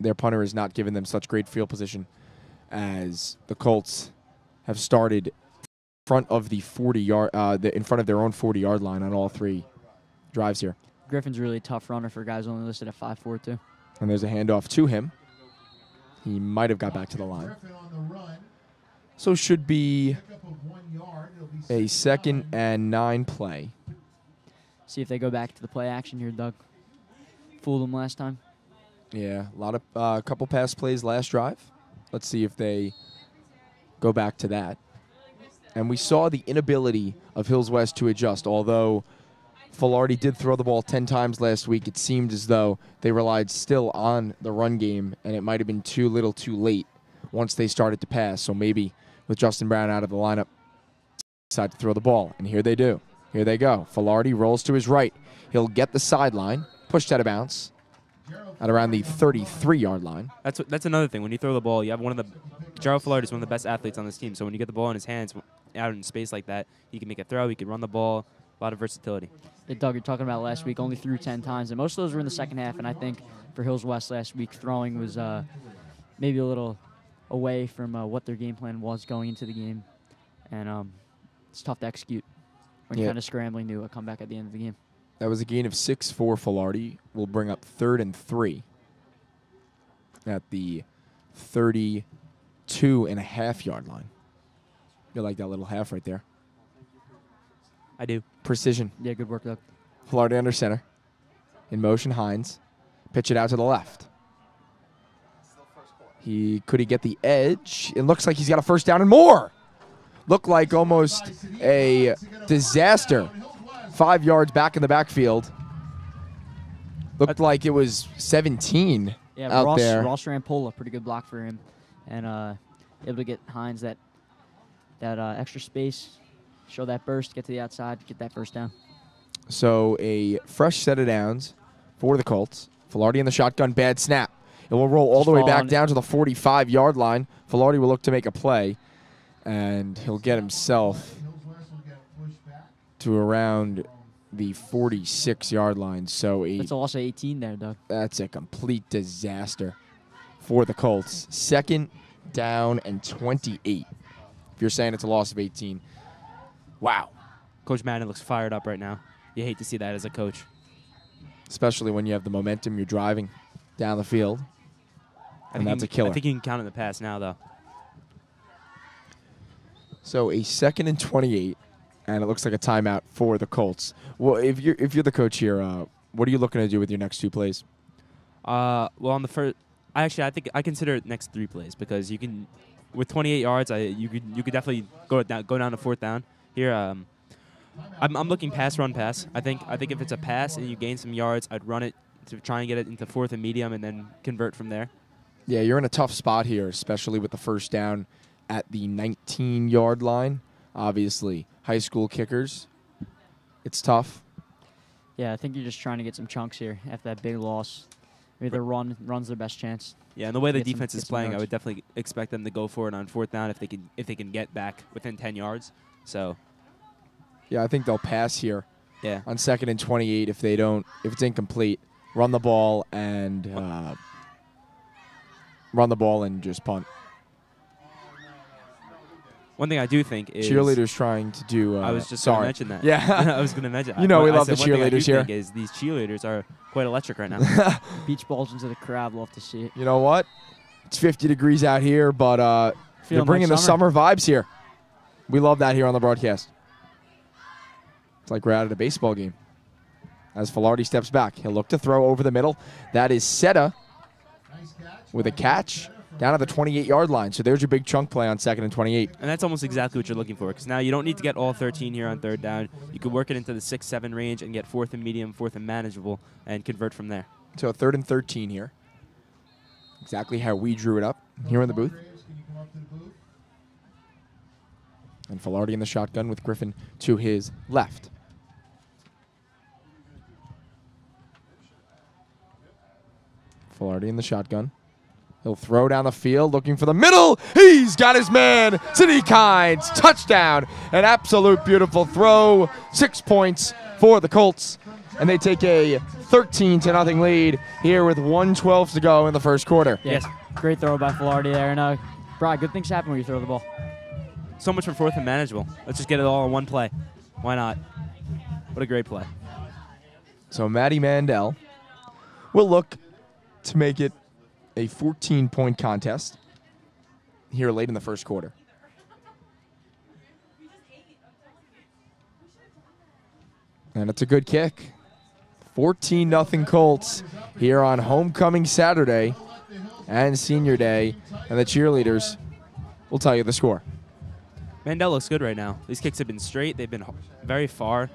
their punter has not given them such great field position, as the Colts have started in front of the 40-yard, in front of their own 40-yard line on all three drives here. Griffin's a really tough runner for guys only listed at 5'4", too. And there's a handoff to him. He might have got back to the line. So should be a 2nd and 9 play. See if they go back to the play action here, Doug. Fooled them last time. Yeah, a couple pass plays last drive. Let's see if they go back to that. And we saw the inability of Hills West to adjust. Although Filardi did throw the ball 10 times last week, it seemed as though they relied still on the run game, and it might have been too little too late once they started to pass. So maybe with Justin Brown out of the lineup, decide to throw the ball. And here they do. Here they go. Filardi rolls to his right. He'll get the sideline, pushed out of bounds at around the 33-yard line. That's another thing. When you throw the ball, you have Gerald Filardi is one of the best athletes on this team. So when you get the ball in his hands out in space like that, he can make a throw, he can run the ball, a lot of versatility. Yeah, Doug, you're talking about last week, only threw 10 times, and most of those were in the second half. And I think for Hills West last week, throwing was maybe a little away from what their game plan was going into the game. And it's tough to execute when you're kind of scrambling to come back at the end of the game. That was a gain of 6 for Filardi. We'll bring up 3rd and 3 at the 32.5-yard line. You like that little half right there? I do. Precision. Yeah, good work, Doug. Filardi under center. In motion, Hines. Pitch it out to the left. Could he get the edge? It looks like he's got a first down and more. Looked like almost a disaster. 5 yards back in the backfield. Looked like it was 17 out there. Ross Rampola, pretty good block for him. And able to get Hines that extra space, show that burst, get to the outside, get that first down. So a fresh set of downs for the Colts. Filardi in the shotgun, bad snap. It will roll all the way back down to the 45-yard line. Filardi will look to make a play, and he'll get himself to around the 46-yard line. So that's a loss of 18 there, Doug. That's a complete disaster for the Colts. 2nd down and 28. If you're saying it's a loss of 18. Wow. Coach Madden looks fired up right now. You hate to see that as a coach. Especially when you have the momentum, you're driving down the field. And that's a killer. I think you can count in the pass now, though. So a 2nd and 28, and it looks like a timeout for the Colts. Well, if you're the coach here, what are you looking to do with your next 2 plays? Well, on the first, I think I consider it next 3 plays because you can, with 28 yards, you could definitely go down to 4th down. Here, I'm looking pass, run, pass. I think if it's a pass and you gain some yards, I'd run it to try and get it into 4th and medium and then convert from there. Yeah, you're in a tough spot here, especially with the first down at the 19-yard line. Obviously, high school kickers, it's tough. Yeah, I think you're just trying to get some chunks here after that big loss. Maybe their run's their best chance. Yeah, and the way the defense is playing, I would definitely expect them to go for it on 4th down if they can get back within 10 yards. So, yeah, I think they'll pass here. Yeah. On 2nd and 28, if it's incomplete, run the ball and just punt. One thing I do think is cheerleaders trying to do. I was just going to mention that. Yeah, I was going to mention. We love the cheerleaders here. Think is these cheerleaders are quite electric right now. Beach balls into the crowd. Love to see it. You know what? It's 50 degrees out here, but they're bringing the summer vibes here. We love that here on the broadcast. It's like we're out at a baseball game. As Filardi steps back, he'll look to throw over the middle. That is Seta with a catch down at the 28-yard line. So there's your big chunk play on 2nd and 28. And that's almost exactly what you're looking for because now you don't need to get all 13 here on 3rd down. You can work it into the 6-7 range and get 4th and medium, 4th and manageable, and convert from there. So 3rd and 13 here. Exactly how we drew it up here in the booth. And Filardi in the shotgun with Griffin to his left. Filardi in the shotgun. He'll throw down the field, looking for the middle. He's got his man, Sadiq Hines. Touchdown. An absolute beautiful throw. 6 points for the Colts. And they take a 13-0 lead here with 1:12 to go in the first quarter. Yeah, Yes. great throw by Filardi there. And Brad, good things happen when you throw the ball. So much for fourth and manageable. Let's just get it all in one play. Why not? What a great play. So Maddie Mandel will look to make it a 14-point contest here late in the first quarter. And it's a good kick. 14-0 Colts here on homecoming Saturday and senior day. And the cheerleaders will tell you the score. Mandel looks good right now. These kicks have been straight. They've been very far.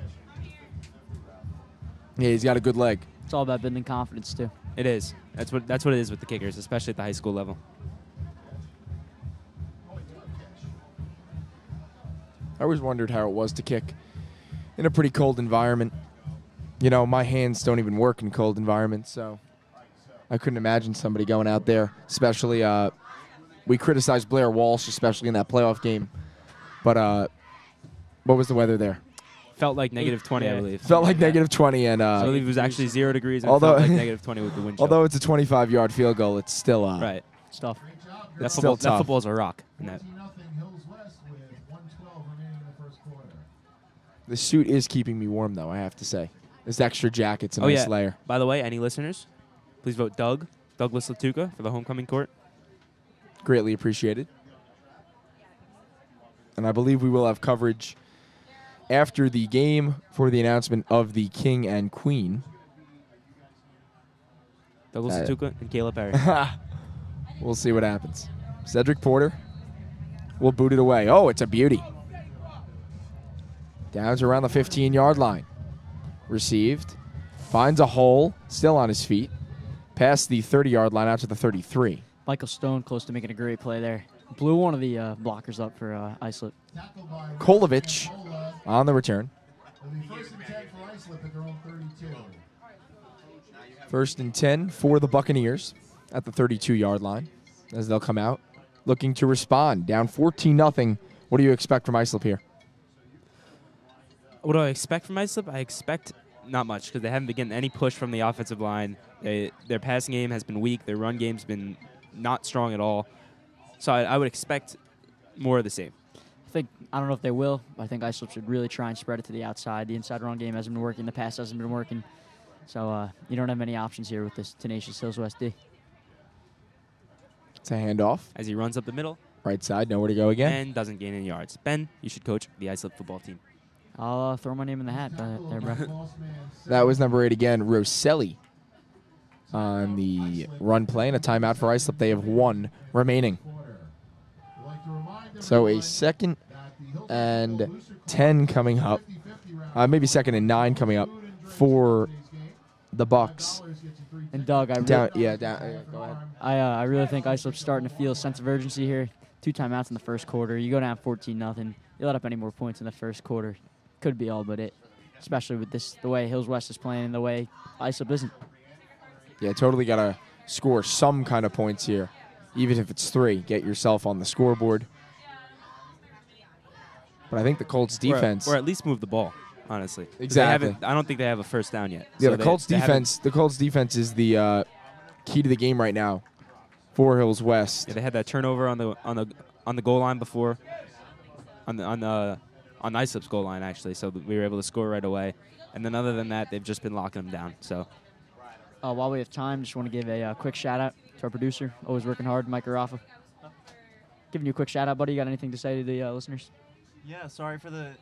Yeah, he's got a good leg. It's all about building confidence, too. It is. That's what it is with the kickers, especially at the high school level. I always wondered how it was to kick in a pretty cold environment. You know, my hands don't even work in cold environments, so I couldn't imagine somebody going out there, especially we criticized Blair Walsh, especially in that playoff game. But what was the weather there? Felt like negative 20, I believe. Felt like negative 20, and I believe it was actually 0 degrees and although- felt like negative 20 with the wind chill. although it's a 25-yard field goal, it's still right. It's tough. It's still That tough. football's a rock. In that. The suit is keeping me warm, though, I have to say. This extra jacket's a nice layer. By the way, any listeners, please vote Douglas Lattuca for the homecoming court. Greatly appreciated. And I believe we will have coverage after the game for the announcement of the King and Queen. Douglas Lattuca and Caleb Perry. We'll see what happens. Cedric Porter will boot it away. Oh, it's a beauty. Down to around the 15-yard line. Received. Finds a hole. Still on his feet. Past the 30-yard line out to the 33. Michael Stone close to making a great play there. Blew one of the blockers up for Islip. Kolovich on the return. First and 10 for the Buccaneers at the 32-yard line as they'll come out looking to respond. Down 14-0. What do you expect from Islip here? What do I expect from Islip? I expect not much because they haven't been getting any push from the offensive line. Their passing game has been weak. Their run game's been not strong at all. So I would expect more of the same. I don't know if they will, but I think Islip should really try and spread it to the outside. The inside run game hasn't been working. The pass hasn't been working. So you don't have many options here with this tenacious Hills West D. It's a handoff. As he runs up the middle. Right side, nowhere to go again. And doesn't gain any yards. Ben, you should coach the Islip football team. I'll throw my name in the hat there, bro. That was number 8 again, Rosselli on the run play. And a timeout for Islip. They have 1 remaining. So a 2nd and 10 coming up. Maybe 2nd and 9 coming up for the Bucks. And Doug, Go ahead. I really think Islip's starting to feel a sense of urgency here. 2 timeouts in the first quarter. You go down 14-0. You let up any more points in the first quarter. Could be all but it. Especially with the way Hills West is playing and the way Islip isn't. Yeah, totally got to score some kind of points here. Even if it's 3, get yourself on the scoreboard. But I think the Colts defense, or at least move the ball, honestly. Exactly. I don't think they have a first down yet. Yeah, So the Colts defense. The Colts defense is the key to the game right now for Hills West. Yeah, they had that turnover on the goal line before, on Islip's goal line actually. So we were able to score right away. And then other than that, they've just been locking them down. So while we have time, just want to give a quick shout out to our producer, always working hard, Mike Garaffa. Giving you a quick shout out, buddy. You got anything to say to the listeners? Yeah, sorry for the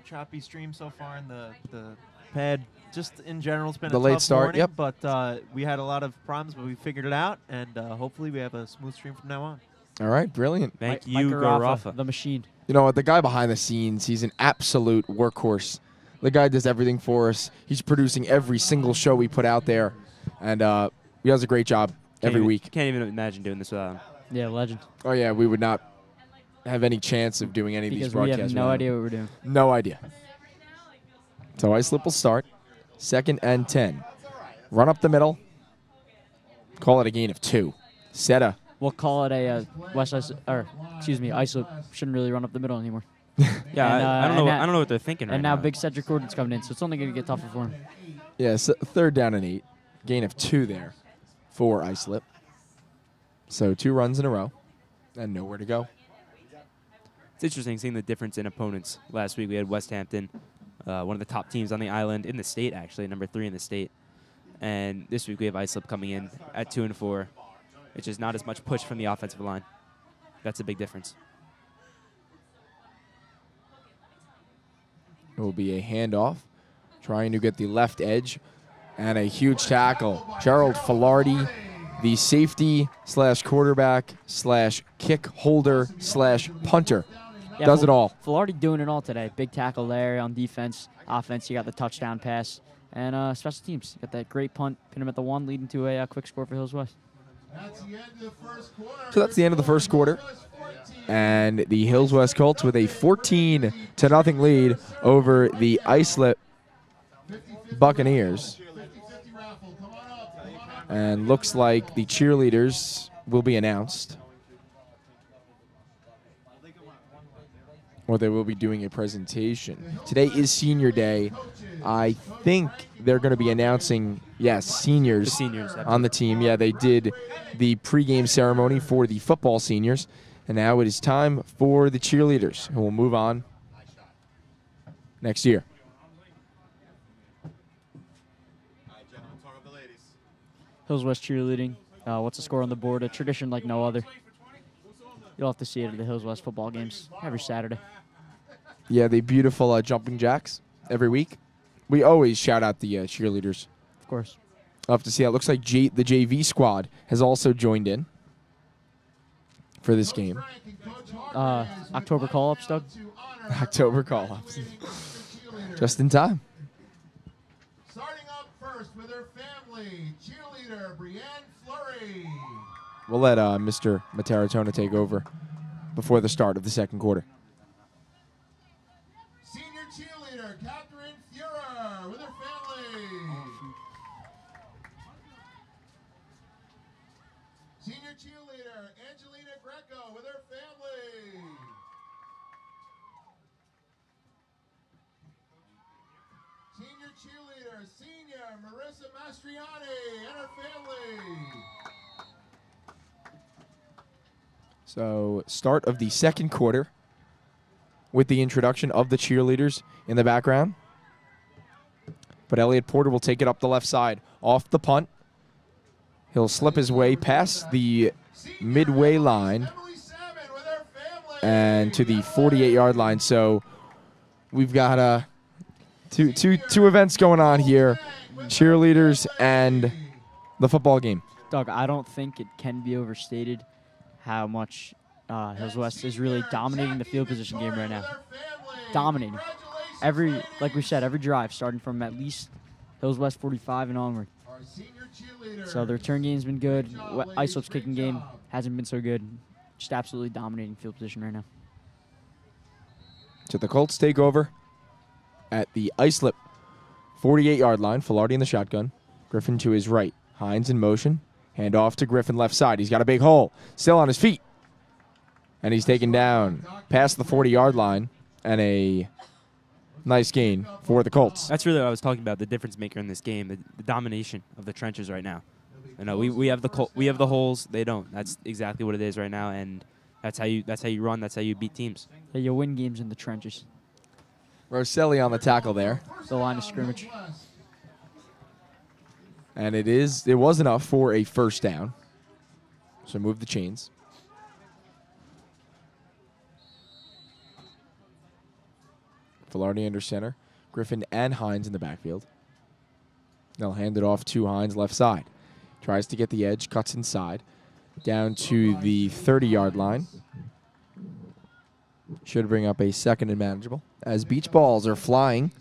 choppy stream so far and the pad. Just in general, it's been The a late tough start, morning, yep. But we had a lot of problems, but we figured it out, and hopefully we have a smooth stream from now on. All right, brilliant. thank Mike you, Garaffa, Garaffa. the machine. You know what? The guy behind the scenes, he's an absolute workhorse. The guy does everything for us. He's producing every single show we put out there, and he does a great job every week. Can't even imagine doing this without him. Yeah, legend. Oh yeah, we would not have any chance of doing any of these Because we broadcasts. have no without idea him. what we're doing. No idea. So Islip will start. 2nd and 10. Run up the middle. Call it a gain of 2. Seta. We'll call it a Islip shouldn't really run up the middle anymore. Yeah, And, I don't know. I don't know what they're thinking right And now now. Big Cedric Gordon's coming in, so it's only going to get tougher for him. Yes, 3rd down and 8. Gain of 2 there for Islip. So 2 runs in a row and nowhere to go. It's interesting seeing the difference in opponents. Last week we had West Hampton, one of the top teams on the island, in the state actually, number 3 in the state. And this week we have Islip coming in at 2 and 4. It's just not as much push from the offensive line. That's a big difference. It will be a handoff, trying to get the left edge, and a huge tackle. Gerald Filardi, the safety slash quarterback slash kick holder slash punter. Yeah, Does it all. Filardi doing it all today. Big tackle there on defense. Offense, you got the touchdown pass. And special teams, got that great punt, pin him at the 1, leading to a quick score for Hills West. So that's the end of the first quarter. And the Hills West Colts with a 14-0 lead over the Islip Buccaneers. And looks like the cheerleaders will be announced. Or they will be doing a presentation. Today is senior day. I think they're going to be announcing, yes, seniors, on the team. Yeah, they did the pregame ceremony for the football seniors. And now it is time for the cheerleaders, who will move on next year. Hills West cheerleading. What's the score on the board? A tradition like no other. You'll have to see it at the Hills West football games every Saturday. Yeah, the beautiful jumping jacks every week. We always shout out the cheerleaders. Of course. I'll have to see. It looks like the JV squad has also joined in for this game. October call-ups, Doug? October call-ups. Just in time. Starting up first with her family, cheerleader Brienne Flurry. We'll let Mr. Mataratona take over before the start of the second quarter. Senior cheerleader Catherine Fuhrer with her family. Senior cheerleader Angelina Greco with her family. Senior cheerleader senior Marissa Mastriani and her family. So, start of the second quarter with the introduction of the cheerleaders in the background. But Elliot Porter will take it up the left side off the punt. He'll slip his way past the midway line and to the 48-yard line. So we've got two events going on here, cheerleaders and the football game. Doug, I don't think it can be overstated how much Hills West is really dominating the field position game right now. Dominating. Like we said, every drive, starting from at least Hills West 45 and onward. So the return game's been good. Islip's kicking game hasn't been so good. Just absolutely dominating field position right now. So the Colts take over at the Islip 48-yard line. Filardi in the shotgun. Griffin to his right. Hines in motion. Hand off to Griffin left side. He's got a big hole. Still on his feet. And he's taken down past the 40-yard line. And a nice gain for the Colts. That's really what I was talking about, the difference maker in this game, the domination of the trenches right now. You know, we have the holes, they don't. That's exactly what it is right now, and that's how you run, that's how you beat teams. Yeah, you win games in the trenches. Rosselli on the tackle there. The line of scrimmage. And it was enough for a first down. So move the chains. Filardi under center. Griffin and Hines in the backfield. They'll hand it off to Hines left side. Tries to get the edge, cuts inside. Down to the 30-yard line. Should bring up a second and manageable. As beach balls are flying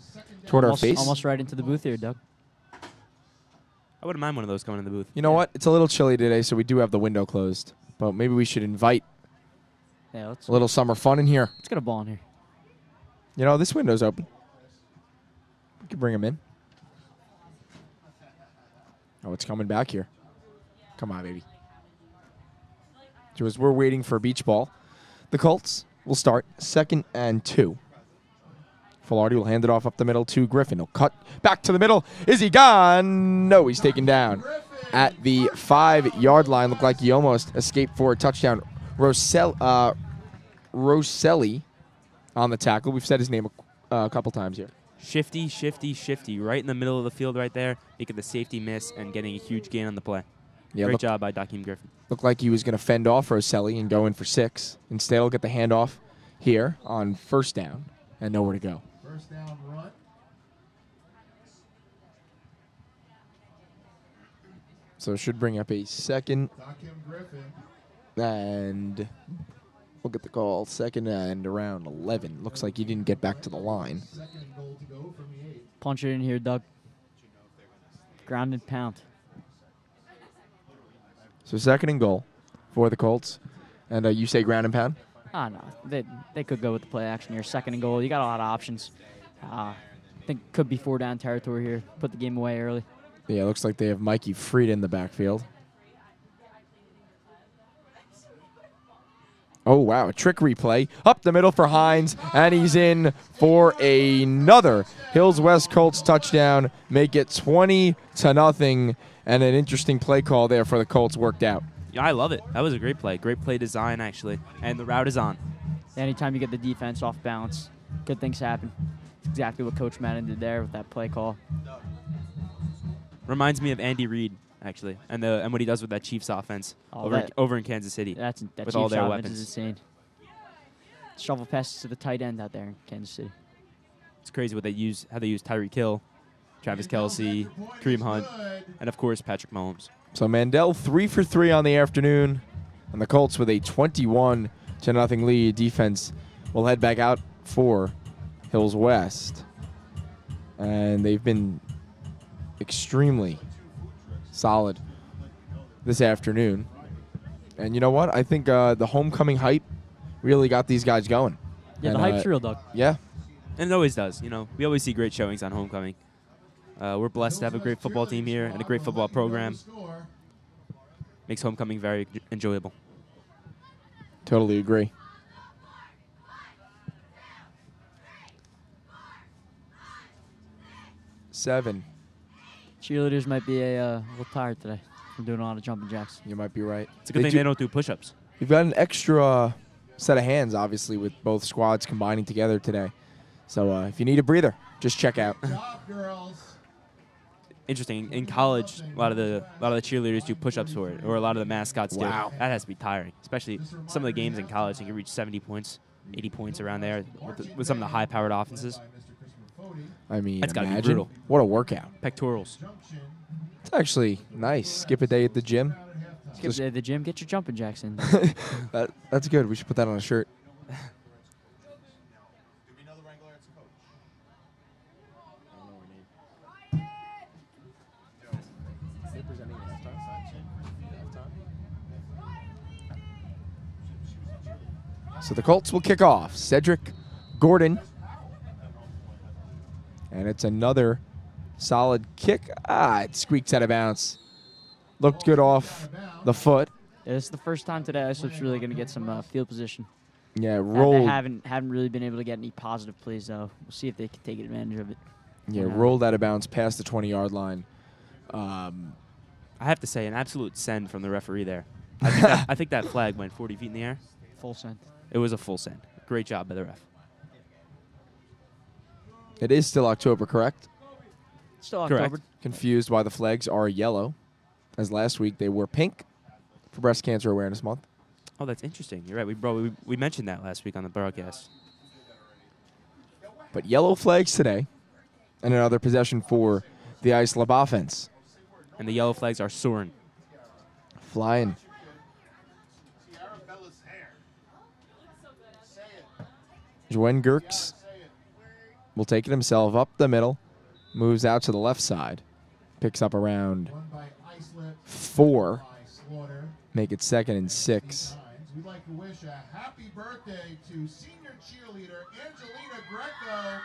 toward our face. Almost right into the booth here, Doug. I wouldn't mind one of those coming in the booth. You know what? It's a little chilly today, so we do have the window closed. But maybe we should invite a little summer fun in here. Let's get a ball in here. You know, this window's open. We can bring him in. Oh, it's coming back here. Come on, baby. So as we're waiting for a beach ball, the Colts will start 2nd and 2 Filardi will hand it off up the middle to Griffin. He'll cut back to the middle. Is he gone? No, he's taken down at the 5-yard line. Looked like he almost escaped for a touchdown. Rosselli on the tackle. We've said his name a couple times here. Shifty, shifty, shifty. Right in the middle of the field right there, making the safety miss and getting a huge gain on the play. Yeah, Great job by Dakeem Griffin. Looked like he was going to fend off Rosselli and go in for 6. Instead, he'll get the handoff here on first down and nowhere to go. First down run. So it should bring up a second, Dakeem Griffin. and we'll get the call. Second and around 11. Looks like he didn't get back to the line. Second and goal to go from the 8. Punch it in here, Doug. Ground and pound. So second and goal for the Colts. And you say ground and pound? Ah, no. They could go with the play action here. Second and goal. You got a lot of options. I think could be 4-down territory here. Put the game away early. Yeah, looks like they have Mikey Fried in the backfield. Oh, wow, a trick replay. Up the middle for Hines, and he's in for another Hills West Colts touchdown. Make it 20-0, and an interesting play call there for the Colts worked out. Yeah, I love it. That was a great play. Great play design, actually. And the route is on. Anytime you get the defense off balance, good things happen. It's exactly what Coach Madden did there with that play call. Reminds me of Andy Reid, actually, and what he does with that Chiefs offense over in Kansas City. That with Chiefs all their offense weapons. is insane. Shovel passes to the tight end out there in Kansas City. It's crazy how they use Tyreek Hill, Travis Kelce, Kareem Hunt, and of course Patrick Mahomes. So Mandel 3 for 3 on the afternoon, and the Colts with a 21-0 lead. Defense will head back out for Hills West, and they've been extremely solid this afternoon. And you know what? I think the homecoming hype really got these guys going. Yeah, and, the hype's real, Doug. Yeah. And it always does. You know, we always see great showings on homecoming. We're blessed to have a great football team here and a great football program. Makes homecoming very enjoyable. Totally agree. Seven. Cheerleaders might be a little tired today from doing a lot of jumping jacks. You might be right. It's a good thing they don't do push-ups. You've got an extra set of hands, obviously, with both squads combining together today. So if you need a breather, just check out. Job, girls. Interesting. In college, a lot of the cheerleaders do push-ups for it, or a lot of the mascots do. Wow. That has to be tiring, especially some of the games in college. You can reach 70 points, 80 points around there with some of the high-powered offenses. I mean, That's gotta be imagine. brutal. What a workout. Pectorals. It's actually nice. Skip a day at the gym. Skip day at the gym, get your jumping jacks in. That's good. We should put that on a shirt. So the Colts will kick off. Cedric Gordon. And it's another solid kick. It squeaks out of bounds. Looked good off the foot. Yeah, this is the first time today Islip's really going to get some field position. Yeah, They rolled. haven't really been able to get any positive plays, though. We'll see if they can take advantage of it. Yeah, rolled out of bounds past the 20-yard line. I have to say, an absolute send from the referee there. I think that flag went 40 feet in the air. Full send. It was a full send. Great job by the ref. It is still October, correct? Still Correct. October. Confused why the flags are yellow, as last week they were pink for Breast Cancer Awareness Month. Oh, that's interesting. You're right. We mentioned that last week on the broadcast. But yellow flags today, and another possession for the Islip offense. And the yellow flags are soaring. Flying. Joen Gerks will take it himself up the middle, moves out to the left side, picks up around 4, make it 2nd and 6. We'd like to wish a happy birthday to senior cheerleader Angelina Greco.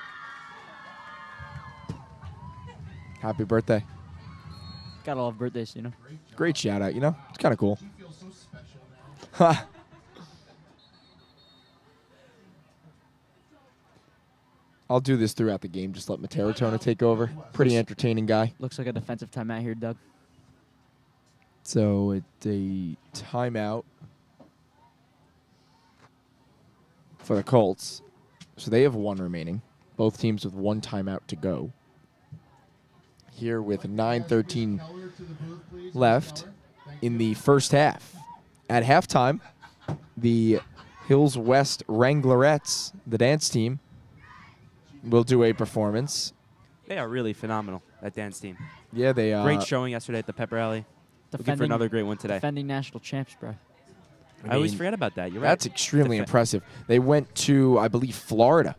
Happy birthday. Gotta love birthdays, you know. Great shout out, you know? It's kind of cool. She feels so special now. I'll do this throughout the game. Just let Materatona take over. Pretty entertaining guy. Looks like a defensive timeout here, Doug. So it's a timeout for the Colts. So they have one remaining. Both teams with one timeout to go. Here with 9:13 left in the first half. At halftime, the Hills West Wranglerettes, the dance team, will do a performance. They are really phenomenal, that dance team. Yeah, they Great showing yesterday at the pep rally. Looking for another great one today. Defending national champs, bro. I always forget about that. You're right. That's extremely impressive. They went to, I believe, Florida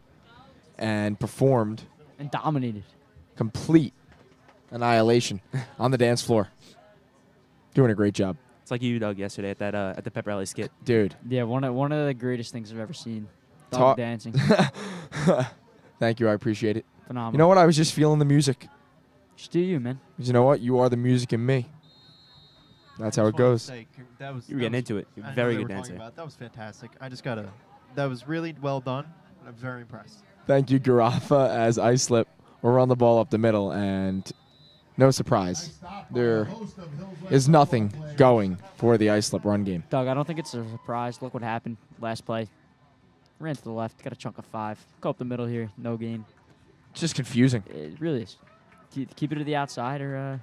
and performed And dominated. complete annihilation on the dance floor. Doing a great job. It's like you, Doug, yesterday at that at the pep rally skit. Dude. Yeah, one of the greatest things I've ever seen. Talk- Dog dancing. Thank you. I appreciate it. Phenomenal. You know what? I was just feeling the music. Just do you, man. 'Cause you know what? You are the music in me. That's how it goes. You were getting into it. You're very good dancer. That was fantastic. That was really well done. I'm very impressed. Thank you, Garaffa, as Islip will run the ball up the middle, and no surprise, there is nothing going for the Islip run game. Doug, I don't think it's a surprise. Look what happened last play. Ran to the left, got a chunk of 5. Go up the middle here, no gain. It's just confusing. It really is. Keep it to the outside or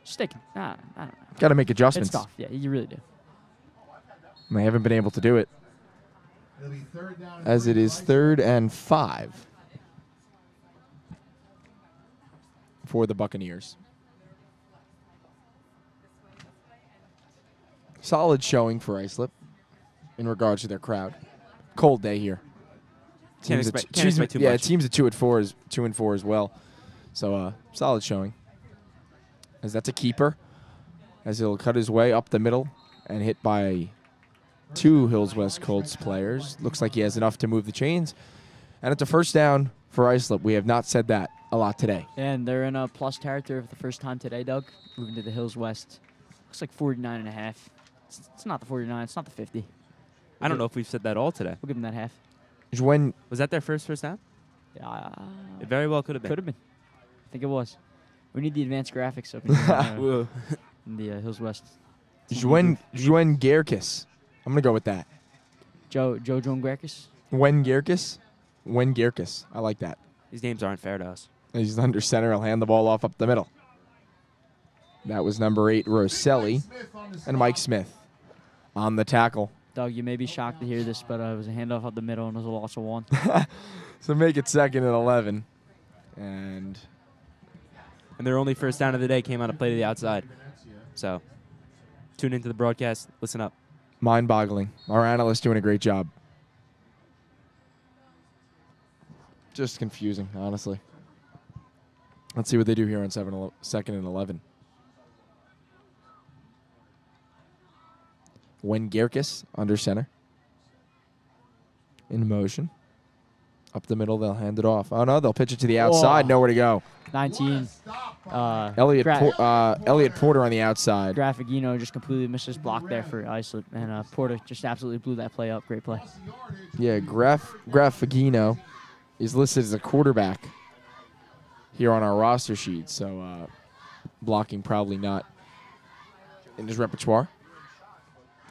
stick it. Nah, I don't know. Got to make adjustments. It's tough. Yeah, you really do. And they haven't been able to do it, as it is 3rd and 5 for the Buccaneers. Solid showing for Islip in regards to their crowd. Cold day here. Can't expect too much. Yeah, teams at 2 and 4 as well. So solid showing. As that's a keeper, as he'll cut his way up the middle and hit by 2 Hills West Colts players. Looks like he has enough to move the chains. And it's a first down for Islip. We have not said that a lot today. And they're in a plus territory for the first time today, Doug. Moving to the Hills West. Looks like 49.5. It's not the 49. It's not the 50. I don't know if we've said that all today. We'll give them that half. When Was that their first down? Yeah, It very well could have been. could have been. I think it was. We need the advanced graphics up in the Hills West. Juen Gerkis. I'm going to go with that. Joe Gerkis. Wen Gerkis. I like that. These names aren't fair to us. He's under center. He'll hand the ball off up the middle. That was number 8, Rosselli, and Mike Smith on the tackle. Doug, you may be shocked to hear this, but it was a handoff up the middle and it was a loss of 1. So make it 2nd and 11. And their only first down of the day came on a play to the outside. So tune into the broadcast. Listen up. mind-boggling. Our analyst doing a great job. Just confusing, honestly. Let's see what they do here on 2nd and 11. When Gerkis under center. In motion. Up the middle, they'll hand it off. Oh, no, they'll pitch it to the outside. Whoa. Nowhere to go. 19. Elliot Porter on the outside. Graffagino just completely missed his block there for Islip, and Porter just absolutely blew that play up. Great play. Yeah, Graffagino is listed as a quarterback here on our roster sheet, so blocking probably not in his repertoire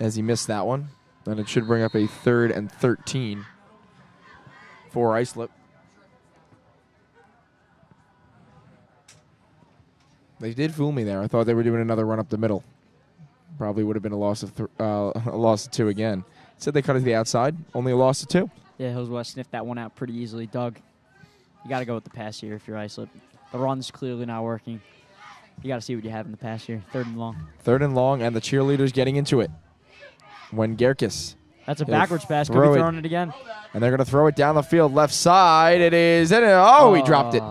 as he missed that one. And it should bring up a 3rd and 13 for Islip. They did fool me there. I thought they were doing another run up the middle. Probably would have been a loss of 2 again. Said they cut it to the outside. Only a loss of 2. Yeah, Hills West sniffed that one out pretty easily. Doug, you got to go with the pass here if you're Islip. The run's clearly not working. You got to see what you have in the pass here. 3rd and long. 3rd and long, and the cheerleaders getting into it. When Gerkis. That's a backwards pass. Could throw be it. throwing it again. And they're going to throw it down the field. Left side. It is. Oh, he dropped it.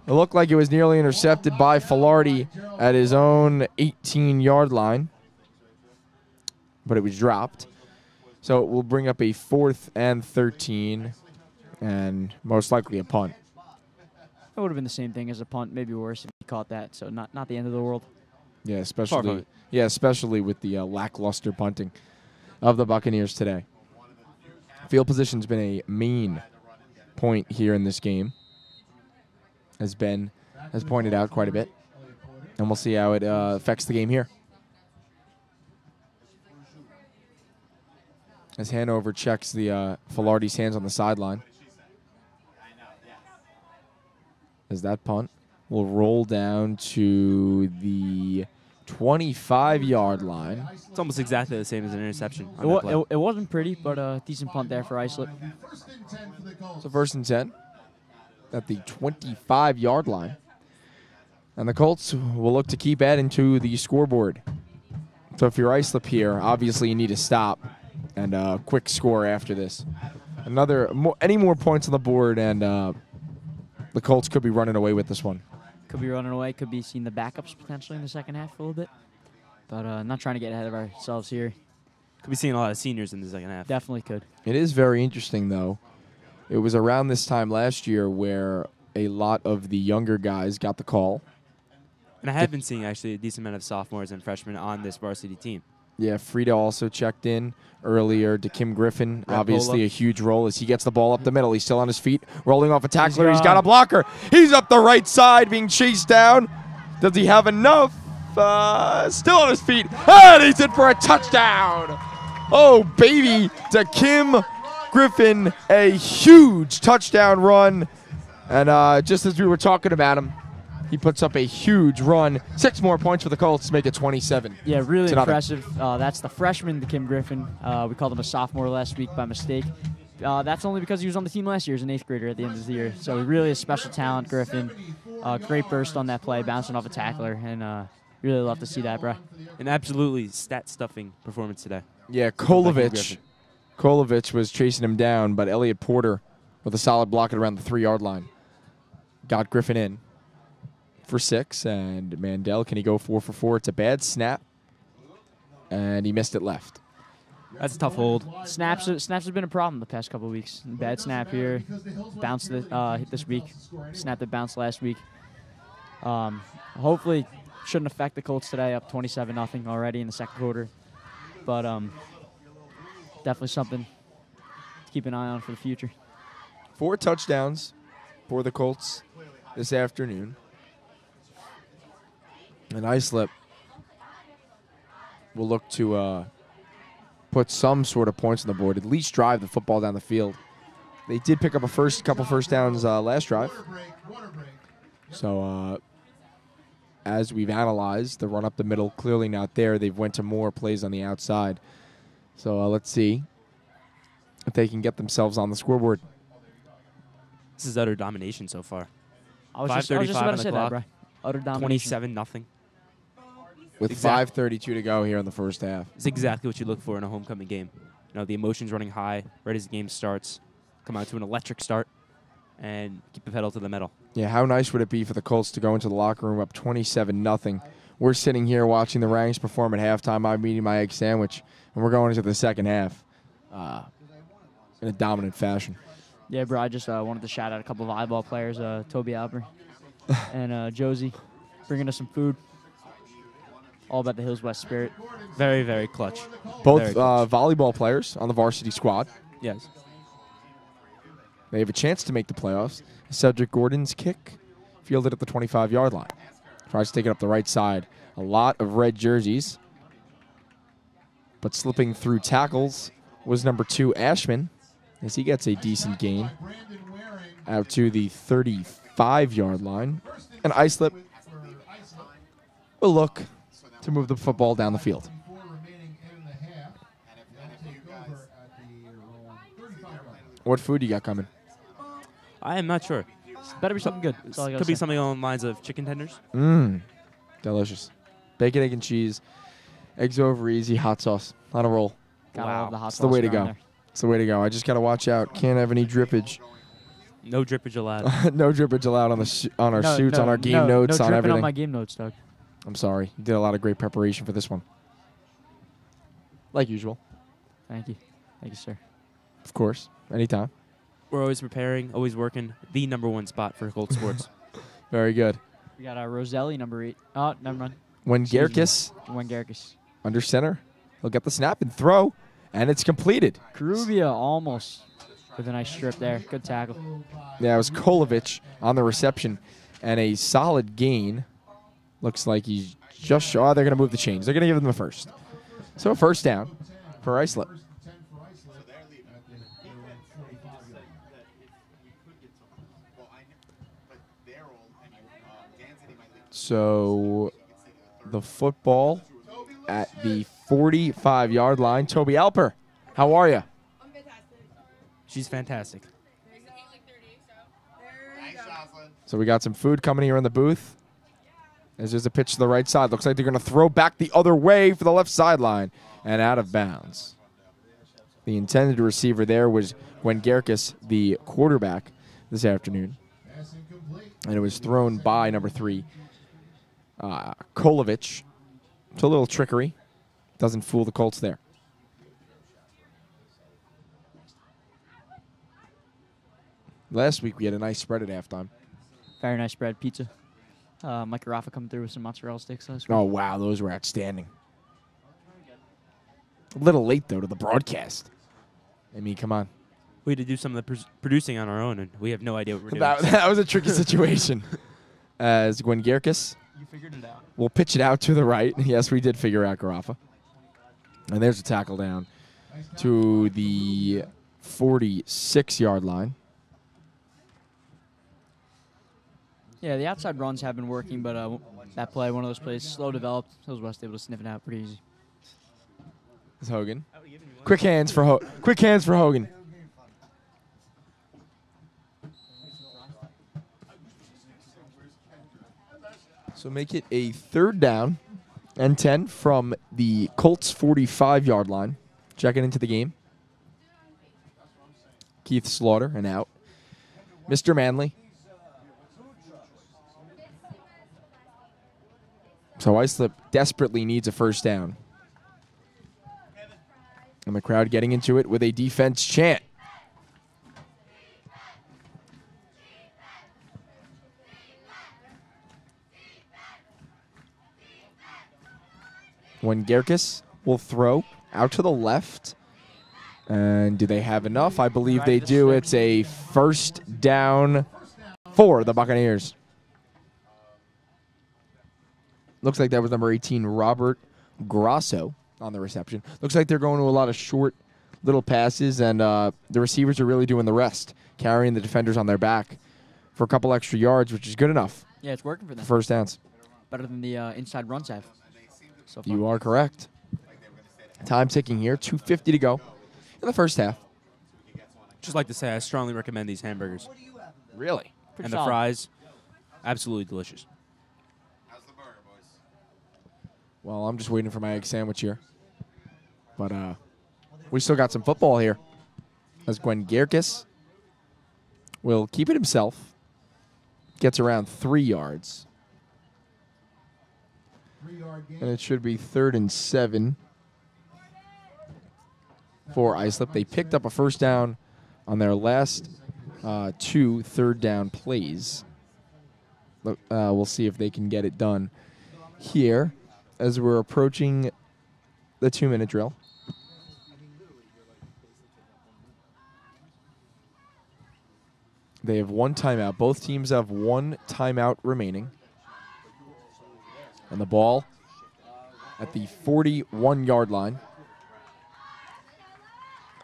It looked like it was nearly intercepted by Filardi at his own 18-yard line. But it was dropped. So it will bring up a 4th and 13 and most likely a punt. It would have been the same thing as a punt, maybe worse if he caught that. So not the end of the world. Yeah, especially with the lackluster punting of the Buccaneers today. Field position's been a mean point here in this game, as Ben has pointed out quite a bit. And we'll see how it affects the game here. As Hanover checks the Filardi's hands on the sideline. As that punt will roll down to the 25-yard line. It's almost exactly the same as an interception. On that play. It wasn't pretty, but a decent punt there for Islip. So first and 10 at the 25-yard line. And the Colts will look to keep adding to the scoreboard. So if you're Islip here, obviously you need to stop and a quick score after this. Any more points on the board, and the Colts could be running away with this one. Could be running away. Could be seeing the backups potentially in the second half a little bit. But not trying to get ahead of ourselves here. Could be seeing a lot of seniors in the second half. Definitely could. It is very interesting, though. It was around this time last year where a lot of the younger guys got the call. And I have been seeing actually a decent amount of sophomores and freshmen on this varsity team. Yeah, Frida also checked in earlier. Kim Griffin, obviously Pola. a huge role as he gets the ball up the middle. He's still on his feet, rolling off a tackler. He's got a blocker. He's up the right side, being chased down. Does he have enough? Still on his feet, and he's in for a touchdown. Oh, baby, to Kim Griffin, a huge touchdown run. And just as we were talking about him, he puts up a huge run. 6 more points for the Colts to make it 27. Yeah, really to nothing. impressive. That's the freshman, the Kim Griffin. We called him a sophomore last week by mistake. That's only because he was on the team last year as an 8th grader at the end of the year. So really a special talent, Griffin. Great burst on that play, bouncing off a tackler. And really love to see that, bro. An absolutely stat-stuffing performance today. Yeah, Kolovich was chasing him down, but Elliott Porter with a solid block at around the 3-yard line got Griffin in for 6, and Mandel, can he go 4 for 4? It's a bad snap, and he missed it left. That's a tough hold. Snaps have been a problem the past couple of weeks. Bad snap here, bounced hit this week, snap that bounced last week. Hopefully, shouldn't affect the Colts today, up 27-0 already in the second quarter. But definitely something to keep an eye on for the future. 4 touchdowns for the Colts this afternoon. And Islip will look to put some sort of points on the board, at least drive the football down the field. They did pick up a couple first downs last drive. So as we've analyzed, the run up the middle clearly not there. They've went to more plays on the outside. So let's see if they can get themselves on the scoreboard. This is utter domination so far. I was just about to say that, bro. Utter domination. 27-0. With 5:32 to go here in the first half. It's exactly what you look for in a homecoming game. You know, the emotions running high right as the game starts. Come out to an electric start and keep the pedal to the metal. Yeah, how nice would it be for the Colts to go into the locker room up 27-0. We're sitting here watching the Rangs perform at halftime. I'm eating my egg sandwich, and we're going into the second half in a dominant fashion. Yeah, bro, I just wanted to shout out a couple of volleyball players, Toby Albert and Josie, bringing us some food. All about the Hills West spirit. Very, very clutch. Both Very clutch. volleyball players on the varsity squad. Yes. They have a chance to make the playoffs. Cedric Gordon's kick fielded at the 25-yard line. Tries to take it up the right side. A lot of red jerseys. But slipping through tackles was number 2, Ashman, as he gets a decent gain out to the 35-yard line. And Islip will look to move the football down the field. What food you got coming? I am not sure. Better be something good. That's all I gotta Could be say. something along the lines of chicken tenders. Delicious. Bacon, egg, and cheese. Eggs over easy, hot sauce on a roll. Gotta love the hot It's the way to sauce around go. It's the way to go. I just got to watch out. Can't have any drippage. No drippage allowed. No drippage allowed on the on our there. suits, on our game notes, no on dripping everything. on my game notes, Doug. I'm sorry. You did a lot of great preparation for this one. Like usual. Thank you. Thank you, sir. Of course. Anytime. We're always preparing, always working. The #1 spot for Colt Sports. Very good. We got Roselli, number 8. Oh, never mind. When Gerkis When Garricus. under center, he'll get the snap and throw, and it's completed. Carubia almost. with a nice strip there. Good tackle. Yeah, it was Kolovich on the reception, and a solid gain. Looks like he's just short. Oh, they're going to move the chains. They're going to give them the first. So a first down for Islip. So the football at the 45-yard line. Toby Alper, how are you? She's fantastic. So we got some food coming here in the booth. As there's a pitch to the right side. Looks like they're going to throw back the other way for the left sideline and out of bounds. The intended receiver there was Gwen Gerkes, the quarterback this afternoon. And it was thrown by number 3, Kolovich. It's a little trickery. Doesn't fool the Colts there. Last week we had a nice spread at halftime. Very nice spread. Pizza. Mike Garaffa coming through with some mozzarella sticks last week. Oh, wow. Those were outstanding. A little late, though, to the broadcast. I mean, come on. We had to do some of the producing on our own, and we have no idea what we're doing. That was a tricky situation. As Gwen Gerkes You figured it out. will pitch it out to the right. Yes, we did figure out Garaffa. And there's a tackle down to the 46-yard line. Yeah, the outside runs have been working, but that play, one of those plays, slow developed. Hills West able to sniff it out pretty easy. It's Hogan. Quick hands for Hogan. So make it a 3rd down and 10 from the Colts 45-yard line. Checking into the game. Keith Slaughter and out. Mr. Manley. So Islip desperately needs a first down. And the crowd getting into it with a defense chant. When Gerkes will throw out to the left. And do they have enough? I believe they do. It's a first down for the Buccaneers. Looks like that was number 18, Robert Grosso, on the reception. Looks like they're going to a lot of short little passes, and the receivers are really doing the rest, carrying the defenders on their back for a couple extra yards, which is good enough. Yeah, it's working for them. First downs. Better than the inside runs have. So far. You are correct. Time ticking here. 2:50 to go in the first half. Just like to say, I strongly recommend these hamburgers. Really? Pretty And the solid. fries, absolutely delicious. Well, I'm just waiting for my egg sandwich here. But we still got some football here. As Gwen Gerkes will keep it himself. Gets around 3 yards. And it should be 3rd and 7 for Islip. They picked up a first down on their last 2 third down plays. We'll see if they can get it done here as we're approaching the 2-minute drill. They have 1 timeout. Both teams have 1 timeout remaining. And the ball at the 41-yard line.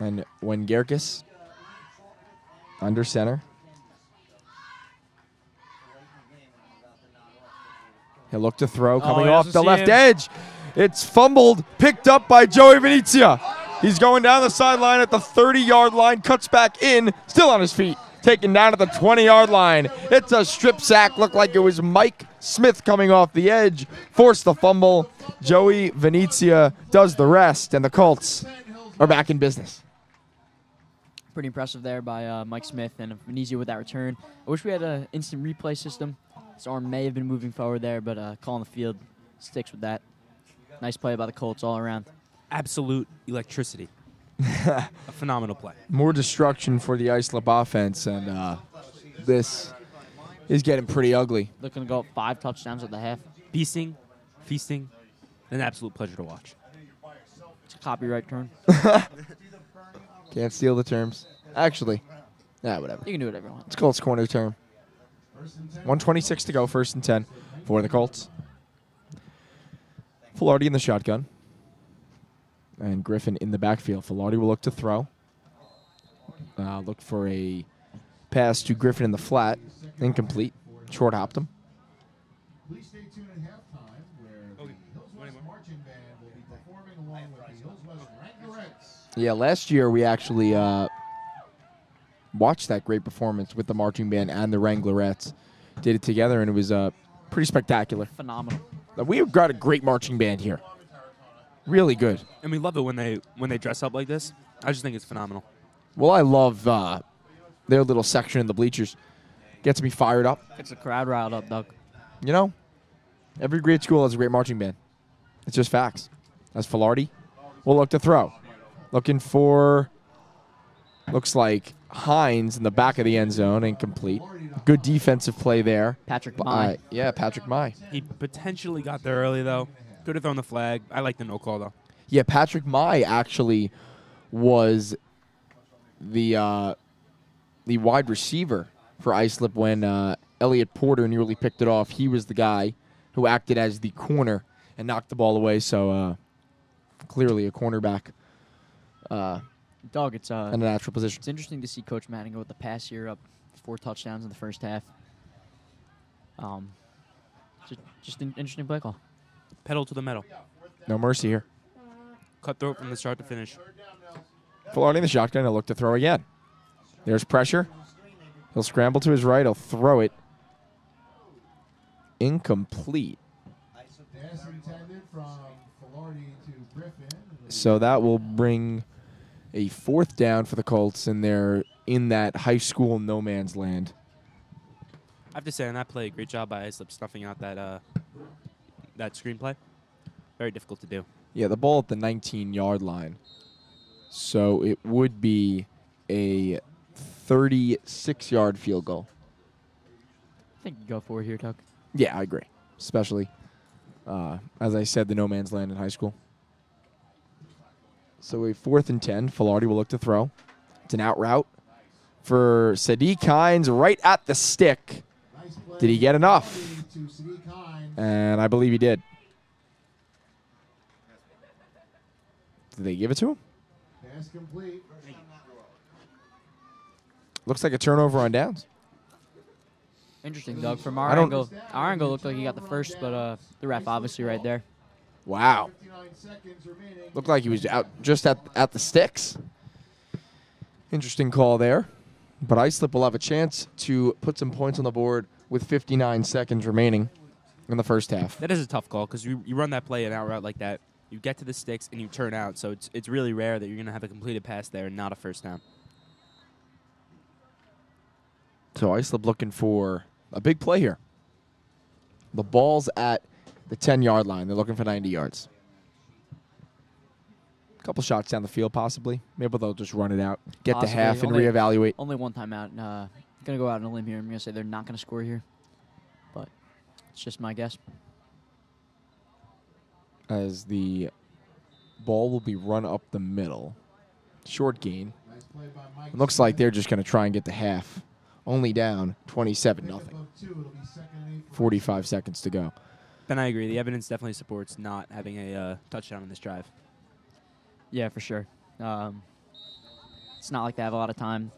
And when Gerkes under center. He'll look to throw, coming he off doesn't the see left him. edge. It's fumbled, picked up by Joey Venezia. He's going down the sideline at the 30-yard line, cuts back in, still on his feet, taken down at the 20-yard line. It's a strip sack. Looked like it was Mike Smith coming off the edge, forced the fumble. Joey Venezia does the rest, and the Colts are back in business. Pretty impressive there by Mike Smith and Venezia with that return. I wish we had an instant replay system. His arm may have been moving forward there, but calling the field sticks with that. Nice play by the Colts all around. Absolute electricity. A phenomenal play. More destruction for the Islip offense, and this is getting pretty ugly. Looking to go up 5 touchdowns at the half. Feasting, an absolute pleasure to watch. It's a copyright term. Can't steal the terms. Actually, whatever. You can do whatever you want. It's Colts corner term. 1:26 to go, 1st and 10 for the Colts. Filardi in the shotgun. And Griffin in the backfield. Filardi will look to throw. Look for a pass to Griffin in the flat. Incomplete. Short hopped him. Please stay tuned at halftime, where the Hills West Marching Band will be performing along with the Hills West Wranglerettes. Yeah, last year we actually watched that great performance with the marching band and the Wranglerettes. Did it together, and it was pretty spectacular. Phenomenal. We've got a great marching band here. Really good. And we love it when they dress up like this. I just think it's phenomenal. Well, I love their little section in the bleachers. Gets me fired up. Gets the crowd riled up, Doug. You know, every great school has a great marching band. It's just facts. That's Filardi. We'll look to throw. Looking for, looks like Hines in the back of the end zone. Incomplete. Good defensive play there. Patrick Mai. Yeah, Patrick Mai. He potentially got there early, though. Could have thrown the flag. I like the no call, though. Yeah, Patrick Mai actually was the wide receiver for Islip when Elliott Porter nearly picked it off. He was the guy who acted as the corner and knocked the ball away. So clearly a cornerback Doug, it's in a natural position. it's interesting to see Coach Manning go with the pass here, up 4 touchdowns in the first half. Just an interesting play call. Pedal to the metal. No mercy here. Cutthroat from the start to finish. Filardi in the shotgun. He'll look to throw again. There's pressure. He'll scramble to his right. He'll throw it. Incomplete. Pass intended from Filardi to Griffin. So that will bring a 4th down for the Colts, and they're in that high school no man's land. I have to say, on that play, great job by Islip snuffing out that screenplay. Very difficult to do. Yeah, the ball at the 19-yard line. So it would be a 36-yard field goal. I think you go for it here, Doug. Yeah, I agree. Especially, as I said, the no man's land in high school. So a 4th and 10. Filardi will look to throw. It's an out route for Sadiq Hines right at the stick. Nice play. Did he get enough? To Sadiq Hines. And I believe he did. Did they give it to him? Pass complete. Looks like a turnover on downs. Interesting, Doug. From our angle looked like he got the first, but the ref obviously right there. Wow. 59 seconds remaining. Looked like he was out just at the sticks. Interesting call there. But Islip will have a chance to put some points on the board with 59 seconds remaining in the first half. That is a tough call because you run that play an out route like that. You get to the sticks and you turn out. So it's really rare that you're going to have a completed pass there and not a first down. So Islip looking for a big play here. The ball's at the 10-yard line. They're looking for 90 yards. A couple shots down the field, possibly. Maybe they'll just run it out, get to Possibly. half, and Only- reevaluate. Only one timeout. I'm going to go out on a limb here. I'm going to say they're not going to score here. But it's just my guess. As the ball will be run up the middle. Short gain. Nice play by Mike. It looks like they're just going to try and get the half. Only down 27-0. Above 2, it'll be 2nd and 8. 45 seconds to go. Then I agree. The evidence definitely supports not having a touchdown on this drive. Yeah, for sure. It's not like they have a lot of time.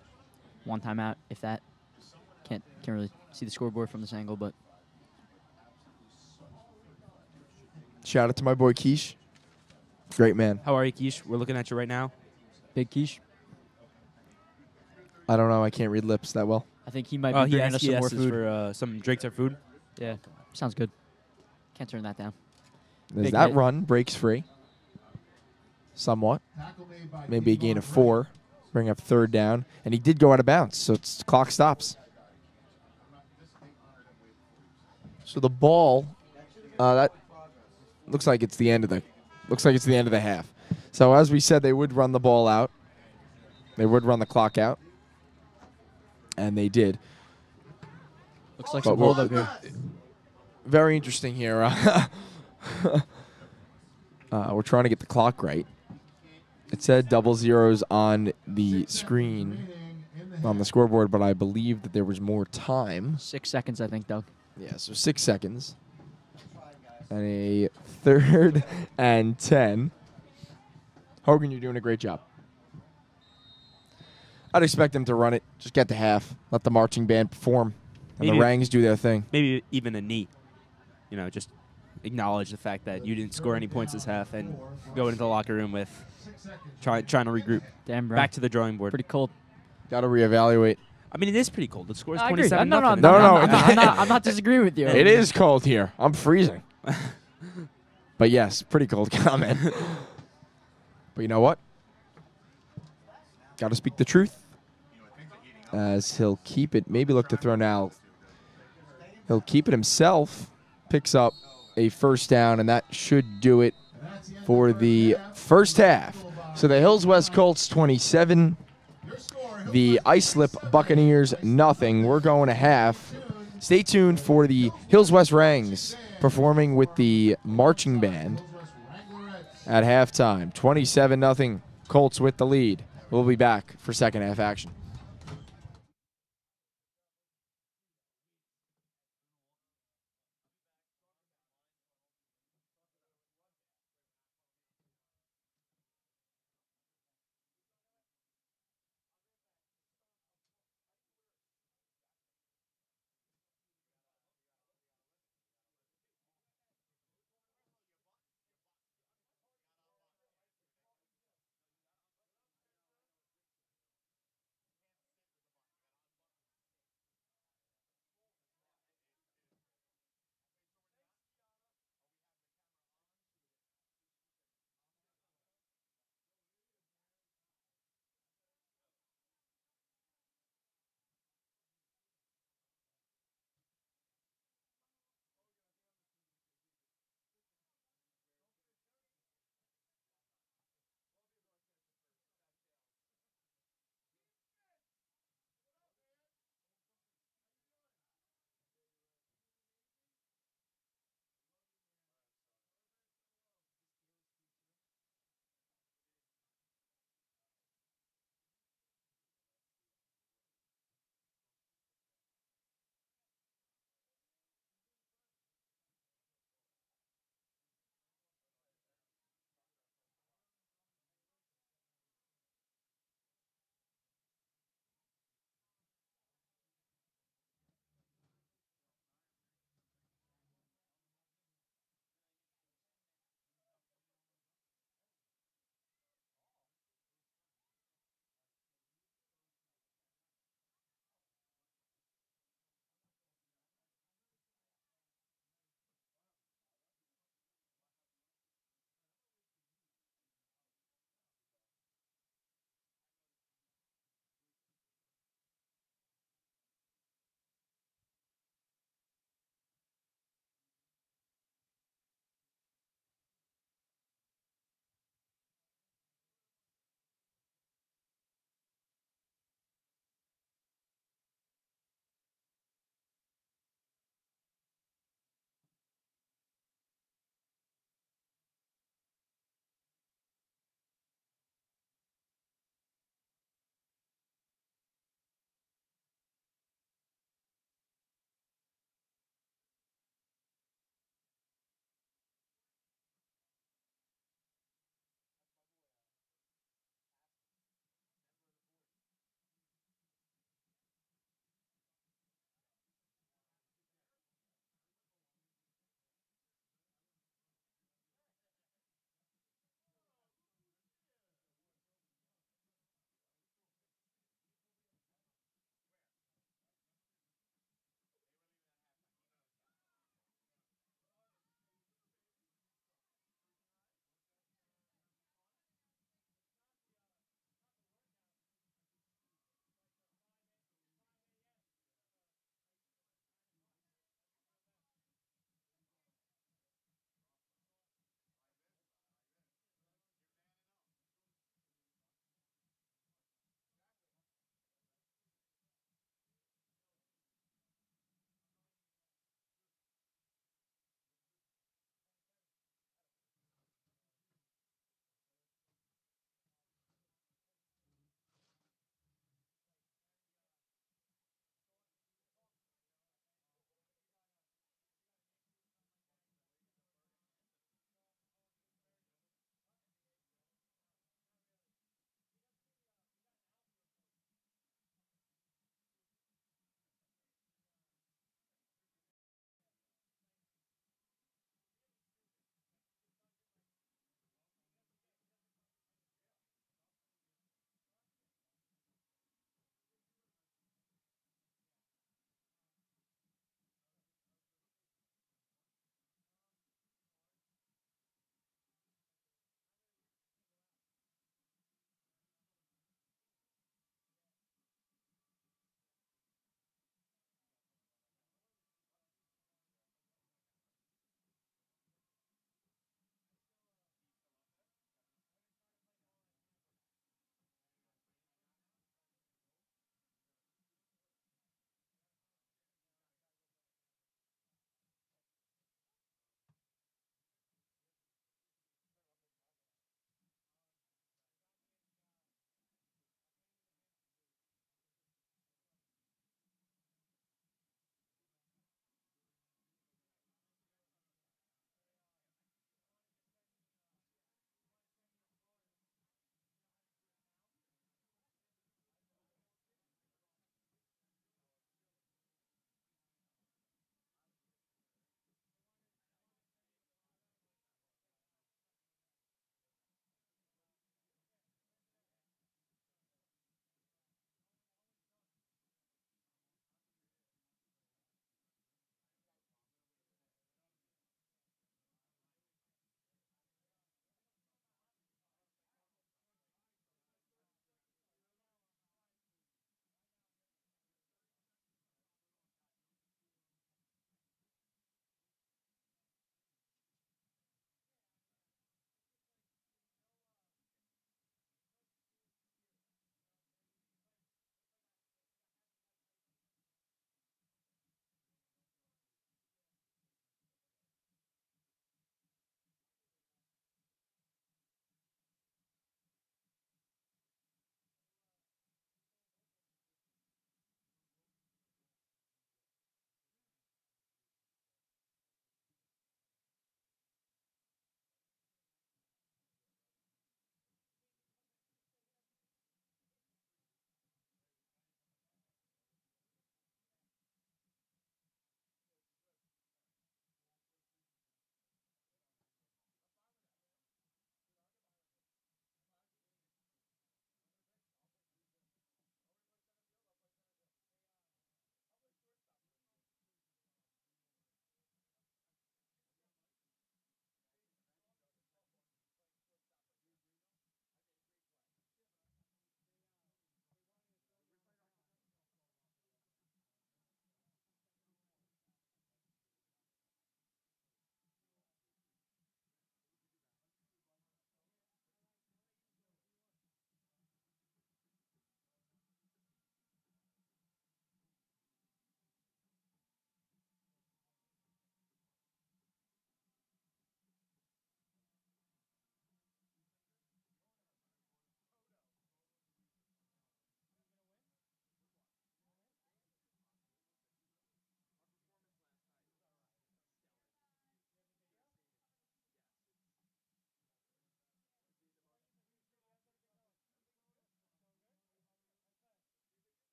One timeout, if that. Can't really see the scoreboard from this angle, but Shout out to my boy Keish. Great man. How are you, Keish? We're looking at you right now. Big Quiche. I don't know. I can't read lips that well. I think he might Oh, be he bringing us asked some more us food. for some drinks or food. Yeah, sounds good. Can't turn that down. As Big that hit. run breaks free. Somewhat. Tackle made by Maybe a gain Devon of 4. Bring up 3rd down. And he did go out of bounds, so clock stops. So the ball, that looks like it's the end of the half. So as we said, they would run the ball out. They would run the clock out. And they did. Looks like But some hold up here. Very interesting here. We're trying to get the clock right. It said double zeros on the screen. remaining. on the scoreboard, but I believe that there was more time. 6 seconds, I think, Doug. Yeah, so 6 seconds. And a 3rd and 10. Hogan, you're doing a great job. I'd expect them to run it. Just get to half. Let the marching band perform. And Maybe- the Rangs do their thing. Maybe even a knee. You know, just acknowledge the fact that you didn't score any points this half and go into the locker room with trying to regroup. Damn, bro. Back to the drawing board. Pretty cold. Got to reevaluate. I mean, it is pretty cold. The score is I agree. 27 No, nothing. No, I'm not disagreeing with you. It is cold here. I'm freezing. But yes, pretty cold comment. But you know what? Got to speak the truth. As he'll keep it. Maybe look to throw now. He'll keep it himself. Picks up a first down, and that should do it for the first half. So the Hills West Colts 27. The Islip Buccaneers nothing. We're going to half. Stay tuned for the Hills West Rangs performing with the marching band at halftime. 27-0. Colts with the lead. We'll be back for second half action.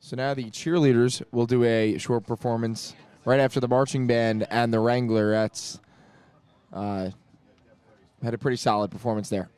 So now the cheerleaders will do a short performance right after the marching band and the Wranglerettes had a pretty solid performance there.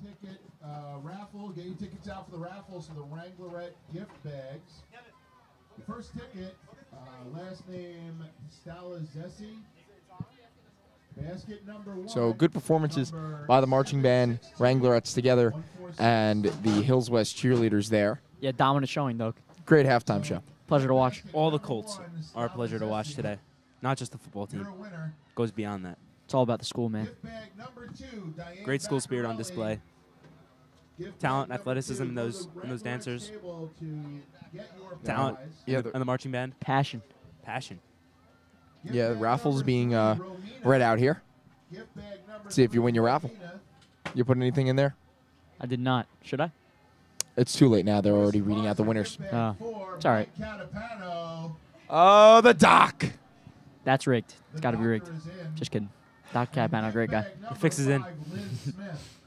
Ticket raffle. Get your tickets out for the raffles for the Wranglerette gift bags. The first ticket, last name Stala Zessi. Basket number 1. So good performances by the marching band, Wranglerettes together, and the Hills West cheerleaders there. Yeah, dominant showing, Doug. Great halftime show. Pleasure to watch. All the Colts are a pleasure to watch today. Not just the football team. Goes beyond that. It's all about the school, man. Gift bag number 2, Diane Great school spirit on Vaccarelli. display. Gift Talent, bag number athleticism 2, in go to those Wranglerette dancers. table to get your Talent prize. Yeah, and the marching band. Passion. Passion. Gift Yeah, the bag raffle's number being 3, read Romina. out here. Gift bag number See if you 3, win your raffle. Romina. You put anything in there? I did not. Should I? It's too late now. They're already reading out the winners. Gift bag Oh, 4, it's all right. Mike Catapano. Oh, the doc. That's rigged. It's The got to be rigged. doctor is in. Just kidding. Doc Capano, great guy. Gift bag number fix is in. 5, Liz Smith.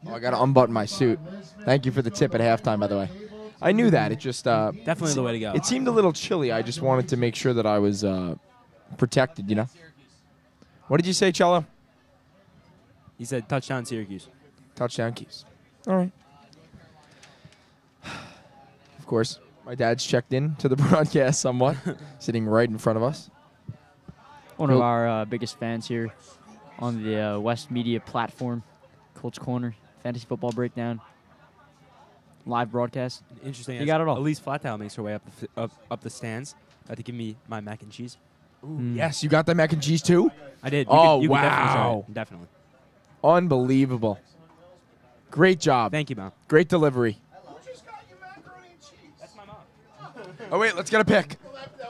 Oh, I got to unbutton my suit. Thank you for the tip at halftime, by the way. I knew that. It just Definitely the way to go. it seemed a little chilly. I just wanted to make sure that I was protected, you know? What did you say, Cello? He said touchdown Syracuse. Touchdown keys. All right. Of course, my dad's checked in to the broadcast somewhat, sitting right in front of us. One of our biggest fans here on the West Media platform, Colts Corner, Fantasy Football Breakdown, live broadcast. Interesting. You got it all. Elise Flattau makes her way up the stands to give me my mac and cheese. Yes, you got the mac and cheese too? I did. Oh, you could definitely try wow. it. Definitely. Unbelievable. Great job. Thank you, Mom. Great delivery. Who just got you macaroni and cheese? That's my mom. Oh, wait, let's get a pick.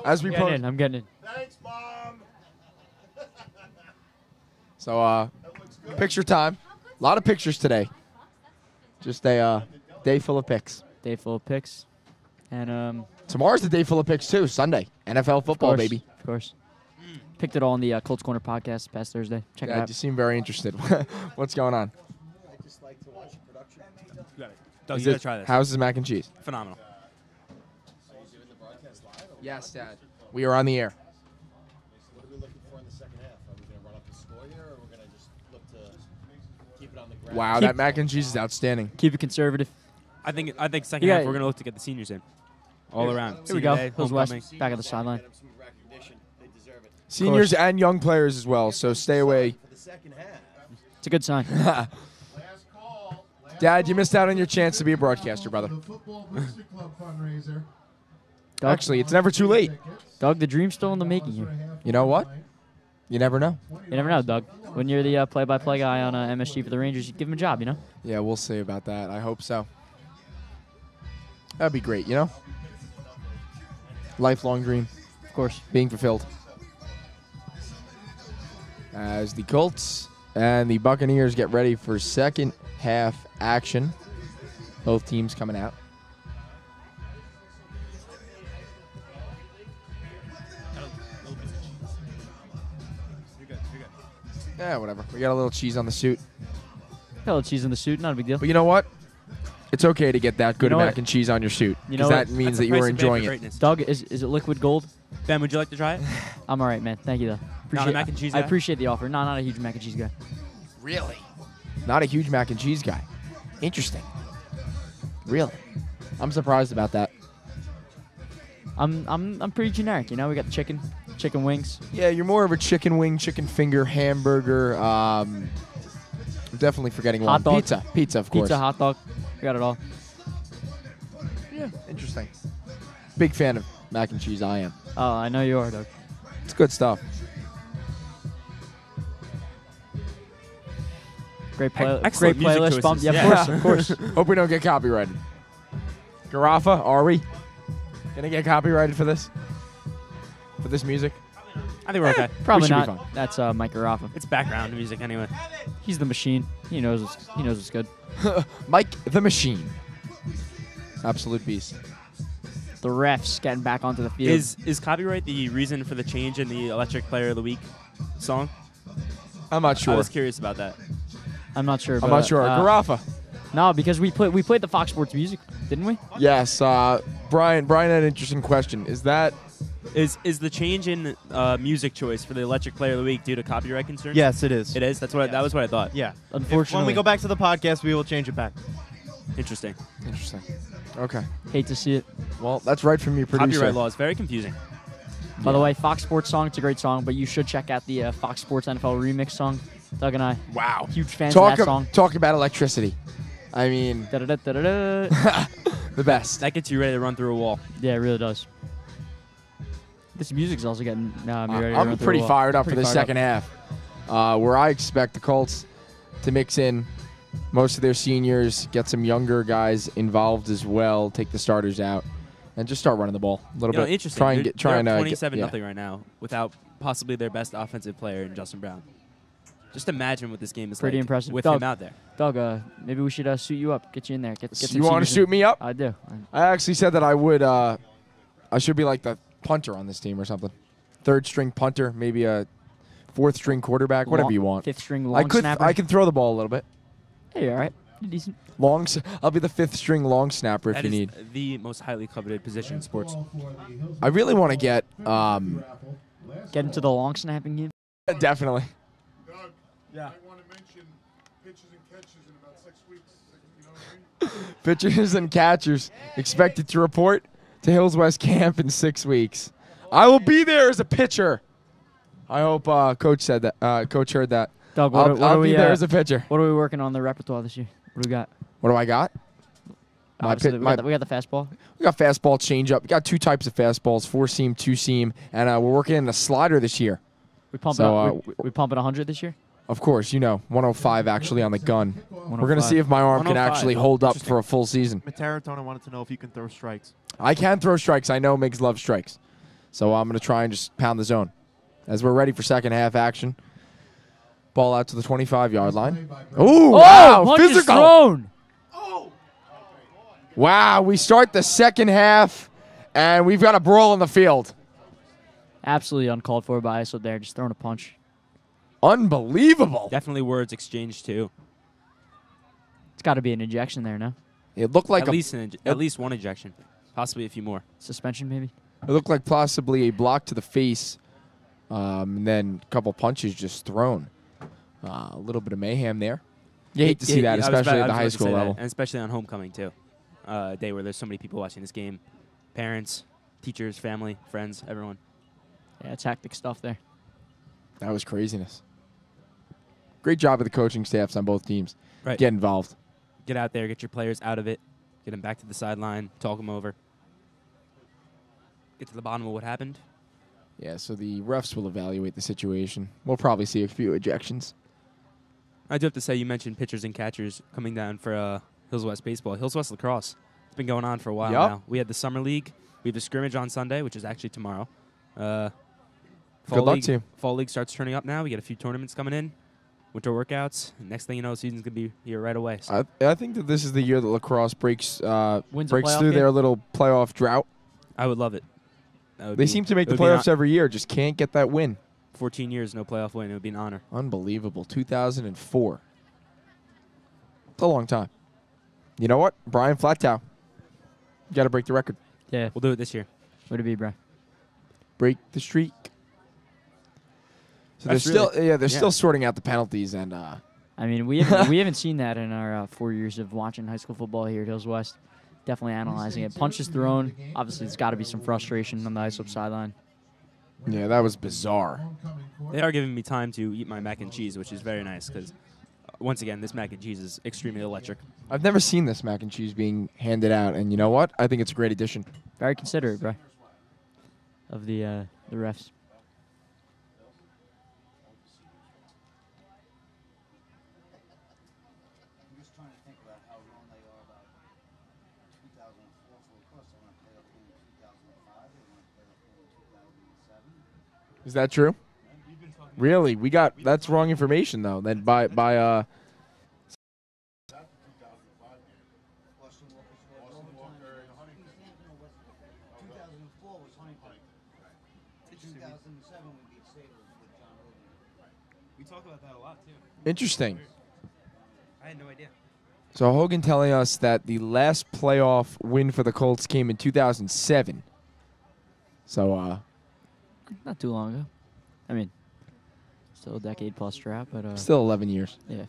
As we I'm getting post. in. I'm getting in. Thanks, Mom. So, That looks good. picture time. A lot of pictures today. Just a day full of pics. Day full of picks. And Tomorrow's the day full of picks, too. Sunday. NFL football, baby. Of course. Picked it all in the Colts Corner podcast past Thursday. Check it Yeah, out. you seem very interested. What's going on? I just like to watch production. Doug, Is you gotta it- try this. How's his mac and cheese? Phenomenal. Are you doing the broadcast live? Yes, Dad. We are on the air. What are we looking for in the second half? Are we going to run up the score here, or we're going to just look to keep it on the ground? Wow, that mac and cheese is outstanding. Keep it conservative. I think second Yeah. half we're gonna look to get the seniors in, all around. Here we Senior go. day, Hills West homecoming. back at the sideline. Get them some recognition. They deserve it. Seniors and young players as well, so stay away. For the second half. It's a good sign. Last call. Dad, you missed out on your chance to be a broadcaster, brother. The Football Booster Club fundraiser. Doug, Actually, it's never too late. Doug, the dream's still in the making here. You know what? You never know. You never know, Doug. When you're the play-by-play guy on MSG for the Rangers, you give him a job, you know? Yeah, we'll see about that. I hope so. That'd be great, you know? Lifelong dream Of course. being fulfilled. As the Colts and the Buccaneers get ready for second half action. Both teams coming out. Yeah, whatever. We got a little cheese on the suit. Got a little cheese in the suit, not a big deal. But you know what? It's okay to get that good You know mac what? and cheese on your suit. You know Because what? that means That's that the you price were you pay for enjoying it. greatness. Doug, is it liquid gold? Ben, would you like to try it? I'm all right, man. Thank you, though. Not a mac and cheese I guy? appreciate the offer. No, not a huge mac and cheese guy. Really? Not a huge mac and cheese guy. Interesting. Really? I'm surprised about that. I'm pretty generic, you know? We got the chicken wings. Yeah, you're more of a chicken wing, chicken finger, hamburger. I'm definitely forgetting Hot one. dog. Pizza, of course. Pizza, hot dog. We got it all. Yeah, interesting. Big fan of mac and cheese. I am. Oh, I know you are, Doug. It's good stuff. Great Excellent music playlist choices. bump. Yeah, Yeah. of course. Hope we don't get copyrighted. Garaffa, are we gonna get copyrighted for this? For this music? I think we're okay. Probably should be not. fine. That's Mike Garaffa. It's background music anyway. He's the machine. He knows it's good. Mike the Machine. Absolute beast. The refs getting back onto the field. Is copyright the reason for the change in the Electric Player of the Week song? I'm not I sure. was curious about that. I'm not sure. I'm but, not sure. Garaffa. No, because we played the Fox Sports music, didn't we? Yes. Brian had an interesting question. Is that Is the change in music choice for the Electric Player of the Week due to copyright concerns? Yes, it is. It is? That was what I thought. Yeah. Unfortunately. When we go back to the podcast, we will change it back. Interesting. interesting? Okay. Hate to see it. Well, that's right from your producer. Copyright law is very confusing. By the way, Fox Sports song, it's a great song, but you should check out the Fox Sports NFL remix song. Doug and I, Wow. huge fans of that song. Talk about electricity. I mean, Da-da-da-da-da-da. the best. That gets you ready to run through a wall. Yeah, it really does. This music's also getting me ready to run I'm through pretty a wall. fired up for Pretty the fired second half, where I expect the Colts to mix in most of their seniors, get some younger guys involved as well, take the starters out, and just start running the ball a little You know, bit. interesting. Try and They're- get, trying they're to up get- 27 yeah. nothing right now without possibly their best offensive player in Justin Brown. Just imagine what this game is Pretty like impressive. with Doug, him out there. Doug, maybe we should suit you up, get you in there. Get some You want to seniors shoot in. me up? I do. I actually said that I would. I should be like the punter on this team or something. Third string punter, maybe a fourth string quarterback, whatever Long- you want. Fifth string long snapper. I can throw the ball a little bit. Hey, all right. You're decent. I'll be the fifth string long snapper if That you is need. the most highly coveted position in sports. I really want to get Get into the long snapping game. definitely. Doug, Yeah. I want to mention pitches and catches in about 6 weeks. You know what I mean? Pitchers and catchers expected to report to Hills West camp in 6 weeks. I will be there as a pitcher. I hope Coach said that. Coach heard that. Doug, I'll be there as a pitcher. what are we working on in the repertoire this year? What do we got? What do I got? Obviously, pit- we got the fastball. We got fastball changeup. We got 2 types of fastballs: 4-seam, 2-seam, and we're working in a slider this year. We pumping So, we pumping 100 this year. Of course, 105 actually on the gun. We're going to 105. see if my arm can 105. actually hold up Interesting. for a full season. Materatonin wanted to know if you can throw strikes. I can throw strikes. I know Miggs loves strikes. So I'm going to try and just pound the zone. As we're ready for second half action. Ball out to the 25-yard line. Ooh, wow, punch is physical. thrown. Wow, we start the second half, and we've got a brawl on the field. Absolutely uncalled for by Islip there, just throwing a punch. Unbelievable. Definitely words exchanged too. It's got to be an ejection there, no? It looked like At least one ejection, possibly a few more. Suspension, maybe? it looked like possibly a block to the face, and then a couple punches just thrown. A little bit of mayhem there. You hate to see that, especially at the high school level. And especially on homecoming, too. A day where there's so many people watching this game. Parents, teachers, family, friends, everyone. Yeah, tactic stuff there. That was craziness. Great job of the coaching staffs on both teams. Right. Get involved. Get out there, get your players out of it, get them back to the sideline, talk them over. Get to the bottom of what happened. Yeah, so the refs will evaluate the situation. We'll probably see a few ejections. I do have to say, you mentioned pitchers and catchers coming down for Hills West baseball. Hills West lacrosse. It's been going on for a while now. We had the summer league. We have the scrimmage on Sunday, which is actually tomorrow. Good luck to you. Fall league starts turning up now. We got a few tournaments coming in, winter workouts. Next thing you know, the season's gonna be here right away. So. I think that this is the year that lacrosse breaks Wins a playoff through game? their little playoff drought. I would love it. They seem to make the playoffs every year, just can't get that win. 14 years, no playoff win. It would be an honor. Unbelievable. 2004. It's a long time. You know what? Brian Flattau. You got to break the record. Yeah. We'll do it this year. Would it be, bro? Break the streak. So That's they're still sorting out the penalties, and I mean, we haven't seen that in our 4 years of watching high school football here at Hills West. Definitely analyzing it. Punches thrown. Obviously, there's got to be some frustration on the Islip sideline. yeah, that was bizarre. They are giving me time to eat my mac and cheese, which is very nice because, once again, this mac and cheese is extremely electric. I've never seen this mac and cheese being handed out, and you know what? I think it's a great addition. Very considerate, bro, of the refs. I'm just trying to think about how wrong they are about 2004 for lacrosse. They want to play up in 2005. They want to play up in 2007. Is that true? Really? That's wrong information though. Then by Boston Walker and Huntington. 2004 was Huntington. 2007 would be Sabres with John Hogan. We talk about that a lot, too. interesting. I had no idea. So Hogan telling us that the last playoff win for the Colts came in 2007. So Not too long ago. I mean, still a decade plus drought, but still 11 years. yeah,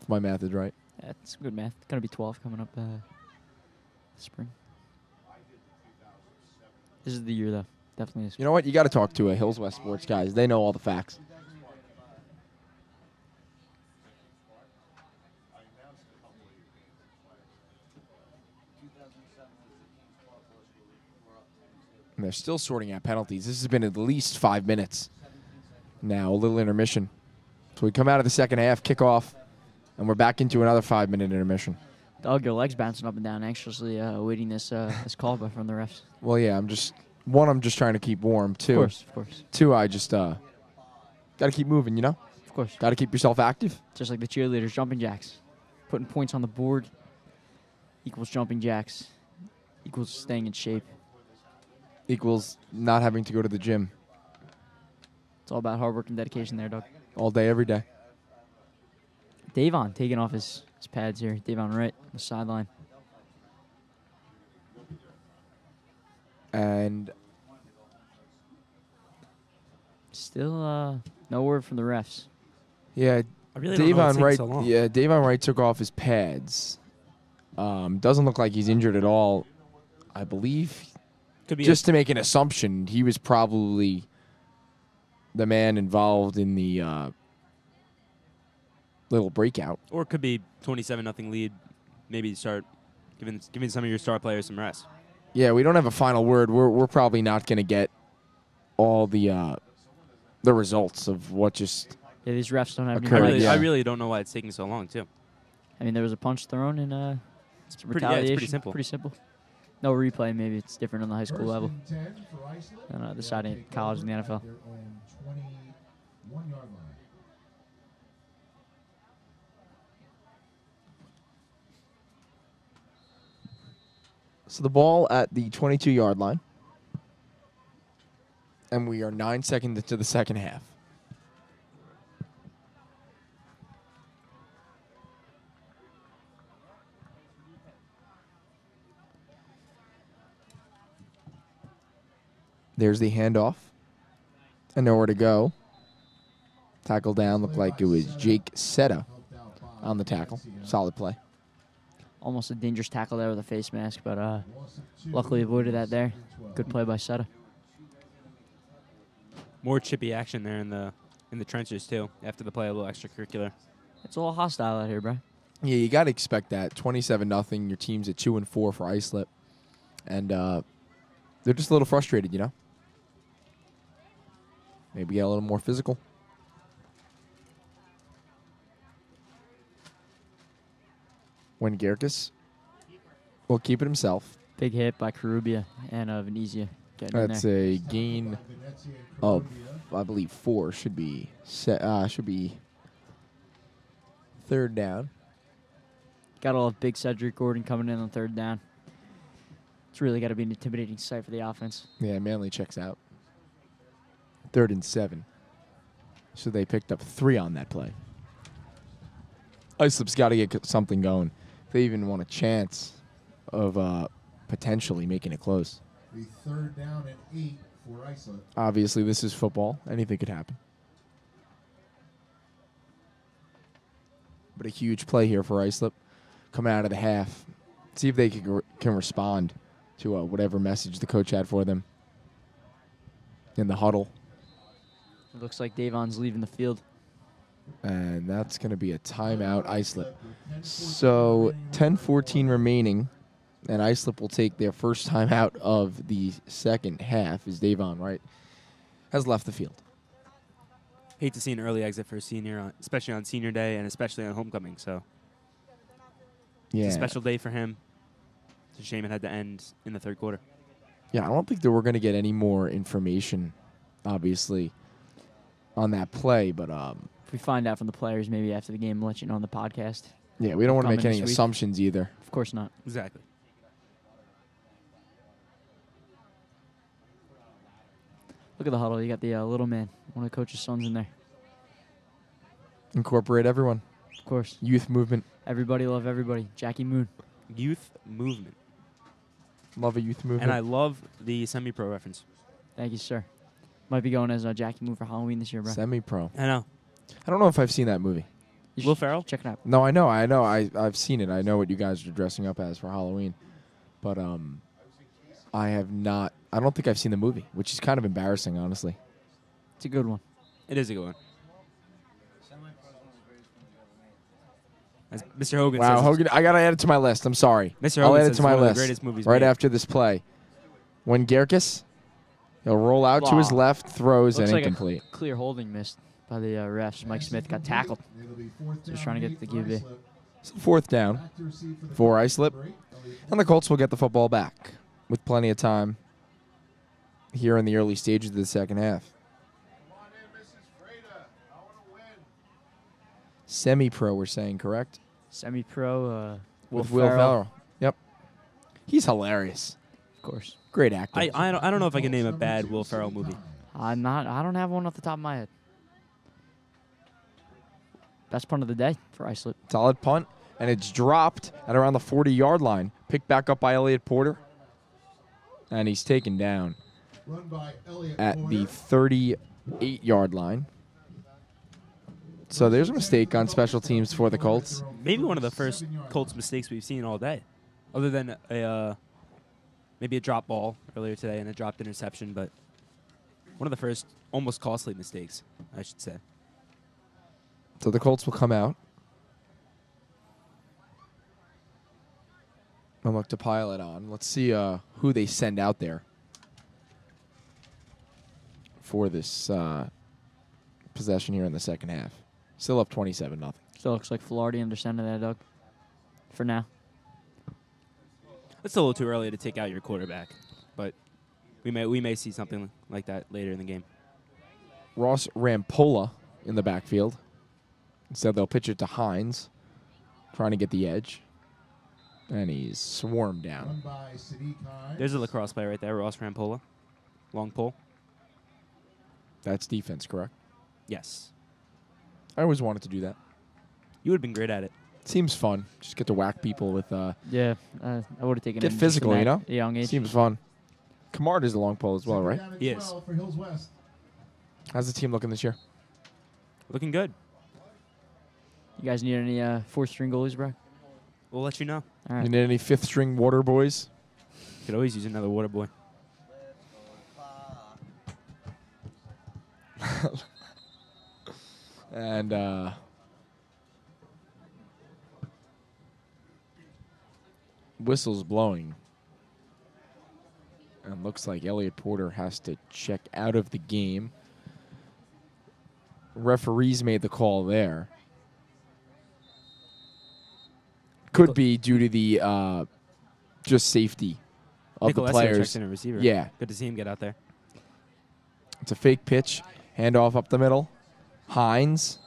If my math is right. that's good math. Gonna be 12 coming up spring. This is the year though. Definitely is. You know what? You got to talk to a Hills West sports guys. They know all the facts. And they're still sorting out penalties. This has been at least 5 minutes. Now, a little intermission. So we come out of the second half, kick off, and we're back into another 5-minute intermission. Dog, your legs bouncing up and down, anxiously awaiting this call from the refs. Well, yeah, I'm just trying to keep warm. Two, Of course. Two, I just got to keep moving, you know? Of course. Got to keep yourself active. Just like the cheerleaders, jumping jacks. Putting points on the board equals jumping jacks, equals staying in shape. Equals not having to go to the gym It's all about hard work and dedication there, Doug. all day, every day. Davon taking off his pads here. Davon Wright on the sideline. And Still no word from the refs. yeah, I really don't know what's taking so long. Yeah, Davon Wright took off his pads. Doesn't look like he's injured at all. I believe, Could be just to make an assumption, he was probably the man involved in the little breakout. or it could be 27-0 lead. Maybe start giving some of your star players some rest. Yeah, we don't have a final word. We're probably not going to get all the results of what just. Yeah, these refs don't have any Occurred, legs. yeah. I really don't know why it's taking so long, too. I mean, there was a punch thrown and It's pretty retaliation. simple. Pretty simple. No replay. Maybe it's different on the high school level. 10 for Islip. And the side ain't college in the NFL. Their own 21-yard line. So the ball at the 22-yard line. And we are 9 seconds into the second half. There's the handoff. And nowhere to go. Tackle down looked like it was Jake Seta on the tackle. Solid play. Almost a dangerous tackle there with a face mask, but luckily avoided that there. Good play by Seta. More chippy action there in the trenches too. After the play, a little extracurricular. It's a little hostile out here, bro. Yeah, you got to expect that. 27-0. Your team's at 2-4 for Islip. And they're just a little frustrated, you know? Maybe get a little more physical. When Gerkes will keep it himself. Big hit by Karubia and Venezia getting in That's there. a gain of, I believe, 4. Should be third down. Got to love big Cedric Gordon coming in on third down. It's really got to be an intimidating sight for the offense. Yeah, Manley checks out. 3rd and 7. So they picked up 3 on that play. Islip's got to get something going. If they even want a chance of potentially making it close. The 3rd down and 8 for Islip. Obviously, this is football. Anything could happen. But a huge play here for Islip. Coming out of the half. See if they can respond to whatever message the coach had for them in the huddle. It looks like Davon's leaving the field. And that's going to be a timeout, Islip. So 10-14 remaining, and Islip will take their first time out of the second half, as Davon, right, has left the field. Hate to see an early exit for a senior, especially on senior day and especially on homecoming. So Yeah. it's a special day for him. It's a shame it had to end in the third quarter. Yeah, I don't think that we're going to get any more information, obviously, on that play, but If we find out from the players, maybe after the game, we'll let you know on the podcast. yeah, we don't want to make Coming any this week. assumptions either. Of course not. Exactly. Look at the huddle. You got the little man, one of the coach's sons in there. Incorporate everyone. Of course. Youth movement. Everybody love everybody. Jackie Moon. Youth movement. Love a youth movement. And I love the semi-pro reference. Thank you, sir. Might be going as Jackie Moon for Halloween this year, bro. Semi-pro. I know. I don't know if I've seen that movie. You Will should Ferrell? check it out. No, I know. I've seen it. I know what you guys are dressing up as for Halloween. But I have not. I don't think I've seen the movie, which is kind of embarrassing, honestly. It's a good one. It is a good one. As Mr. Hogan Wow, says, Hogan, I got to add it to my list. I'm sorry. Mr. I'll Hogan add it says to my one of the list greatest movies right made. after this play. When Gerkes, he'll roll out to his Wow. left, throws, Looks and like incomplete. a clear holding missed by the refs. Mike Smith got tackled. It'll be 4th Just down trying to and get 8 the for QB. Islip. So 4th down Back to receive for the for Colts. Islip. Elliott And the Colts will get the football back with plenty of time here in the early stages of the second half. Come on in, Mrs. Freda. I want to win. Semi-pro, we're saying, correct? Semi-pro. With Will Ferrell. Yep. He's hilarious. Of course. Great actor. I don't know if I can name a bad Will Ferrell movie. I don't have one off the top of my head. Best punt of the day for Islip. Solid punt, and it's dropped at around the 40-yard line. Picked back up by Elliott Porter. And he's taken down Run by Elliott at Porter. the 38-yard line. So there's a mistake on special teams for the Colts. Maybe one of the first Colts mistakes we've seen all day, other than maybe a drop ball earlier today and a dropped interception, but one of the first almost costly mistakes, I should say. So the Colts will come out and look to pile it on. Let's see who they send out there for this possession here in the second half. Still up 27-0. Still looks like Filardi under center there, Doug. For now. It's a little too early to take out your quarterback, but we may see something like that later in the game. Ross Rampola in the backfield. Instead, they'll pitch it to Hines, trying to get the edge. And he's swarmed down. Run by Sadiq Hines. There's a lacrosse player right there, Ross Rampola. Long pole. That's defense, correct? Yes. I always wanted to do that. You would have been great at it. Seems fun. Just get to whack people with. Yeah, I would have taken Get him just physical, from you that know? young age. Seems fun. Kamard is a long pole as well, right? Down at He is. 12 for Hills West. How's the team looking this year? Looking good. You guys need any fourth string goalies, bro? We'll let you know. All You right. need any fifth string water boys? Could always use another water boy. And whistle's blowing. And looks like Elliot Porter has to check out of the game. Referees made the call there. Could be due to the just safety of the Nicolesio players. checked in a receiver. Yeah. Good to see him get out there. It's a fake pitch. Handoff up the middle. Hines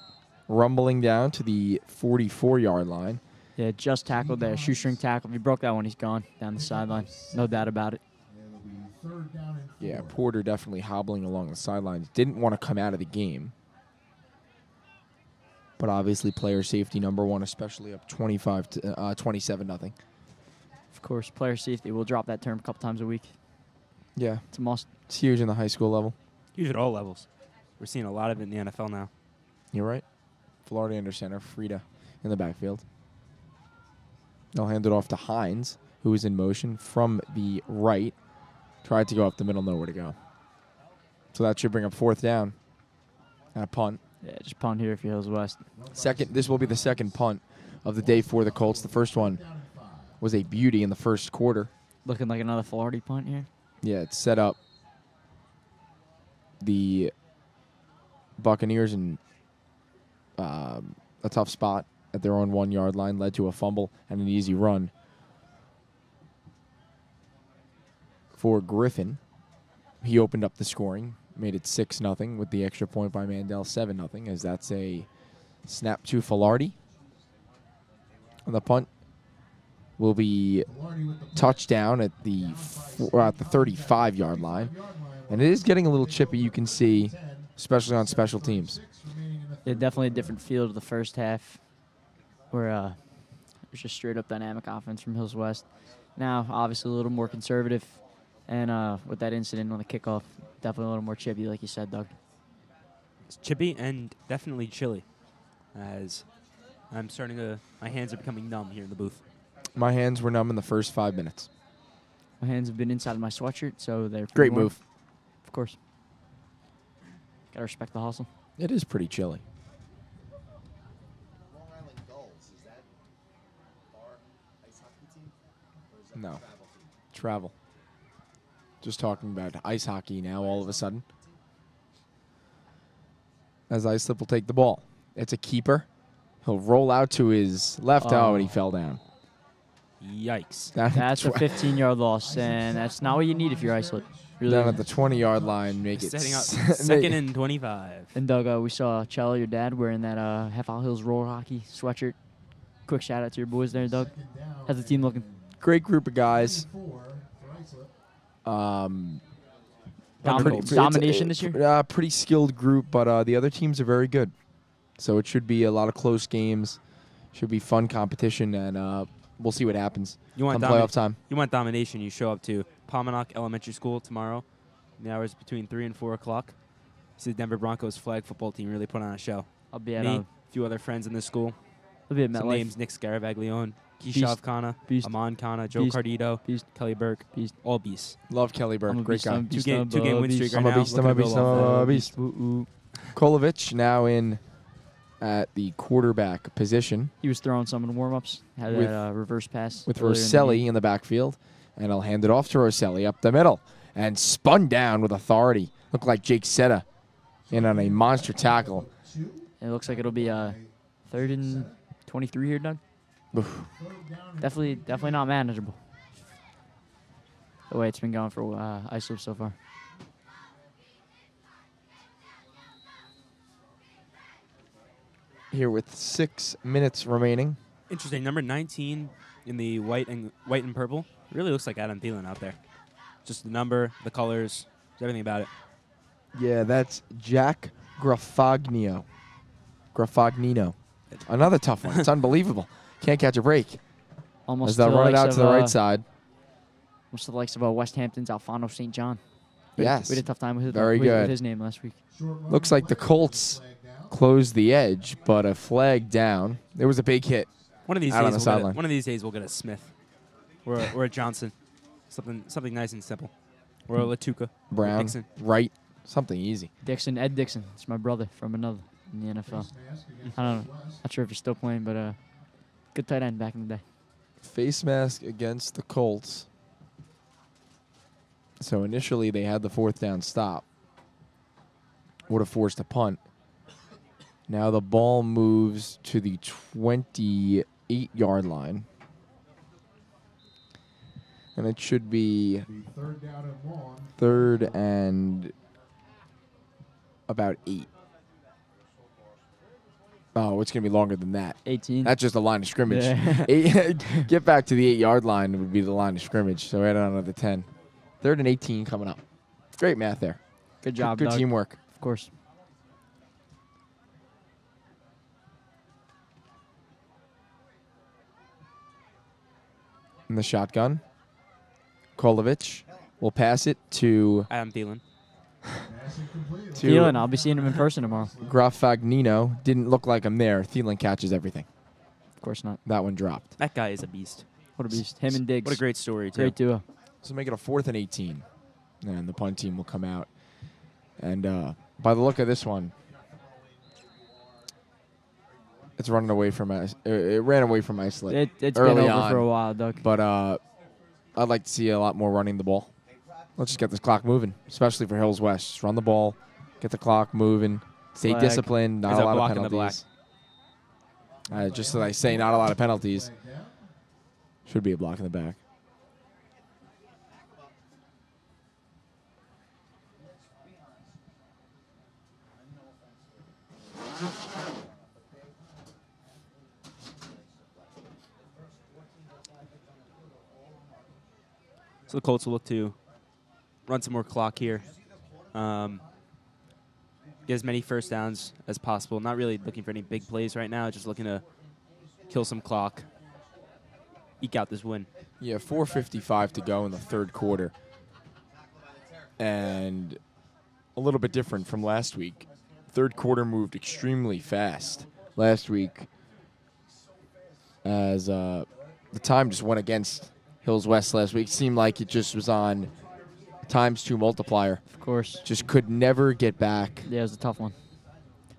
rumbling down to the 44-yard line. Yeah, just tackled there. Shoestring tackle. If he broke that one, he's gone down the sideline. No doubt about it. It'll be third down and 4. Yeah, Porter definitely hobbling along the sidelines. Didn't want to come out of the game. But obviously player safety number one, especially up 25 to 27 nothing. Of course, player safety. We'll drop that term a couple times a week. Yeah, It's a must. it's huge in the high school level. Huge at all levels. We're seeing a lot of it in the NFL now. You're right. Florida under center, Frida in the backfield. They'll hand it off to Hines, who is in motion from the right. Tried to go up the middle, nowhere to go. So that should bring up fourth down. And a punt. Yeah, just punt here if you're Hills West. This will be the second punt of the day for the Colts. The first one was a beauty in the first quarter. Looking like another Florida punt here. Yeah, it set up the Buccaneers in a tough spot at their own 1-yard line, led to a fumble and an easy run for Griffin. He opened up the scoring, made it 6-0 with the extra point by Mandel, 7-0, as that's a snap to Filardi. And the punt will be touchdown at the 35-yard line. And it is getting a little chippy, you can see, especially on special teams. Yeah, definitely a different feel to the first half, where it was just straight up dynamic offense from Hills West. Now, obviously, a little more conservative, and with that incident on the kickoff, definitely a little more chippy, like you said, Doug. It's chippy and definitely chilly, as I'm starting to. My hands are becoming numb here in the booth. My hands were numb in the first 5 minutes. My hands have been inside of my sweatshirt, so they're Great warm. move. Of course. Gotta respect the hustle. It is pretty chilly. Long Island Gulls, is that our ice hockey team? Or is that No. the travel team? Travel. Just talking about ice hockey now all of a sudden. As Islip will take the ball. It's a keeper. He'll roll out to his left. And he fell down. Yikes. Down at That's the a 15-yard loss, and that's not what you need if you're Islip. Really. down at the 20-yard line. Make it Setting up make- second and 25. And Doug, we saw Cello, your dad, wearing that Half Isle Hills roller hockey sweatshirt. Quick shout out to your boys there, Doug. How's the team looking? Great group of guys. Domination this year? Pretty skilled group, but the other teams are very good. So it should be a lot of close games. Should be fun competition, and we'll see what happens You want come playoff time. You want domination, you show up to Pominock Elementary School tomorrow in the hours between 3 and 4 o'clock. See the Denver Broncos flag football team really put on a show. I'll be at Me, a few other friends in this school. I'll be at Some MetLife. names: Nick Scaravaglione, Beast. Keyshav Khanna, Beast. Amon Khanna, Joe Beast. Cardito, Beast. Kelly Burke, Beast. all beasts. Love Kelly Burke. I'm a Great beast, guy. I'm a beast, Two-game I'm a win streak beast. right I'm a now. beast, I'm Looking a to beast, build I'm off a that. beast. Ooh, ooh. Kolovich now in at the quarterback position He was throwing some in warm-ups. Had With- that reverse pass. with earlier in the Rosselli game. in the backfield. And I'll hand it off to Rosselli up the middle. And spun down with authority. Looked like Jake Seta in on a monster tackle. It looks like it'll be 3rd and 23 here, Doug. Oof. Definitely not manageable. The way it's been going for Islip so far. Here with 6 minutes remaining Interesting. Number 19 in the white and purple. Really looks like Adam Thielen out there. Just the number, the colors, everything about it. Yeah, that's Jack Graffagnino. Another tough one. It's unbelievable. Can't catch a break. Almost As they'll to the run it likes out of, to the right side. Almost to the likes of West Hampton's Alfonso St. John. Yes. We had a tough time with Very with good. his name last week. Looks like the Colts closed the edge, but a flag down. There was a big hit. One of these Out on the days, sideline. one of these days, we'll get a Smith, or a Johnson, something nice and simple, or a Lattuca, or Brown, Dickson. right, something easy. Dixon, Ed Dixon. It's my brother from another in the NFL. I don't know. Not sure if he's still playing, but good tight end back in the day. Face mask against the Colts. So initially they had the 4th down stop. Would have forced a punt. Now the ball moves to the 28-yard line. And it should be 3rd down and long. 3rd and about 8. Oh, it's going to be longer than that. 18. That's just the line of scrimmage. Yeah. Get back to the 8-yard line would be the line of scrimmage. So add on another 10. 3rd and 18 coming up. Great math there. Good job, Good Doug. teamwork. Of course. In the shotgun. Kolovich will pass it to Adam Thielen. Thielen, I'll be seeing him in person tomorrow. Graffagnino. Didn't look like him there. Thielen catches everything. Of course not. That one dropped. That guy is a beast. What a beast. Him and Diggs. What a great story, too. Great duo. So make it a 4th and 18. And the punt team will come out. And by the look of this one, it's running away from us. It ran away from Islip It's early been over on. for a while, Doug. But I'd like to see a lot more running the ball. Let's just get this clock moving, especially for Hills West. Just run the ball, get the clock moving, stay Flag. disciplined, not There's a a lot block of in the black. penalties. Just as I say, not a lot of penalties. Should be a block in the back. So the Colts will look to run some more clock here. Get as many first downs as possible. Not really looking for any big plays right now. Just looking to kill some clock. Eke out this win. Yeah, 4:55 to go in the 3rd quarter. And a little bit different from last week. 3rd quarter moved extremely fast last week as the time just went against Hills West last week. Seemed like it just was on ×2 multiplier. Of course. Just could never get back. Yeah, it was a tough one.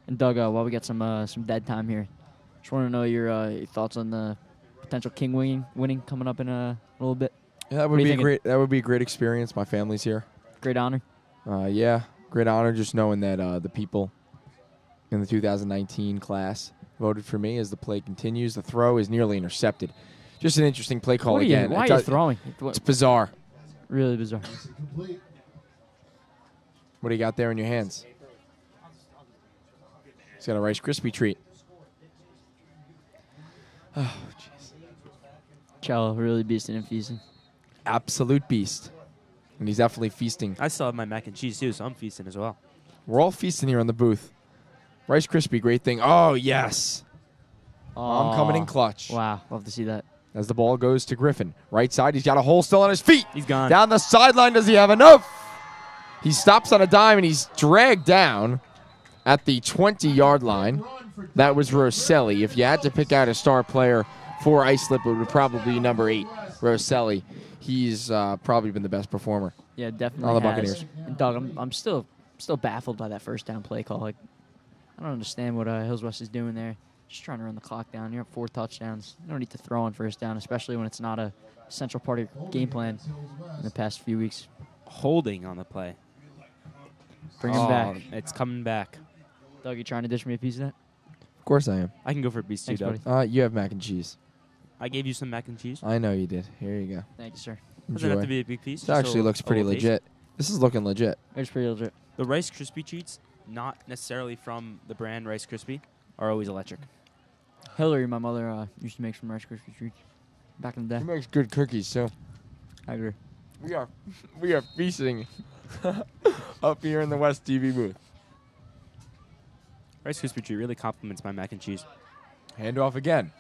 And Doug, while we got some dead time here, just want to know your thoughts on the potential King winning coming up in a little bit. Yeah, that What would are you be a thinking? great. That would be a great experience. My family's here. Great honor. Yeah, great honor just knowing that the people in the 2019 class voted for me. As the play continues, the throw is nearly intercepted. Just an interesting play call Why again. are It you does- throwing? It's bizarre. Really bizarre. Complete. What do you got there in your hands? He's got a Rice Krispie treat. Oh, jeez. Cello really beasting and feasting. Absolute beast. And he's definitely feasting. I still have my mac and cheese, too, so I'm feasting as well. We're all feasting here on the booth. Rice Krispie, great thing. Oh, yes. I'm coming in clutch. Wow, love to see that. As the ball goes to Griffin. Right side, he's got a hole still on his feet. He's gone. Down the sideline, does he have enough? He stops on a dime, and he's dragged down at the 20-yard line. That was Rosselli. If you had to pick out a star player for Islip, it would probably be number 8, Rosselli. He's probably been the best performer. Yeah, definitely On the has. Buccaneers. And Doug, I'm still baffled by that first down play call. Like, I don't understand what Hills West is doing there. Just trying to run the clock down. You're up 4 touchdowns. You don't need to throw on first down, especially when it's not a central part of your game plan in the past few weeks. Holding on the play. Bring him back. It's coming back. Doug, you trying to dish me a piece of that? Of course I am. I can go for a beast, too, Thanks, Doug. buddy. You have mac and cheese. I gave you some mac and cheese. I know you did. Here you go. Thank you, sir. Doesn't have Enjoy. to be a big piece. This just actually a looks pretty little taste. legit. This is looking legit. It's pretty legit. The Rice Krispie treats, not necessarily from the brand Rice Krispie, are always electric. Hillary, my mother, used to make some Rice Krispie treats back in the He day. makes good cookies too. I agree. We are feasting up here in the West TV booth. Rice Krispie treat really complements my mac and cheese. Handoff again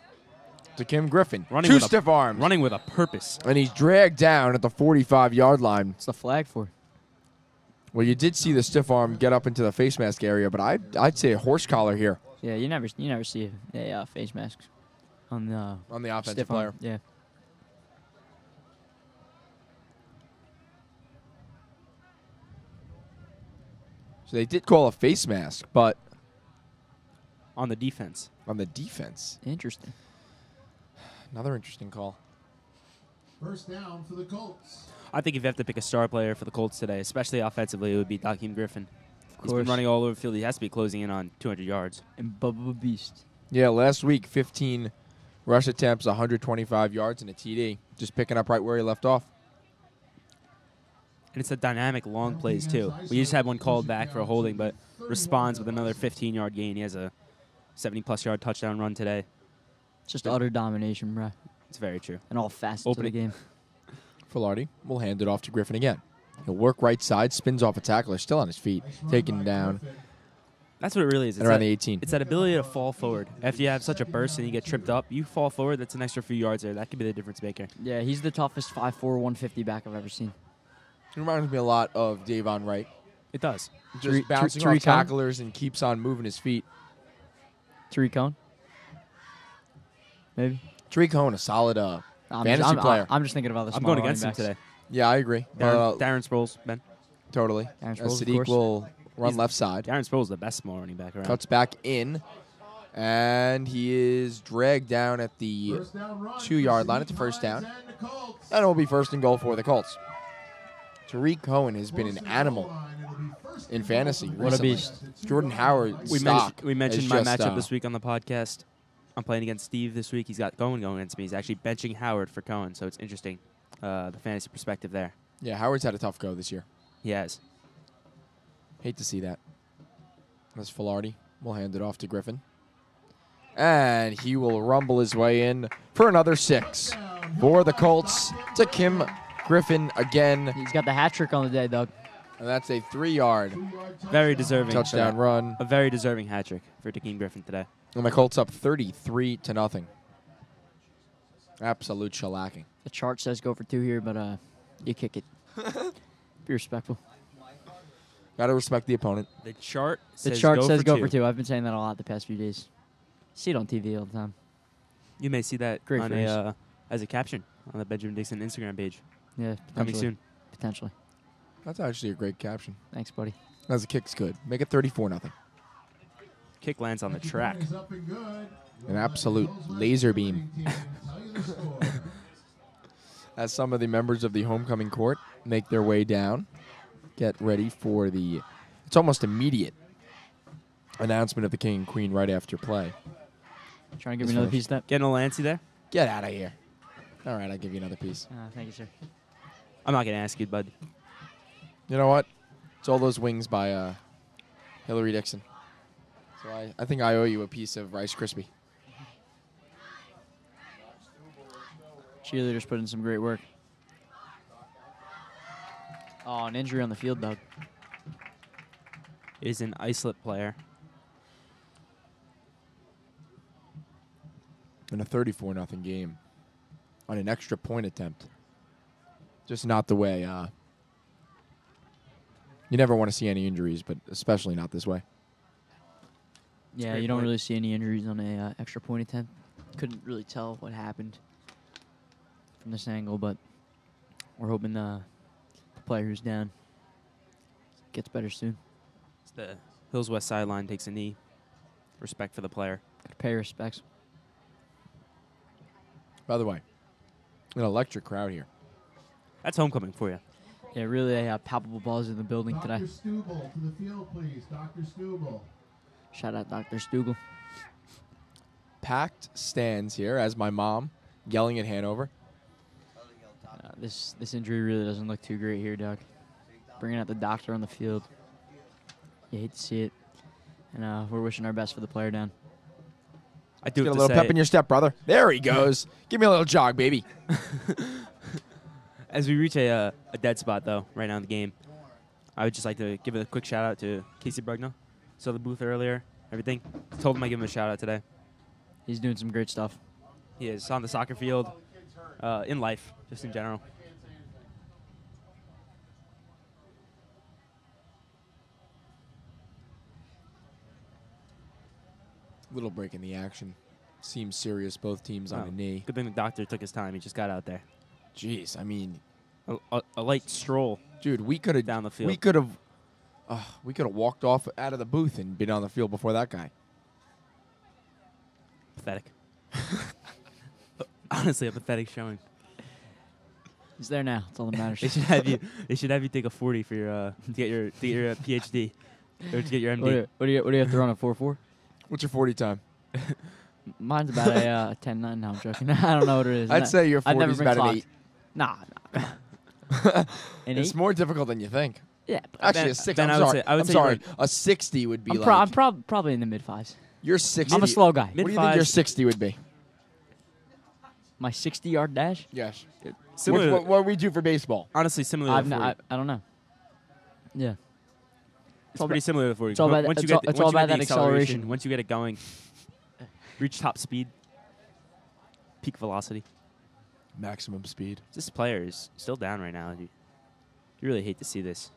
to Kim Griffin. Running Two with a- stiff arms. Running with a purpose. And he's dragged down at the 45-yard line. What's the flag for? Well, you did see the stiff arm get up into the face mask area, but I'd say a horse collar here Yeah, you never see a face mask on the on the offensive stiff player. arm. Yeah. So they did call a face mask, but On the defense. on the defense, Interesting. another interesting call. First down for the Colts. I think if you have to pick a star player for the Colts today, especially offensively, it would be Dakeem Griffin. He's been course. running all over the field. He has to be closing in on 200 yards. And Bubba Beast. Yeah, last week, 15 rush attempts, 125 yards, and a TD. Just picking up right where he left off. And it's a dynamic long plays, too. We just had one called back for a holding, but responds with another 15-yard gain. He has a 70-plus yard touchdown run today. Just utter domination, bro. It's very true. And all facets of the Opening- game. Filardi will hand it off to Griffin again. He'll work right side, spins off a tackler, still on his feet, taken down That's what it really is. at around the 18. It's that ability to fall forward. After you have such a burst and you get tripped up, you fall forward, that's an extra few yards there. That could be the difference maker. Yeah, he's the toughest 5'4", 150 back I've ever seen. He reminds me a lot of Davon Wright. It does. Just bouncing Tariq off tacklers and keeps on moving his feet. Tariq Cohen? Maybe. Tariq Cohen, a solid fantasy player. I'm just thinking about the I'm small going against him running backs. today. Yeah, I agree. Darren Sproles, Ben. Totally. Darren Sproles, of Sadiq course. will run He's- left side. Darren Sproles is the best small running back around. Cuts back in. And he is dragged down at the First down run 2-yard for line at the Sadiq first down. Hines and the Colts. And it will be first and goal for the Colts. Tariq Cohen has been an Close to the animal goal line, it'll be first in and fantasy goal. What a recently. beast. Jordan Howard We, stock we mentioned is my just, matchup this week on the podcast. I'm playing against Steve this week. He's got Cohen going against me. He's actually benching Howard for Cohen, so it's interesting, the fantasy perspective there. Yeah, Howard's had a tough go this year. He has. Hate to see that. That's Filardi. We'll hand it off to Griffin. And he will rumble his way in for another 6 for the Colts to Kim Griffin again. He's got the hat trick on the day, Doug. And that's a 3-yard Very deserving. for touchdown that. run. A very deserving hat trick for Dakeem Griffin today. And the Colts up 33-0. Absolute shellacking. The chart says go for 2 here, but you kick it. Be respectful. Got to respect the opponent. The chart The says chart go says for go two. for 2. I've been saying that a lot the past few days. See it on TV all the time. You may see that Great on phrase. as a caption on the Benjamin Dickson Instagram page. Yeah, Coming potentially. soon. Potentially. That's actually a great caption. Thanks, buddy. As the kick's good. Make it 34-0. Kick lands on the track. Is up and good. An absolute laser beam. Tell you the score. As some of the members of the homecoming court make their way down, get ready for the, it's almost immediate announcement of the king and queen right after play. Trying to give This me another one. piece of that. Getting a Lancy there? Get out of here. All right, I'll give you another piece. Thank you, sir. I'm not going to ask you, bud. You know what? It's all those wings by Hillary Dickson. So I think I owe you a piece of Rice Krispie. Cheerleaders put in some great work. Oh, an injury on the field, Doug. Is an Islip player. In a 34-0 game on an extra point attempt. Just not the way. You never want to see any injuries, but especially not this way. Yeah, great you don't point. really see any injuries on a extra point attempt. Couldn't really tell what happened from this angle, but we're hoping the player who's down gets better soon. It's the Hills West sideline takes a knee. Respect for the player. Gotta pay respects. By the way, an electric crowd here. That's homecoming for you. Yeah, really a palpable buzz in the building today. Dr. Stubel to the field, please. Dr. Stubel. Shout out Dr. Stugel. Packed stands here as my mom yelling at Hanover. This injury really doesn't look too great here, Doug. Bringing out the doctor on the field. You hate to see it. And we're wishing our best for the player down. I do Get a have to little say, pep in your step, brother. There he goes. Give me a little jog, baby. as we reach a dead spot, though, right now in the game, I would just like to give a quick shout-out to Casey Brugno. Saw the booth earlier, everything. Told him I'd give him a shout-out today. He's doing some great stuff. He is on the soccer field, in life, just in general. Little break in the action. Seems serious. Both teams on Oh, a knee. Good thing the doctor took his time. He just got out there. Jeez, I mean, A light stroll dude, we could have down the field. We could have walked off out of the booth and been on the field before that guy. Pathetic. Honestly, a pathetic showing. He's there now. That's all that matters. They should have you. They should have you take a 40 for your to get your PhD or to get your MD. What do you have to run a 4.4? What's your 40 time? Mine's about a 10.9. No, I'm joking. I don't know what it is. I'd say your I've 40 never is been about an clocked. 8. Nah. An It's 8? more difficult than you think. Yeah. Actually, Ben- a 6. Ben, I'm I would sorry. say- I would I'm say sorry. like- A 60 would be I'm like. probably in the mid 5s. Your 60. I'm a slow guy. What do you think your 60 would be? My 60-yard dash? Yes. Similar. What we do for baseball? Honestly, similar to the 40. I don't know. Yeah. It's pretty similar to the 40. it's all about- Once you it's get all- the- it's once all you get about the that acceleration. Once you get it going, reach top speed, peak velocity. Maximum speed. This player is still down right now. You really hate to see this.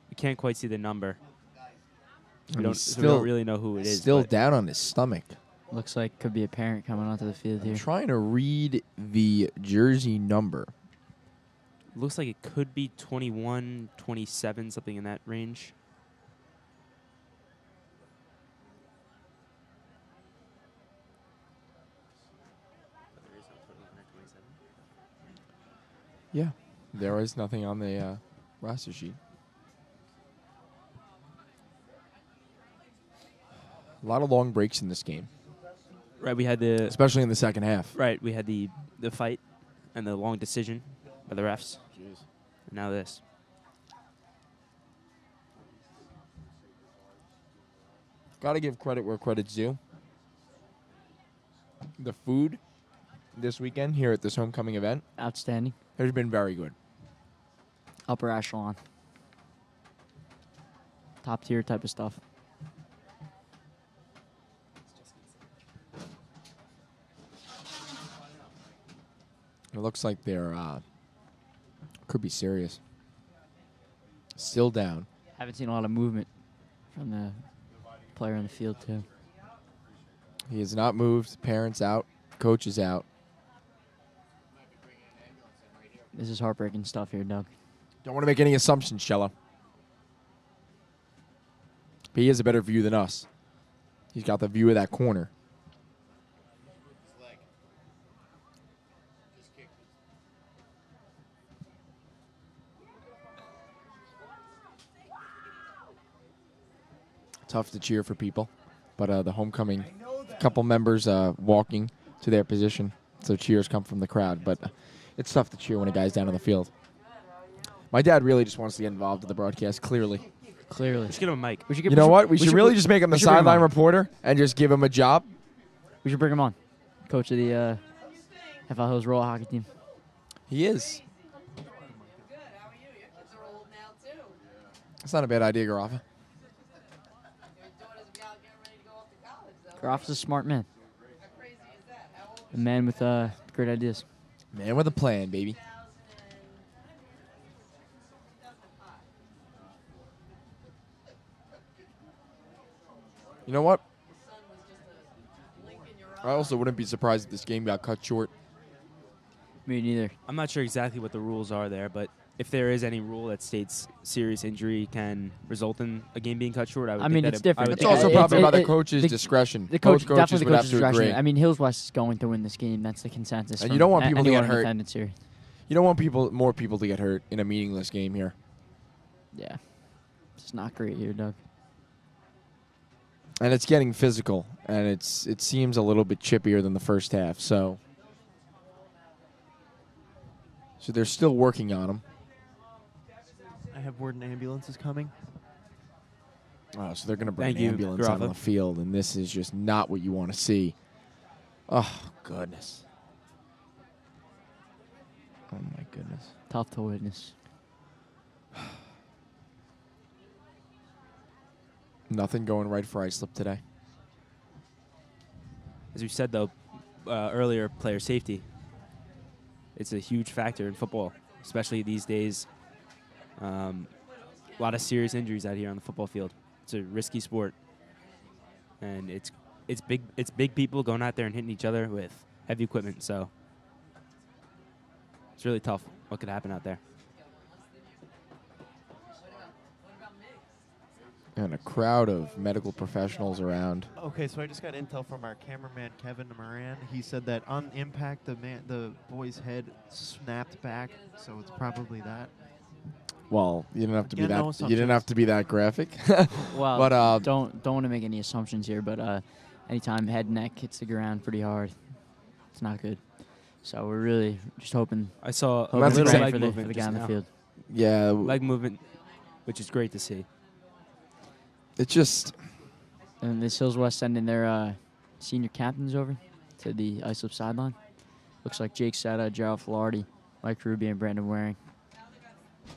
You can't quite see the number. We don't really know who it is. Still but down on his stomach. Looks like could be a parent coming onto the field I'm here. trying to read the jersey number. looks like it could be 21, 27, something in that range. Yeah. There is nothing on the roster sheet. A lot of long breaks in this game, Right, we had the especially in the second half. right, we had the fight and the long decision by the refs. And now this. Got to give credit where credit's due. The food this weekend here at this homecoming event Outstanding. has been very good. Upper echelon. Top tier type of stuff. It looks like they're could be serious. Still down. Haven't seen a lot of movement from the player in the field too. He has not moved. Parents out. Coach is out. This is heartbreaking stuff here, Doug. Don't want to make any assumptions, Shello. But he has a better view than us. He's got the view of that corner. Tough to cheer for people, but the homecoming couple members walking to their position, so cheers come from the crowd. But it's tough to cheer when a guy's down on the field. My dad really just wants to get involved in the broadcast. Clearly, Clearly. Let's get him a mic. We should you know what? We should really just make him the we should bring him sideline on. reporter and just give him a job. We should bring him on. Coach of the FL Hills Royal Hockey Team. He is. That's not a bad idea, Garaffa. Garaffa's a smart man. A man with great ideas. Man with a plan, baby. You know what? I also wouldn't be surprised if this game got cut short. Me neither. I'm not sure exactly what the rules are there, but if there is any rule that states serious injury can result in a game being cut short, I would I think mean, that it's it- different. I would It's think also that probably by the it- coach's the- discretion. The coach, Both coaches definitely would the have coach's to discretion. agree. I mean, Hills West is going to win this game. That's the consensus. And from you don't want people to anyone get in hurt. attendance here. You don't want more people to get hurt in a meaningless game here. Yeah. It's not great here, Doug. And it's getting physical, and it seems a little bit chippier than the first half. So they're still working on him. I have word an ambulance is coming. Oh, so they're going to bring Thank an you, ambulance out on Garaffa. the field, and this is just not what you want to see. Oh, goodness. Oh, my goodness. Tough to witness. Nothing going right for Islip today. As we said, though, earlier, player safety. It's a huge factor in football, especially these days. A lot of serious injuries out here on the football field. It's a risky sport, and it's big people going out there and hitting each other with heavy equipment. So it's really tough. What could happen out there? And a crowd of medical professionals around. Okay, so I just got intel from our cameraman Kevin Moran. He said that on impact, the boy's head snapped back, so it's probably that. Well, you didn't have to be Yeah, no that. You didn't have to be that graphic. Well, But don't want to make any assumptions here, but anytime head and neck hits the ground pretty hard, it's not good. So we're really just hoping. I saw a hoping That's little praying leg for the movement guy just on the now. field. yeah, Leg movement, which is great to see. it's just And this Hills West sending their senior captains over to the Islip sideline. Looks like Jake Setta, Gerald Flaherty, Mike Ruby, and Brandon Waring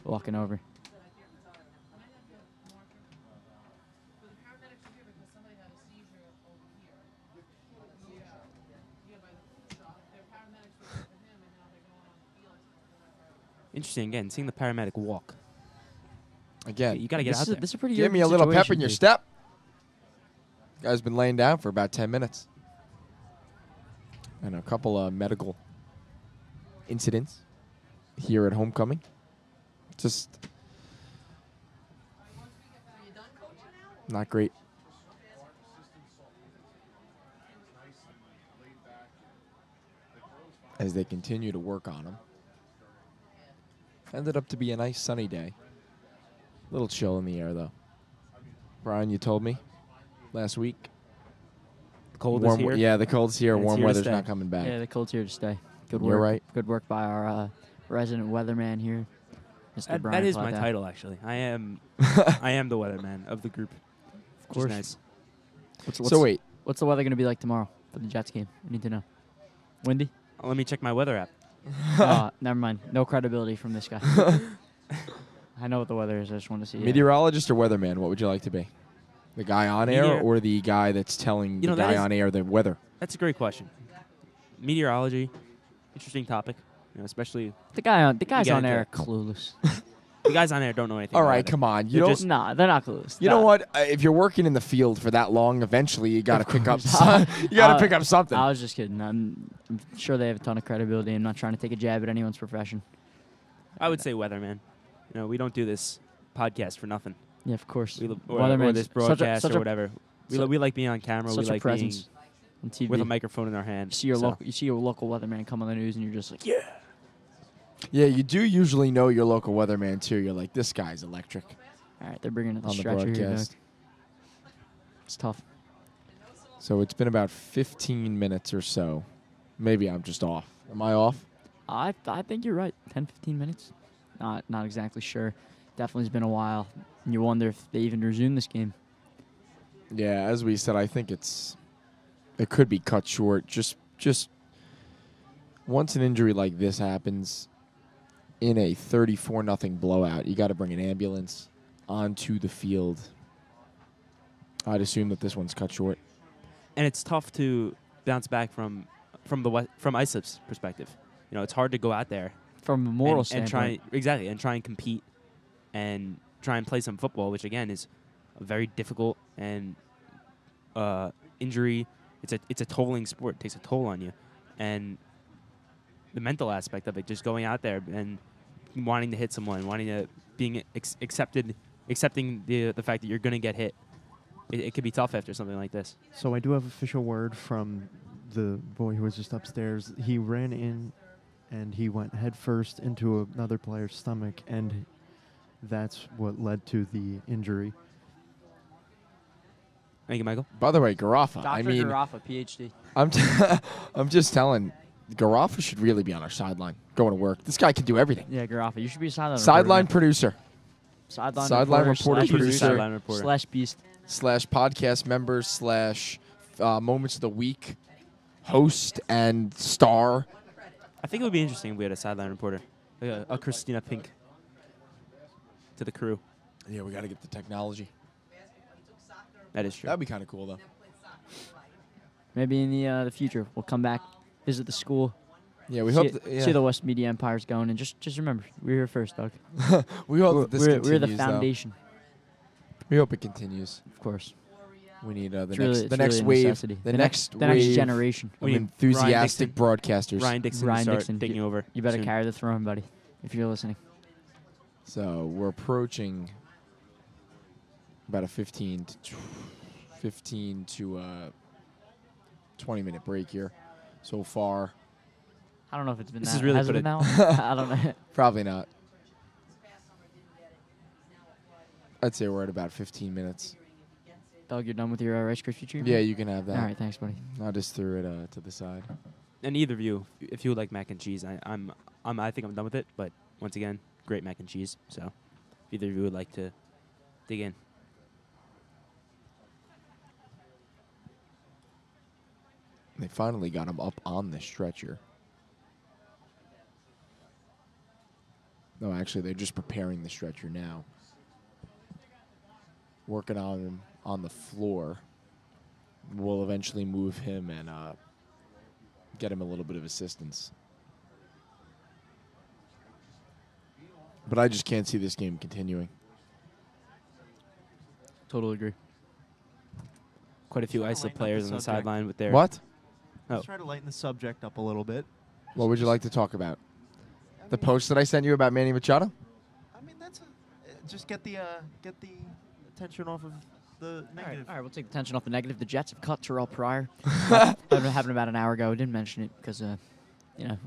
walking over. Interesting, again, seeing the paramedic walk. again. You got to get out there. This is a pretty Give urgent me a little pep situation, in your dude. step. Guy's been laying down for about 10 minutes. And a couple of medical incidents here at homecoming. Just not great. As they continue to work on him. Ended up to be a nice sunny day. A little chill in the air, though. Brian, you told me last week. Cold warm, is here. Yeah, the cold's here. And it's Warm here to weather's stay. not coming back. Yeah, the cold's here to stay. Good You're work. right. Good work by our resident weatherman here, Mr. That Brian is my Flattau. title, actually. I am the weatherman of the group. Of course. Nice. So wait, What's the weather going to be like tomorrow for the Jets game? I need to know. Windy? Let me check my weather app. Never mind. No credibility from this guy. I know what the weather is. I just want to see. meteorologist or weatherman? What would you like to be? The guy on air Meteor- or the guy that's telling You the know, that guy is- on air the weather? That's a great question. Meteorology, interesting topic. You know, especially The guys gotta on do air are it. clueless. the guys on air don't know anything. All about right, it. come on. You They're don't. just- Nah, they're not clueless. You know what? If you're working in the field for that long, eventually you got to pick up. course. You got to pick up something. I was just kidding. I'm sure they have a ton of credibility. I'm not trying to take a jab at anyone's profession. I would say weatherman. You know, we don't do this podcast for nothing. Yeah, of course. Or Weatherman's this such a- broadcast such or a- whatever. We such- like being on camera. Such We a like presence being on TV. with a microphone in our hand. You see your So, you see your local weatherman come on the news, and you're just like, yeah. Yeah, you do usually know your local weatherman too. You're like, this guy's electric All right, they're bringing in the on the stretcher here, broadcast. dog. It's tough. So it's been about 15 minutes or so. Maybe I'm just off. Am I off? I think you're right. 10, 15 minutes. Not exactly sure. Definitely has been a while. And you wonder if they even resume this game. Yeah, as we said, I think it could be cut short. Just once an injury like this happens in a 34-0 blowout, you got to bring an ambulance onto the field. I'd assume that this one's cut short. and it's tough to bounce back from Islip's perspective. You know, it's hard to go out there From a moral and standpoint. try and compete and try and play some football, which again is a very difficult and injury. It's a tolling sport. It takes a toll on you, and the mental aspect of it, just going out there and wanting to hit someone, wanting to being accepting the fact that you're going to get hit. It could be tough after something like this. So I do have official word from the boy who was just upstairs. He ran in and he went head first into another player's stomach, and that's what led to the injury. Thank you, Michael. By the way, Garaffa. Dr. I mean, Garaffa, PhD. I'm just telling. Garaffa should really be on our sideline, going to work. This guy can do everything. Yeah, Garaffa. You should be a sideline. Sideline reporter, producer. Sideline reporter, slash producer, sideline reporter. slash beast. / podcast member / moments of the week host and star. I think it would be interesting if we had a sideline reporter, like a Christina Pink to the crew. Yeah, we got to get the technology. That is true. That'd be kind of cool, though. Maybe in the future we'll come back, visit the school. Yeah, we see, hope. Yeah. see the West Media Empire's going, and just remember, we're here first, Doug. We hope that this we're continues. the though. foundation, We hope it continues. of course. We need the It's next really a wave, necessity. the next wave generation. of We need enthusiastic broadcasters. Ryan Dickson Ryan to start Dickson, taking over. You better soon. carry the throne, buddy, if you're listening. So we're approaching about a 15 to 20-minute break here so far. I don't know if it's been This that. is really Has it put been it- that long? I don't know. Probably not. I'd say we're at about 15 minutes. Doug, you're done with your Rice Krispie treat? Yeah, you can have that. All right, thanks, buddy. I just threw it to the side. And either of you, if you would like mac and cheese, I think I'm done with it. But once again, great mac and cheese. So, if either of you would like to dig in. They finally got him up on the stretcher. No, actually, they're just preparing the stretcher now. Working on him on the floor. We'll eventually move him and get him a little bit of assistance. But I just can't see this game continuing. Totally agree. Quite a few Let's Islip lighten up players the on the subject. sideline with their. What? Oh. Let's try to lighten the subject up a little bit. What would you like to talk about? The post that I sent you about Manny Machado? I mean, that's just get the attention off of the negative. All right, we'll take the tension off the negative. The Jets have cut Terrell Pryor. That happened about an hour ago. I didn't mention it because,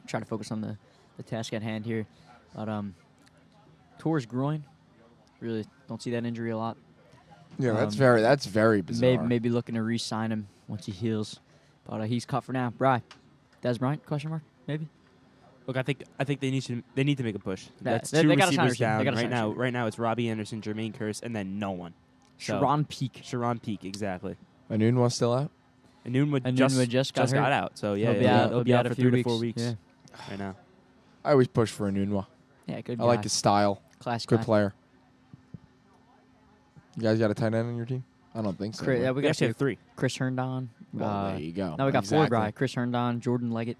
try to focus on the task at hand here. But tore his groin. Really don't see that injury a lot. Yeah, that's very bizarre. Maybe looking to re-sign him once he heals. But he's cut for now. Bry. Des Bryant? Question mark? Maybe. Look, I think they need to make a push. That's they two gotta sign a receivers receiver. They down gotta right sign a now. receiver. Right now, it's Robbie Anderson, Jermaine Kearse, and then no one. So, Sharon Peak. Sharon Peak, exactly. Anunwa still out? Anunwa just got hurt. got out. So yeah, He'll be out for a few 3 to 4 weeks. weeks Yeah. right now. I always push for Anunwa. Yeah, good I guy. like his style. Class Good guy. player. You guys got a tight end on your team? I don't think so. Yeah, we We got actually have 3. Chris Herndon. Well, there you go. Now we got Exactly. 4 Bry. Chris Herndon, Jordan Leggett,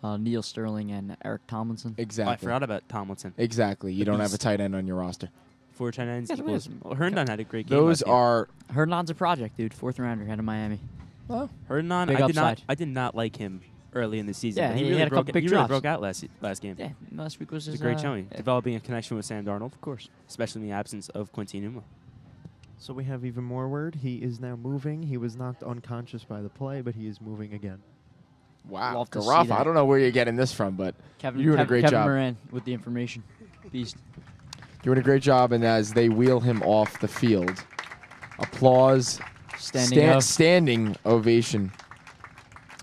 Neil Sterling, and Eric Tomlinson. Oh, I Exactly. forgot about Tomlinson. Exactly. You The don't have a beast. tight end on your roster. 4 tight ends Yeah, equals. yeah. Well, Herndon had a great game. Those last game. are. Herndon's a project, dude. 4th rounder out of Miami. Well, Herndon. Big upside. I did not like him early in the season. Yeah, but he really had a broke. couple big he really drops. broke out last game. Yeah, last week was It was his a great showing. yeah. Developing a connection with Sam Darnold, Of course. especially in the absence of Quincy Enunwa. So we have even more word. He is now moving. He was knocked unconscious by the play, but he is moving again. wow. Love to see Garaffa. that. I don't know where you're getting this from, but Kevin, you're doing a great Kevin job. Moran with the information. Beast. Doing a great job, and as they wheel him off the field, applause, standing ovation,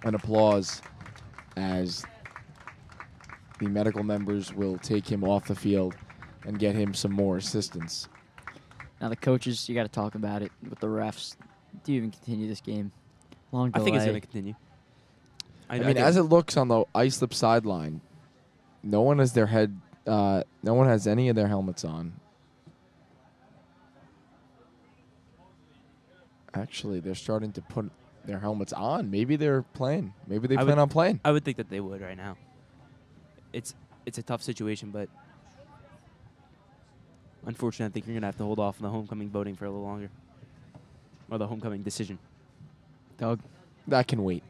and applause as the medical members will take him off the field and get him some more assistance. Now the coaches, you got to talk about it with the refs. Do you even continue this game? Long delay. I think it's going to continue. I mean, as it looks on the Islip sideline, no one has their head. No one has any of their helmets on. Actually, they're starting to put their helmets on. Maybe they're playing. Maybe they plan on playing. I would think that they would right now. It's a tough situation, but unfortunately, I think you're going to have to hold off on the homecoming voting for a little longer. Or the homecoming decision. Doug. That can wait.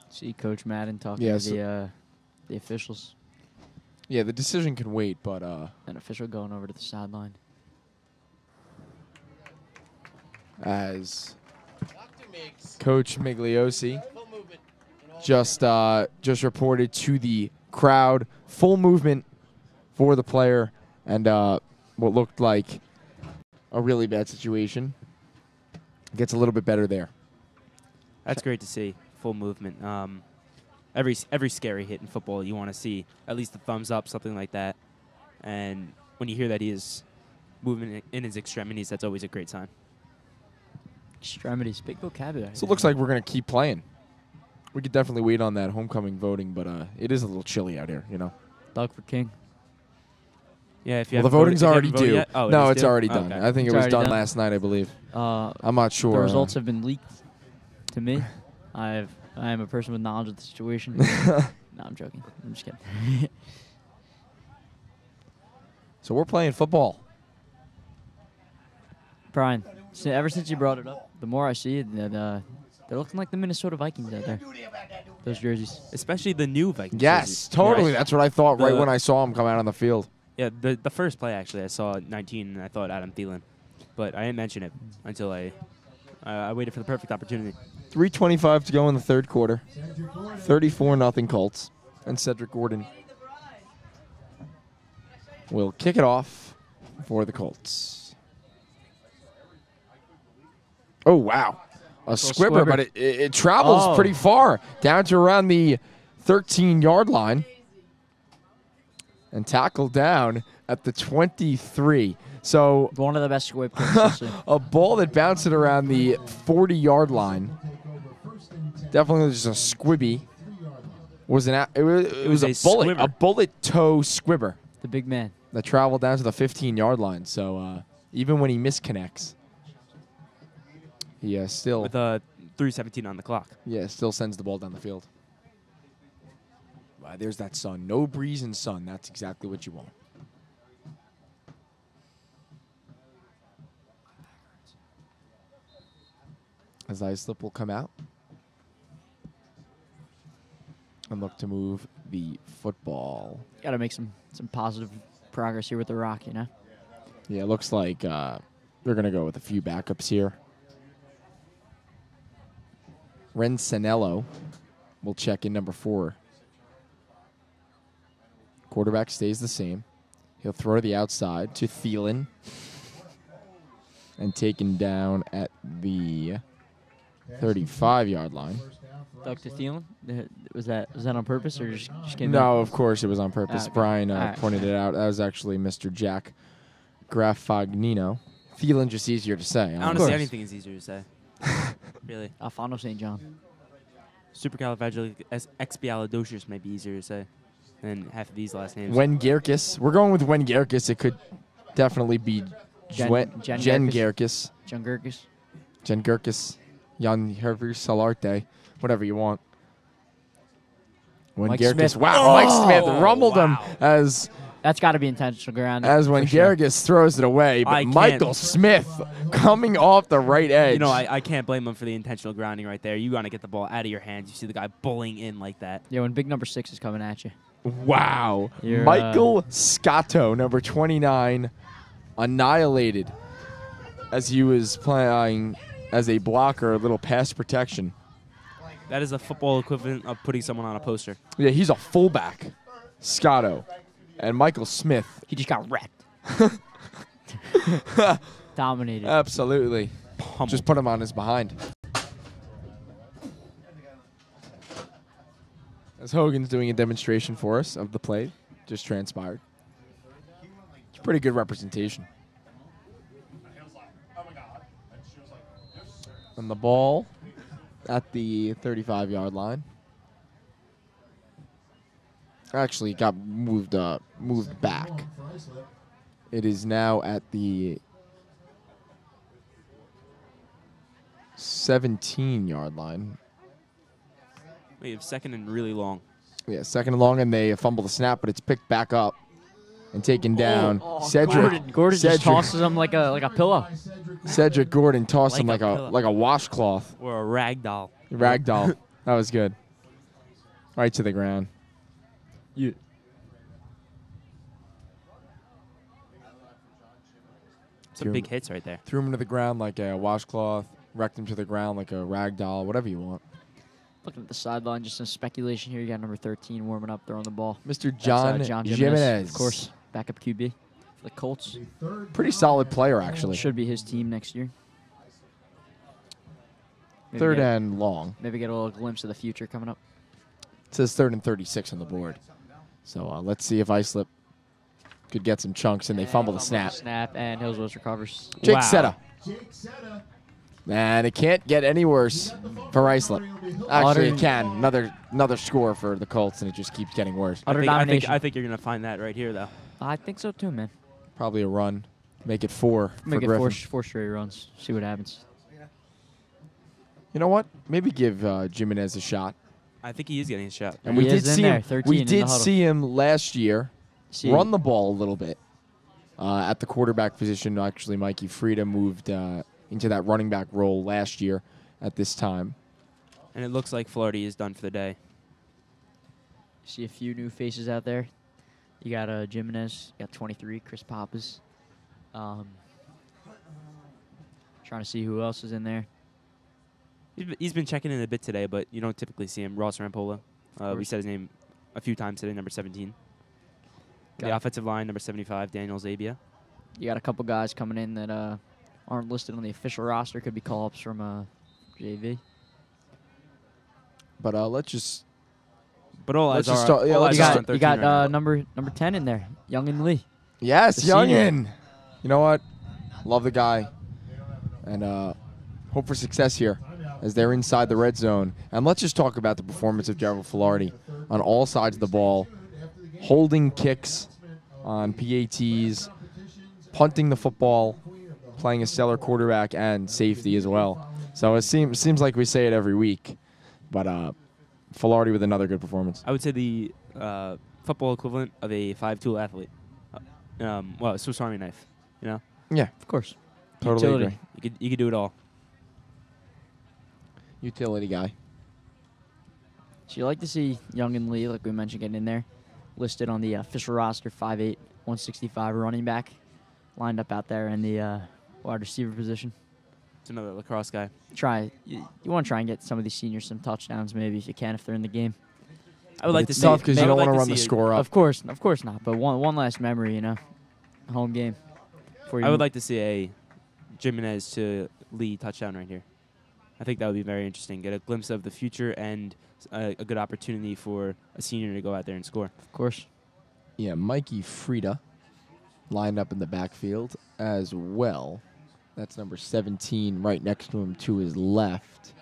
See Coach Madden talking Yeah, to the officials. Yeah, the decision can wait, but An official going over to the sideline. as Coach Migliosi just reported to the crowd, full movement for the player, and what looked like a really bad situation gets a little bit better there. That's great to see. Full movement. Every scary hit in football, you want to see at least a thumbs up, something like that. And when you hear that he is moving in his extremities, that's always a great sign. Extremities, big vocabulary. So it looks like we're going to keep playing. We could definitely wait on that homecoming voting, but it is a little chilly out here, you know. Doug for King. Yeah, if you Well, the haven't voted- voting's if you already haven't voted due. yet- Oh, it No, is it's due? already done. Okay. I think It's it was already done done? last night, I believe. The I'm not sure. results have been leaked to me. I am a person with knowledge of the situation. No, I'm joking. I'm just kidding. So we're playing football. Brian, ever since you brought it up, the more I see it, that they're looking like the Minnesota Vikings out there. Those jerseys. Especially the new Vikings. Yes, jerseys. totally. Right. That's what I thought right The- when I saw him come out on the field. Yeah, the first play, actually, I saw 19, and I thought Adam Thielen. But I didn't mention it until I waited for the perfect opportunity. 3:25 to go in the third quarter. 34-0 Colts. And Cedric Gordon will kick it off for the Colts. Oh, wow. A squibber, squibber. but it travels Oh. pretty far, down to around the 13-yard line. And tackled down at the 23. So One of the best squib kicks you'll see. a ball that bounced it around the 40-yard line. Definitely just a squibby. It was a a bullet, squibber. a bullet toe squibber The big man. that traveled down to the 15-yard line. So even when he misconnects, he still With 3:17 on the clock. still sends the ball down the field. There's that sun. No breeze and sun. That's exactly what you want. As Islip will come out and look to move the football. Got to make some positive progress here with the Rock, you know? Yeah, it looks like they're going to go with a few backups here. Rensanello will check in number 4. Quarterback stays the same. He'll throw to the outside to Thielen. And taken down at the 35-yard line. Doug to Thielen? Was that on purpose or just came No, of course it was on purpose. okay. Brian All right. pointed it out. That was actually Mr. Jack Graffagnino. Thielen just easier to say. Honestly, course. anything is easier to say. Really. Alfonso St. John. Supercalifragilisticexpialidocious might be easier to say than half of these last names. Wen Gerkes. We're going with Wen Gerkes. It could definitely be Jen Gerkes. John Gerkes. Jen Gerkes. Jan Herver Salarte. Whatever you want. Wen Mike Gerkes. Smith. Wow, Mike Smith rumbled him as That's got to be intentional ground. when for sure. Gerkes throws it away. But I can't- Michael Smith coming off the right edge. You know, I can't blame him for the intentional grounding right there. You got to get the ball out of your hands. You see the guy bullying in like that. Yeah, when big number 6 is coming at you. Wow. You're, Michael Scotto, number 29, annihilated as he was playing as a blocker, a little pass protection. That is a football equivalent of putting someone on a poster. Yeah, he's a fullback, Scotto. And Michael Smith. He just got wrecked. Dominated. Absolutely. Pummeled. Just put him on his behind. As Hogan's doing a demonstration for us of the play, just transpired. It's a pretty good representation. And the ball at the 35-yard line. Actually, got moved back. It is now at the 17-yard line. We have second and really long. Yeah, second and long, and they fumble the snap, but it's picked back up and taken down. Cedric Gordon just Cedric- tosses him like a pillow. Cedric Gordon tossed him Like like a a pillow. like a washcloth. Or a rag doll. Ragdoll. That was good. Right to the ground. Yeah. Some big hits right there. Threw him to the ground like a washcloth. Wrecked him to the ground like a rag doll. Whatever you want. Looking at the sideline, just some speculation here. You got number 13 warming up, throwing the ball. Mr. That's, John, John Jimenez. Of course, backup QB for the Colts. Pretty solid player, actually. Should be his team next year. Maybe Third get- and long. Maybe get a little glimpse of the future coming up. It says 3rd and 36 on the board. So let's see if Islip could get some chunks, and they fumble the snap. Snap, and Hills West recovers. Jake Wow. Seta. Jake Seta. And it can't get any worse for Islip. Actually, it can. Another score for the Colts, and it just keeps getting worse. Utter I domination. think you're gonna find that right here, though. I think so too, man. Probably a run. Make it 4 for Make it Griffin. four straight runs. See what happens. You know what? Maybe give Jimenez a shot. I think he is getting a shot. And He we did is in see there, him. 13 We in the did huddle. see him last year See, run the ball a little bit at the quarterback position. Actually, Mikey Frieda moved into that running back role last year at this time. And it looks like Flaherty is done for the day. see a few new faces out there. You got Jimenez, you got 23, Chris Pappas. Trying to see who else is in there. He's been checking in a bit today, but you don't typically see him. Ross Rampola. We course. said his name a few times today, number 17. Got The it. offensive line, number 75, Daniel Zabia. You got a couple guys coming in that aren't listed on the official roster. Could be call-ups from JV. But let's just But all Let's eyes just are start- yeah, all let's eyes just are start- on 13 You got right now. number 10 in there, Youngin Lee. yes, The senior. Youngin. You know what? Love the guy, and hope for success here as they're inside the red zone. And let's just talk about the performance of Gerald Filardi on all sides of the ball, holding kicks on PATs, punting the football, playing a stellar quarterback and safety as well. So it seems like we say it every week, but Filardi with another good performance. I would say the football equivalent of a 5-tool athlete. Well, a Swiss Army knife. You know, Yeah, Of course. totally Utility. agree. you could do it all. Utility guy. So you like to see Youngin Lee, like we mentioned, getting in there. Listed on the official roster, 5'8", 165 running back. Lined up out there in the wide receiver position. It's another lacrosse guy. You want to try and get some of these seniors some touchdowns, maybe, if you can, if they're in the game. I would like it's to see tough because you I would don't want like to run the see score up. Of course not. But one last memory, you know, home game. before you I would move. like to see a Jimenez to Lee touchdown right here. I think that would be very interesting. Get a glimpse of the future and a good opportunity for a senior to go out there and score. Of course. Yeah, Mikey Frieda lined up in the backfield as well. That's number 17 right next to him to his left.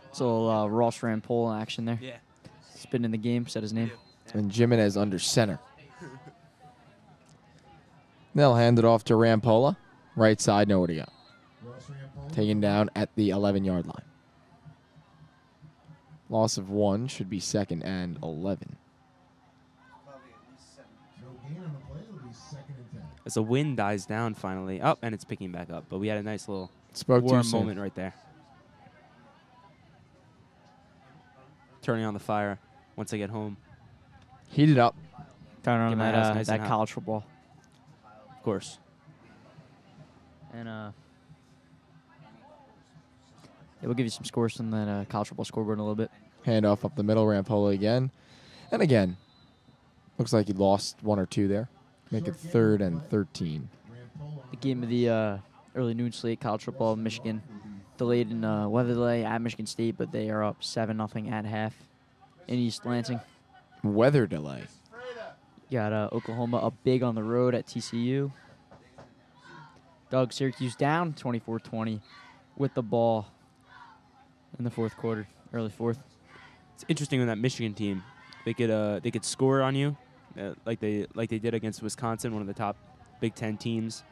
It's a little Ross Rampola action there. Yeah. Spin in the game, said his name. And Jimenez under center. They'll hand it off to Rampola. Right side, nowhere to go. Taken down at the 11-yard line. Loss of 1 should be 2nd and 11. Probably at least 7. No gain on the play. It'll be 2nd and 10. As the wind dies down finally. Oh, and it's picking back up. But we had a nice little Spoke too warm soon. moment right there. Turning on the fire once I get home, Heat it up. Turn on Get my house nice that and hot. college football. of course. And yeah, we'll give you some scores from that college football scoreboard in a little bit. Handoff up the middle, Rampola again. And again, looks like he lost 1 or 2 there. Make it 3rd and 13. The game of the early noon slate, college football, Michigan delayed in weather delay at Michigan State, but they are up 7-0 at half in East Lansing. Weather delay. You got Oklahoma up big on the road at TCU. Doug, Syracuse down 24-20 with the ball in the fourth quarter, early fourth. It's interesting with that Michigan team. They could score on you, like they did against Wisconsin, one of the top Big Ten teams,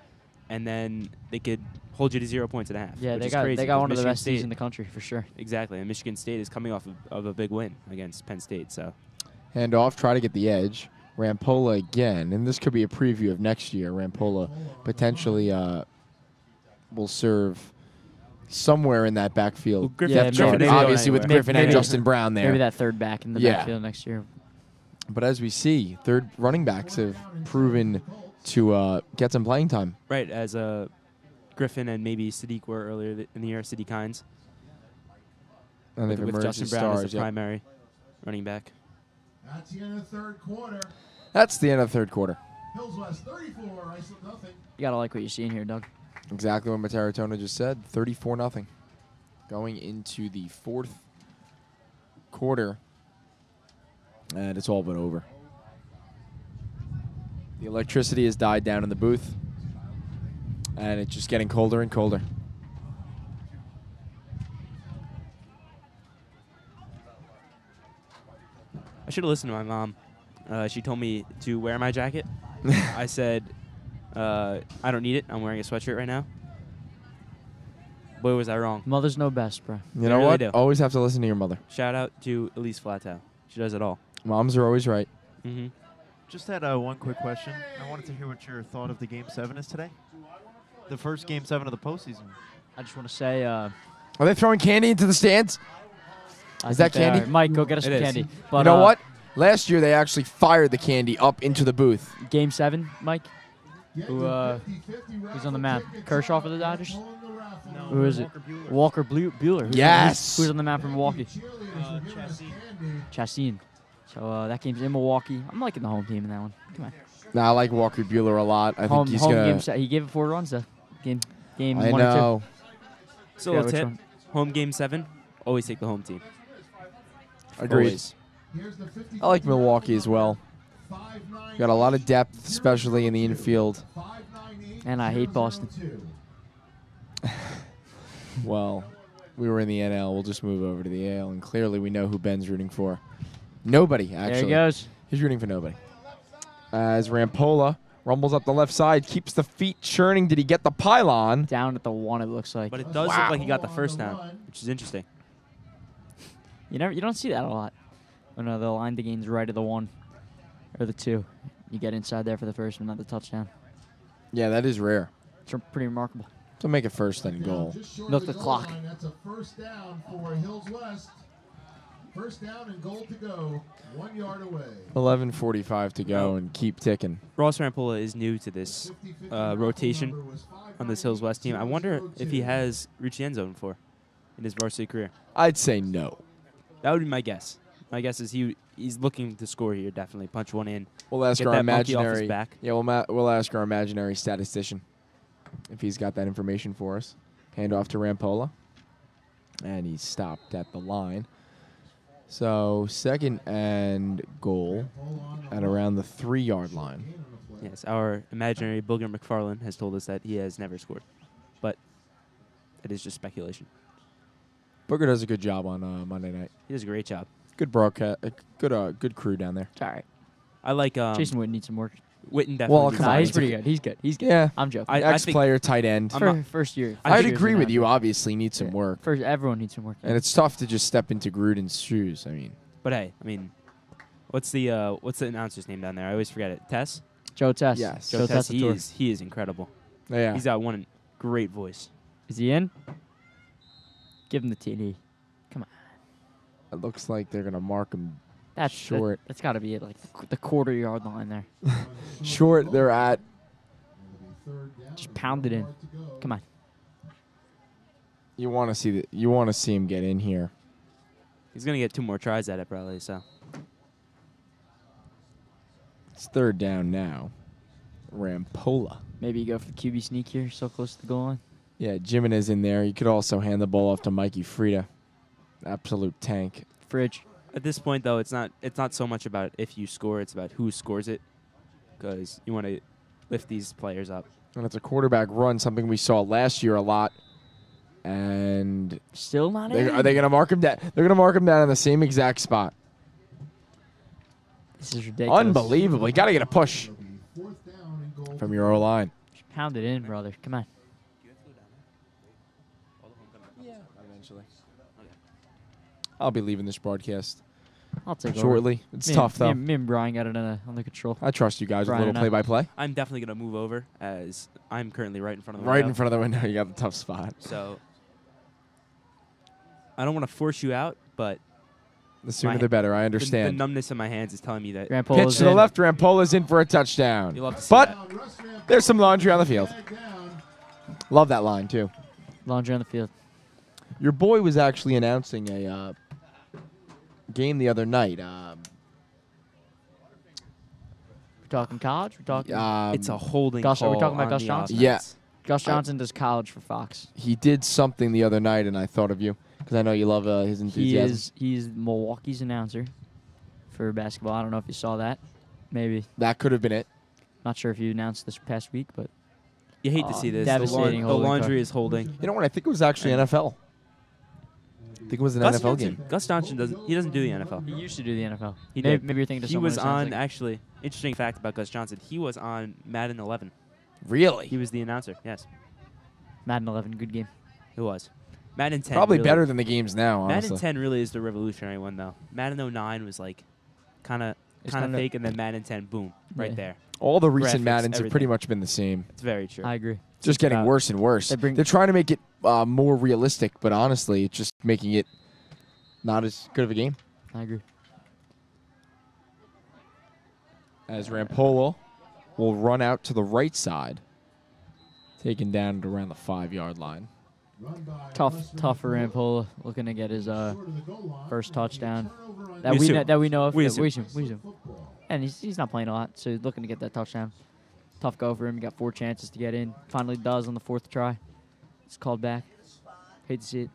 and then they could hold you to 0 points and a half. Yeah, which they is got crazy they got 'cause one of the Michigan best teams State- in the country for sure. Exactly, and Michigan State is coming off of a big win against Penn State. So Handoff, try to get the edge. Rampola again, and this could be a preview of next year. Rampola potentially will serve somewhere in that backfield. Well, Griffin- depth yeah, chart. maybe- Obviously with maybe- Griffin and maybe- Justin Brown there. Maybe that third back in the Yeah. backfield next year. But as we see, third running backs have proven to get some playing time. right as Griffin and maybe Sadiq were earlier in the year, Sadiq Hines, And they've with emerged Justin as Brown stars. as the Yep. primary running back. That's the end of the third quarter. That's the end of the third quarter. Hills West 34, Islip nothing. You gotta like what you're seeing here, Doug. Exactly what Mataratona just said. 34-0. going into the fourth quarter, and it's all but over. The electricity has died down in the booth, and it's just getting colder and colder. I should have listened to my mom. She told me to wear my jacket. I said, I don't need it. I'm wearing a sweatshirt right now. Boy, was I wrong. Mothers know best, bro. You know really what? do. Always have to listen to your mother. Shout out to Elise Flattau. She does it all. Moms are always right. Mm-hmm. Just had one quick question. I wanted to hear what your thought of the Game 7 is today. The first Game 7 of the postseason. I just want to say, Are they throwing candy into the stands? Is that candy? Mike, go get us It some is. candy. But, You know what? Last year they actually fired the candy up into the booth. Game 7, Mike? Who's on the map? Kershaw for the Dodgers? Who is it? Walker Bueller. Yes. Who's on the map from Milwaukee? Chastain. So that game's in Milwaukee. I'm liking the home team in that one. Come on. Nah, I like Walker Bueller a lot. I think he's home gonna. game. He gave it 4 runs though. Game I 1 know. So Yeah, a which tip, one? home Game 7, always take the home team. Agreed. Always. I like Milwaukee as well. Got a lot of depth, especially in the infield. or 2. And I hate Boston. Well, we were in the NL. We'll just move over to the AL, and clearly we know who Ben's rooting for. Nobody, actually. There he goes. He's rooting for nobody. As Rampola rumbles up the left side, keeps the feet churning. Did he get the pylon? Down at the 1, it looks like. But it does look like he got the first down, which is interesting. You don't see that a lot. When the line the game's right of the 1 or the 2. You get inside there for the first one, not the touchdown. Yeah, that is rare. It's pretty remarkable. So make it first and goal. Milk the clock. That's a first down for Hills West. First down and goal to go. 1 yard away. 11:45 to go and keep ticking. Ross Rampola is new to this rotation on this Hills West team. I wonder if he has reached the end zone before in his varsity career. I'd say no. That would be my guess. My guess is he's looking to score here, definitely. Punch one in. We'll ask Get our that monkey off his imaginary. back. Yeah, we'll ask our imaginary statistician if he's got that information for us. Hand off to Rampola, and he's stopped at the line. So second and goal at around the 3 yard line. Yes, our imaginary Booger McFarland has told us that he has never scored. But it is just speculation. Booger does a good job on Monday night. He does a great job. Good broadcast, good crew down there. It's all right. I like Jason Wood needs some work. Witten definitely. Well, needs come Nah, to- on, he's it's pretty good. He's good. He's good. Yeah, I'm joking. I think- ex-player, tight end. I'm not- First year. I I'd think- agree with you. Obviously, needs some work, First, everyone needs some work. and it's tough to just step into Gruden's shoes. I mean, But hey, I mean, what's the announcer's name down there? I always forget it. Tess. Joe Tess. Yes. Joe Tess. Tessitore. He is incredible. yeah. He's got one great voice. Is he in? Give him the TD. It looks like they're gonna mark him That's short. That's got to be it, like the quarter yard line there. Short. They're at. Just pound it in. Come on. You want to see him get in here. He's gonna get 2 more tries at it probably. So It's third down now. Rampola. Maybe you go for the QB sneak here, so close to the goal line. Yeah, Jimenez in there. You could also hand the ball off to Mikey Frida. Absolute tank. Fridge. at this point though, it's not so much about if you score; it's about who scores it, because you want to lift these players up. And it's a quarterback run, something we saw last year a lot. And Still not are in. they going to mark him down? They're going to mark him down in the same exact spot. This is ridiculous. Unbelievable. You got to get a push from your O-line. Just pound it in, brother. Come on. Eventually. I'll be leaving this broadcast I'll take over. shortly. It's Me- tough, though. Me and Brian got it under control. I trust you guys with a Brian little and I. play-by-play. I'm definitely going to move over, as I'm currently right in front of the Right window. in front of the window. You got the tough spot. So I don't want to force you out, but The sooner My- the better. I the understand. numbness in my hands is telling me that Pitch Rampola's to the in. left. Rampola's in for a touchdown. you love to see But that. there's some laundry on the field. Love that line, too. Laundry on the field. Your boy was actually announcing a game the other night. We're talking college. We're talking. It's a holding Gosh, are we call talking about on Gus the Johnson? offense. Yeah. Gus Johnson does college for Fox. He did something the other night, and I thought of you because I know you love his enthusiasm. He's Milwaukee's announcer for basketball. I don't know if you saw that. Maybe. That could have been it. Not sure if you announced this past week, but You hate to see this. devastating The holding laundry call. is holding. You know what? I think it was actually NFL. I think it was an NFL game. Gus Johnson doesn't do the NFL. he used to do the NFL. He maybe, did. maybe you're thinking of He someone was that sounds on, like- actually, interesting fact about Gus Johnson, he was on Madden 11. Really? He was the announcer, yes. Madden 11, good game. It was. Madden 10. Probably really, better than the games now, honestly. Madden 10 really is the revolutionary one, though. Madden 09 was like kind of kinda- fake, and then Madden 10, boom, right Yeah. there. All the recent Graphics, Maddens have pretty everything. much been the same. It's very true. I agree. Just getting about- worse and worse. They They're trying to make it more realistic, but honestly, it's just making it not as good of a game. I agree. As Rampolo will run out to the right side, taken down at around the 5-yard line. Tough for Rampola, looking to get his first touchdown that We we assume. know, that we know of. We Yeah, assume. we assume. And he's not playing a lot, so he's looking to get that touchdown. Tough go for him. He got 4 chances to get in. Finally does on the 4th try. It's called back. Hate to see it.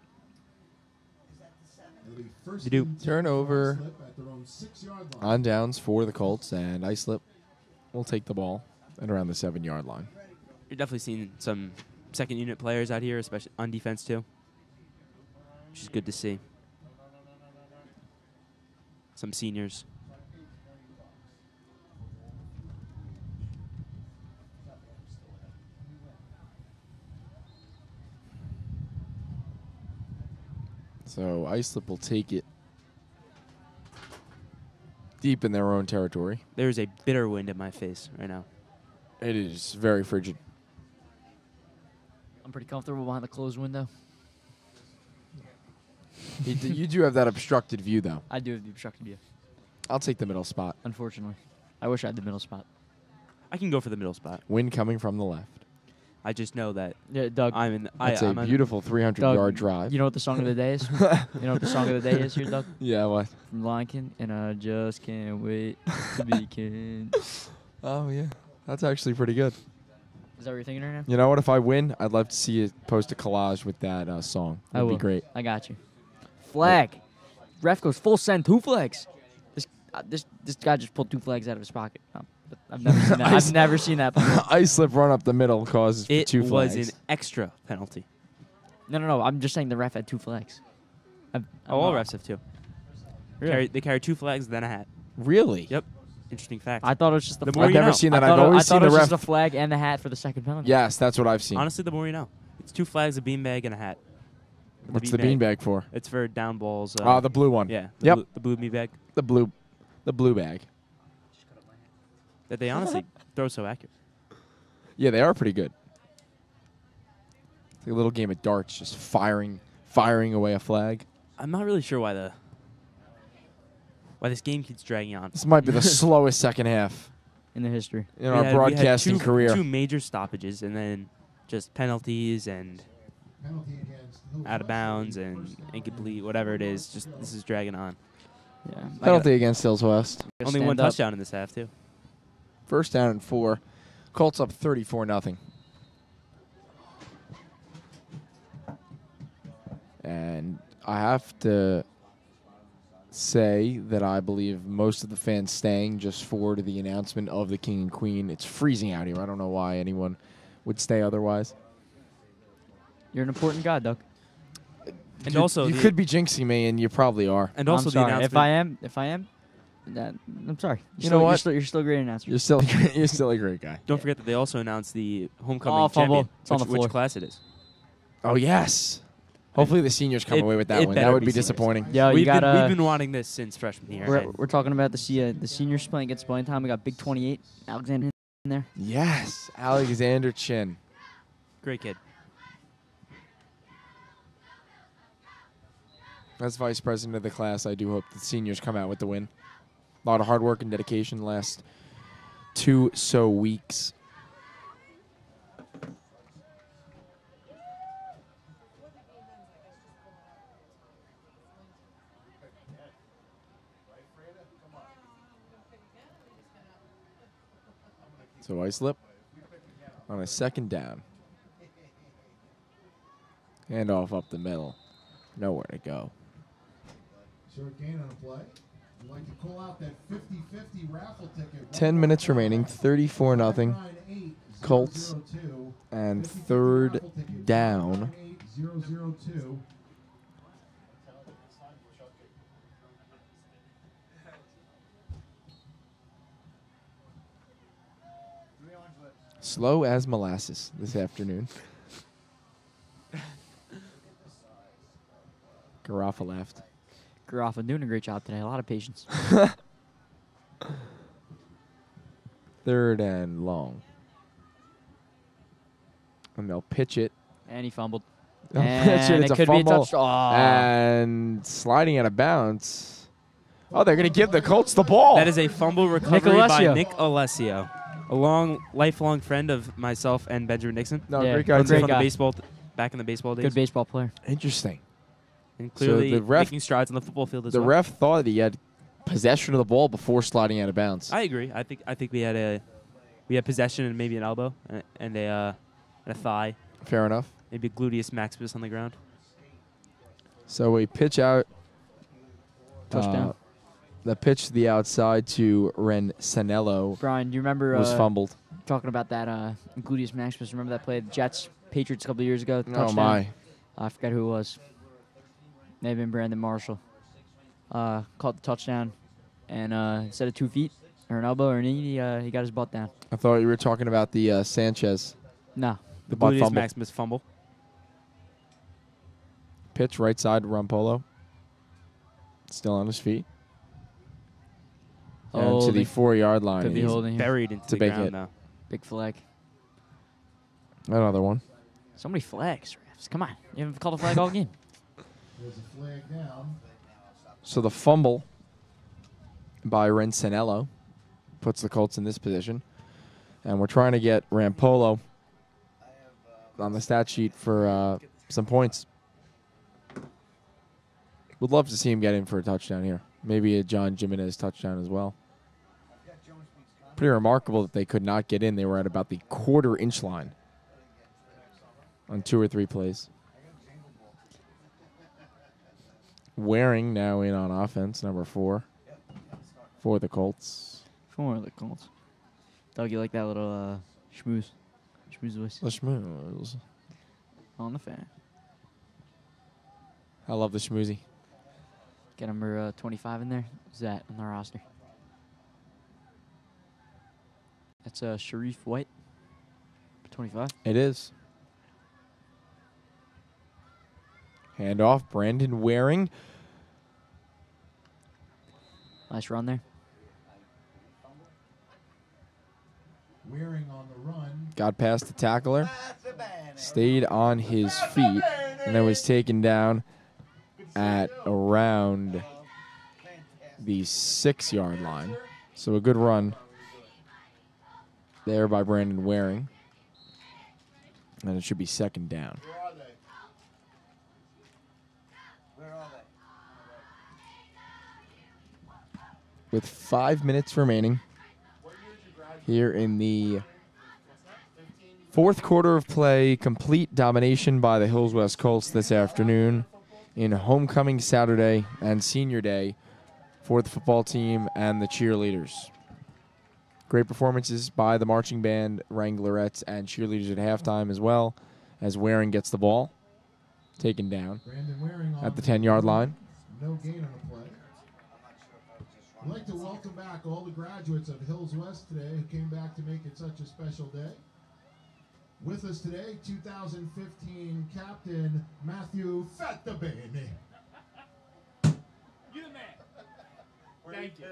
You do. Turnover on downs for the Colts, and Islip will take the ball at around the 7-yard line. You're definitely seeing some second unit players out here, especially on defense, too, which is good to see. Some seniors. So Islip will take it deep in their own territory. There's a bitter wind in my face right now. It is very frigid. I'm pretty comfortable behind the closed window. You do have that obstructed view, though. I do have the obstructed view, I'll take the middle spot. unfortunately. I wish I had the middle spot. I can go for the middle spot. Wind coming from the left. I just know that Yeah, Doug. I'm in. That's I'm a on- beautiful 300-yard Doug, drive. You know what the song of the day is? You know what the song of the day is here, Doug? Yeah, what? From Lion King. And I just can't wait to be king. Oh, yeah. That's actually pretty good. Is that what you're thinking right now? You know what? If I win, I'd love to see you post a collage with that song. I That'd be will. great. I got you. Flag. Ref goes full send. 2 flags. This guy just pulled 2 flags out of his pocket. But I've never seen that. I've never seen that before. Islip run up the middle causes for It 2 was flags. an extra penalty. No. I'm just saying the ref had 2 flags. All refs have 2. Really? They carry 2 flags, then a hat. Really? Yep. Interesting fact. I thought it was just the The flag. more I've you never know. seen that. I I've thought always it seen the was ref. just the flag and the hat for the second penalty. Yes, that's what I've seen. Honestly, the more you know. It's 2 flags, a beanbag, and a hat. What's the beanbag for? It's for down balls. The blue one. Yeah. Yep. The blue beanbag The blue bag. that they honestly throw so accurate. Yeah, they are pretty good. It's like a little game of darts, just firing away a flag. I'm not really sure why this game keeps dragging on. This might be the slowest second half In the history. in our We had broadcasting career. 2 major stoppages, and then just penalties and out of bounds and incomplete, whatever it is. Just this is dragging on. Yeah. Penalty against Hills West. Only 1 touchdown in this half, too. First down and 4. Colts up 34-0. And I have to say that I believe most of the fans staying just for the announcement of the King and Queen. It's freezing out here. I don't know why anyone would stay otherwise. You're an important guy, Doug. And also, you could be jinxing me, and you probably are. And also I'm sorry. the announcement. If I am, I'm sorry. You know what? You're still a great announcer. You're still a great guy. Don't forget that they also announced the homecoming Oh, fumble. champion. It's on the floor. Which class it is? Oh yes. Hopefully the seniors come It- away with that it one. That better would be be seniors. disappointing. Yeah, we've you got. been wanting this since freshman year. and We're talking about the seniors playing against playing time. We got Big 28, Alexander in there. Yes, Alexander Chin. Great kid. As vice president of the class, I do hope the seniors come out with the win. A lot of hard work and dedication the last 2 weeks. So Islip on a second down. Handoff up the middle. Nowhere to go. Short gain on a play. We'd like to call out that 50-50 raffle ticket. 10 minutes remaining. 34-0. 598 Colts. 002. And 50-50 third raffle ticket, down. 598 002. Slow as molasses this afternoon. Garaffa left. Garaffa doing a great job today. A lot of patience. Third and long. And they'll pitch it. And he fumbled. They'll And pitch it. It's it a could be a fumble. touchdown. And sliding out of bounds. Oh, they're going to give the Colts the ball. That is a fumble recovery by Alessio. Nick Alessio, a lifelong friend of myself and Benjamin Dickson. No, Yeah, great guy. great too. From the guy. baseball, back in the baseball days. Good baseball player. Interesting. And So clearly the ref- making strides on the football field as The well. ref thought he had possession of the ball before sliding out of bounds. I agree. I think we had possession and maybe an elbow and a thigh, Fair enough. maybe a gluteus maximus on the ground. So we pitch out. Touchdown. The pitch to the outside to Ren Sanello Brian, do you remember was fumbled. talking about that gluteus maximus? Remember that play, the Jets, Patriots a couple of years ago? Oh, Touchdown? my. I forgot who it was. May have been Brandon Marshall. Caught the touchdown, and instead of 2 feet or an elbow or a knee, he got his butt down. I thought you were talking about the Sanchez. No. The butt gluteus fumble. maximus fumble. Pitch right side to Rampolo. Still on his feet. And to the Holding. 4-yard line. Could be He's- holding. Buried into It's a the big ground hit. now. Big flag. Another one. So many flags, refs. Come on. You haven't called a flag all game. There's a flag down. So the fumble by Ren Sanello puts the Colts in this position. And we're trying to get Rampolo on the stat sheet for some points. Would love to see him get in for a touchdown here. Maybe a John Jimenez touchdown as well. Pretty remarkable that they could not get in. They were at about the quarter-inch line on 2 or 3 plays. Waring now in on offense, number 4 for the Colts. For the Colts. Doug, you like that little schmooze? Schmooze voice The schmooze. on the fan. I love the schmoozy. Get number 25 in there. Who's that on the roster? That's Sharif White. 25. It is. Handoff, Brandon Waring. Nice run there. Wearing on the run. Got past the tackler. Stayed on his feet. And then was taken down at around the 6-yard line. So a good run there by Brandon Waring. And it should be 2nd down. Where are they? Where are they? With 5 minutes remaining here in the 4th quarter of play, complete domination by the Hills West Colts this afternoon in homecoming Saturday and senior day for the football team and the cheerleaders. Great performances by the marching band, Wranglerettes, and cheerleaders at halftime as well, as Waring gets the ball taken down Brandon Wearing on at the 10-yard line. No gain on the play. I'd like to welcome back all the graduates of Hills West today who came back to make it such a special day. With us today, 2015 Captain Matthew Fattabene. You the man. Thank you.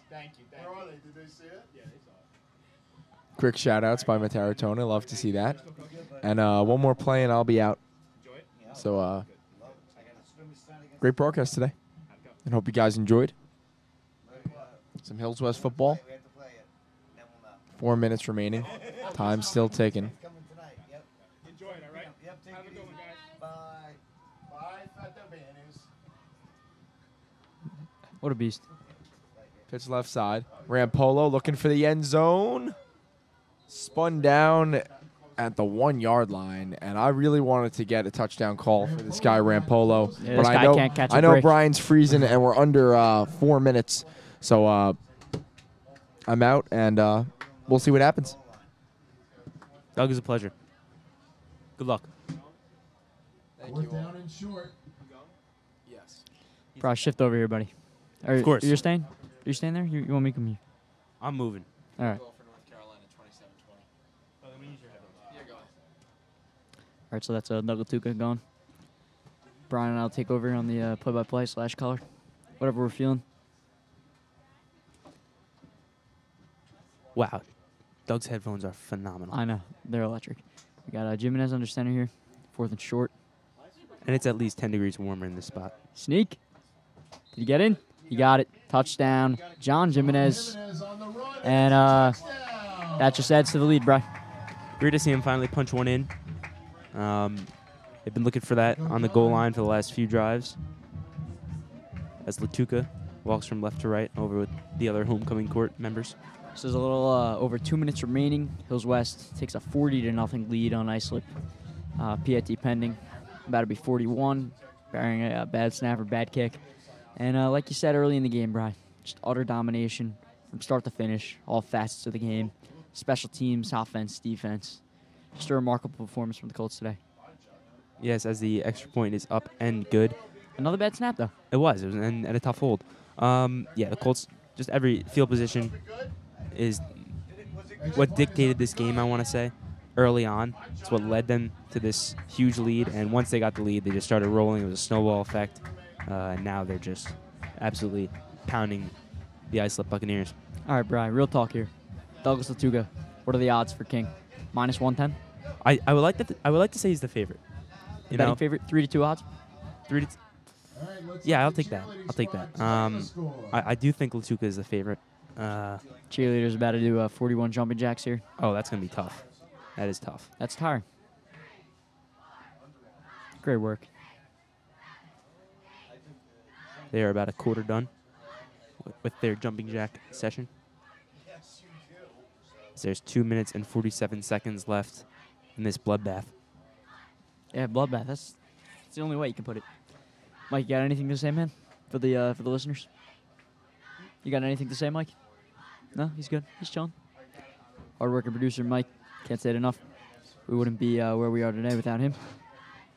Thank you. Where are they? Did they see it? Yeah, they saw it. Quick shout-outs by Mataratona. Love to see that. And one more play, and I'll be out. Enjoy it. So great broadcast today. And hope you guys enjoyed. Some Hills West football. We have to play it. Then we'll know. 4 minutes remaining. Time still ticking. Coming tonight. Yep. Enjoy it, all right? Yep. Take Have a it good easy. one, guys. Bye. Bye, Fattabenes. What a beast. Pitch left side. Rampolo looking for the end zone. Spun down at the 1 yard line, and I really wanted to get a touchdown call for this guy Rampolo. Yeah, but this I guy know can't catch a I know break. Brian's freezing, and we're under 4 minutes, so I'm out, and we'll see what happens. Doug, is a pleasure. Good luck. Fourth down and short. Yes. Probably shift over here, buddy. Of course. You're staying? You're staying there? You want me to come here? I'm moving. All right. All right, so that's Doug Lattuca gone. Brian and I'll take over on the play-by-play / color, whatever we're feeling. Wow. Doug's headphones are phenomenal. I know. They're electric. We got Jimenez under center here, 4th and short. And it's at least 10 degrees warmer in this spot. Sneak. Did he get in? He got it. Touchdown. John Jimenez. Jimenez on the run. And Touchdown. that just adds to the lead, Brian. Great to see him finally punch one in. They've been looking for that on the goal line for the last few drives. As Lattuca walks from left to right over with the other homecoming court members. So there's a little over 2 minutes remaining. Hills West takes a 40-0 lead on Islip. PAT pending. About to be 41, bearing a bad snap or bad kick. And like you said early in the game, Brian, just utter domination from start to finish, all facets of the game. Special teams, offense, defense. Just a remarkable performance from the Colts today. Yes, as the extra point is up and good. Another bad snap, though. It was and a tough hold. Yeah, the Colts, just every field position is what dictated this game, I want to say, early on. It's what led them to this huge lead, and once they got the lead, they just started rolling. It was a snowball effect, and now they're just absolutely pounding the Islip Buccaneers. All right, Brian, real talk here. Douglas Lattuca, what are the odds for King? Minus 110? I would like to say he's the favorite. You Betting know, favorite, 3-2 odds? 3 to All right, let's Yeah, see I'll the take that. cheerleading I'll take that. squad tell the score. I do think Lattuca is the favorite. Cheerleaders about to do 41 jumping jacks here. Oh, that's going to be tough. That is tough. That's tiring. Great work. They are about a quarter done with their jumping jack session. There's 2 minutes and 47 seconds left in this bloodbath. Yeah, bloodbath. That's the only way you can put it. Mike, you got anything to say, man, for the listeners? You got anything to say, Mike? No, he's good. He's chilling. Hard-working producer, Mike. Can't say it enough. We wouldn't be where we are today without him.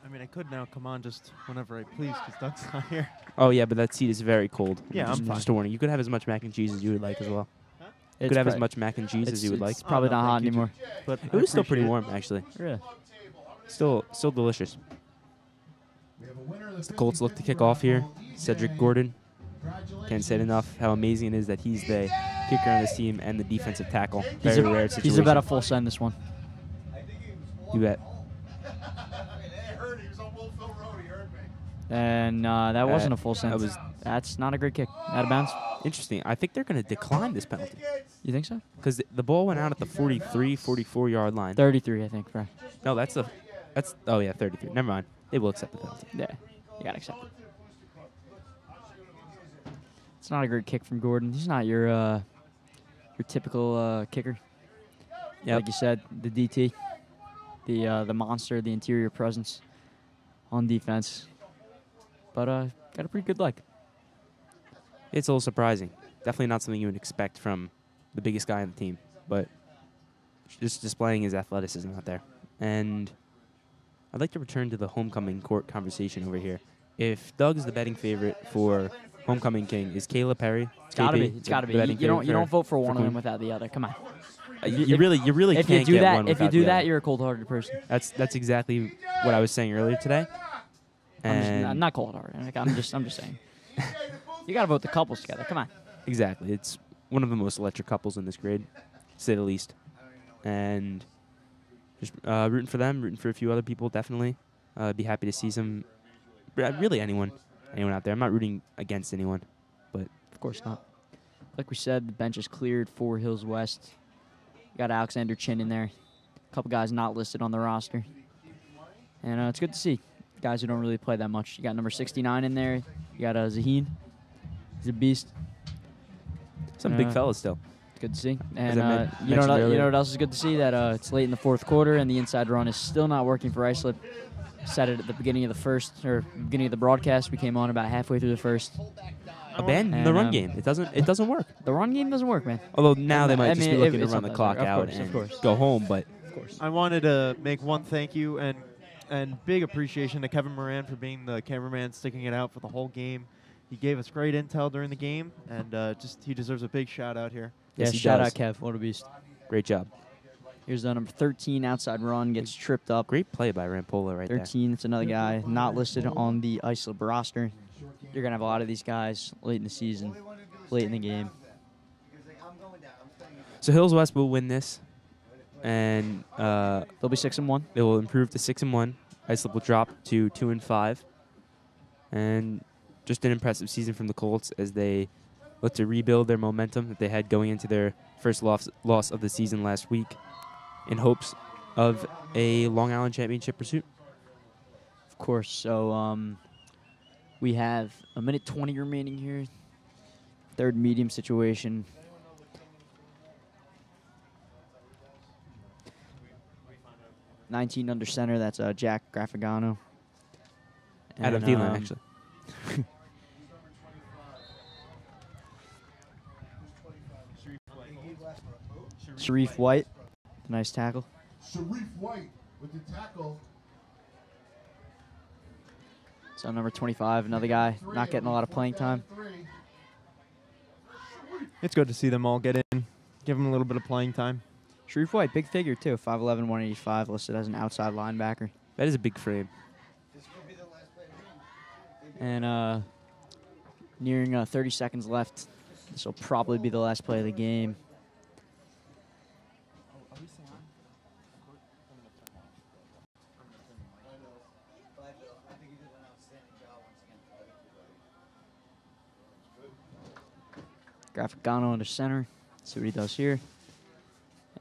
I mean, I could now come on just whenever I please because Doug's not here. Oh, yeah, but that seat is very cold. Yeah, just, I'm fine. just a warning. You could have as much mac and cheese as you would like as well. You It's could have as pre- much mac and cheese as you would like. It's probably no, not hot thank you, anymore. But It was still pretty warm, actually. Really? Still delicious. We have a winner of The Colts look to kick off here. Cedric Gordon. Can't say it enough how amazing it is that he's the kicker on this team and the defensive tackle. Very rare situation. He's about a full send this one. You bet. It hurt. He was on Wolfville Road. He heard me. And that wasn't a full send. that That's not a great kick. Out of bounds. Interesting. I think they're going to decline this penalty You think so? because the ball went out at the 43, 44-yard line. 33, I think, bro. No, that's 33. Never mind. They will accept the penalty. Yeah, you gotta accept it. It's not a great kick from Gordon. He's not your typical kicker. Yep. Like you said, the DT, the monster, the interior presence on defense. But got a pretty good leg. It's a little surprising. Definitely not something you would expect from the biggest guy on the team, but just displaying his athleticism out there. And I'd like to return to the homecoming court conversation over here. If Doug is the betting favorite for homecoming king, is Kayla Perry? It's gotta KP, be. It's gotta the be. betting You don't favorite vote for one of Queen? them without the other. Come on. You really If can't you do get that, one if you without do the that, other. you're a cold-hearted person. That's exactly what I was saying earlier today. I'm And not cold-hearted. Like, I'm just saying. You gotta vote the couples together. Come on. exactly, it's one of the most electric couples in this grade, to say the least. And just rooting for them, rooting for a few other people, definitely. Be happy to see some, really anyone out there. I'm not rooting against anyone, but Of course not. Like we said, the bench is cleared for Hills West. You got Alexander Chin in there. A couple guys not listed on the roster. And it's good to see guys who don't really play that much. You got number 69 in there. You got Zahid. He's a beast. some big fellas still. Good to see. As And I you know mentioned what, you earlier. know what else is good to see? That it's late in the fourth quarter and the inside run is still not working for Islip. Said it at the beginning of the first, or beginning of the broadcast. We came on about halfway through the first. Abandon the And, run game. It doesn't work. The run game doesn't work, man. Although now they And, might I just mean, be looking to it's run the sometimes clock of out course, and of course. go home, but I wanted to make one thank you and big appreciation to Kevin Moran for being the cameraman, sticking it out for the whole game. He gave us great intel during the game, and he deserves a big shout out here. Yeah, Yes, he shout does. out Kev. What a beast. great job. Here's the number 13 outside run, gets tripped up. Great play by Rampola right there. 13, it's another guy not listed on the Islip roster. You're going to have a lot of these guys late in the season, late in the game. So Hills West will win this, and They'll be 6-1. they will improve to 6-1. Islip will drop to 2-5, and just an impressive season from the Colts as they look to rebuild their momentum that they had going into their first loss of the season last week, in hopes of a Long Island championship pursuit. Of course. So we have a minute 20 remaining here. Third medium situation. $19 under center. That's Jack Graffagano. Adam Thielen, actually. Sharif White. Nice tackle. Sharif White with the tackle. So number 25, another guy not getting a lot of playing time. It's good to see them all get in, give them a little bit of playing time. Sharif White, big figure too. 5'11", 185, listed as an outside linebacker. That is a big frame. And nearing 30 seconds left. This will probably be the last play of the game. Graffagano under center. See what he does here.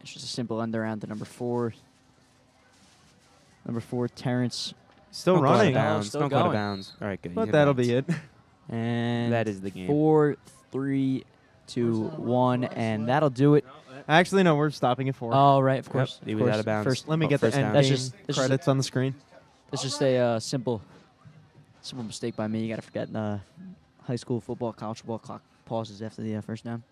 It's just a simple end around to number 4. Number 4, Terrence. Still Don't go out of running, bounds. Still Don't go out of going. bounds. All right, good. but that'll be it. And That is the game. 4, 3, 2, 1, and that'll do it. Actually, no, we're stopping at 4. Oh, right, of course. He of was course. out of bounds. First, Let me get the first end down. That's game just- that's just- credits on the screen. it's just a simple mistake by me. You got to forget high school football, college football clock pauses after the first down.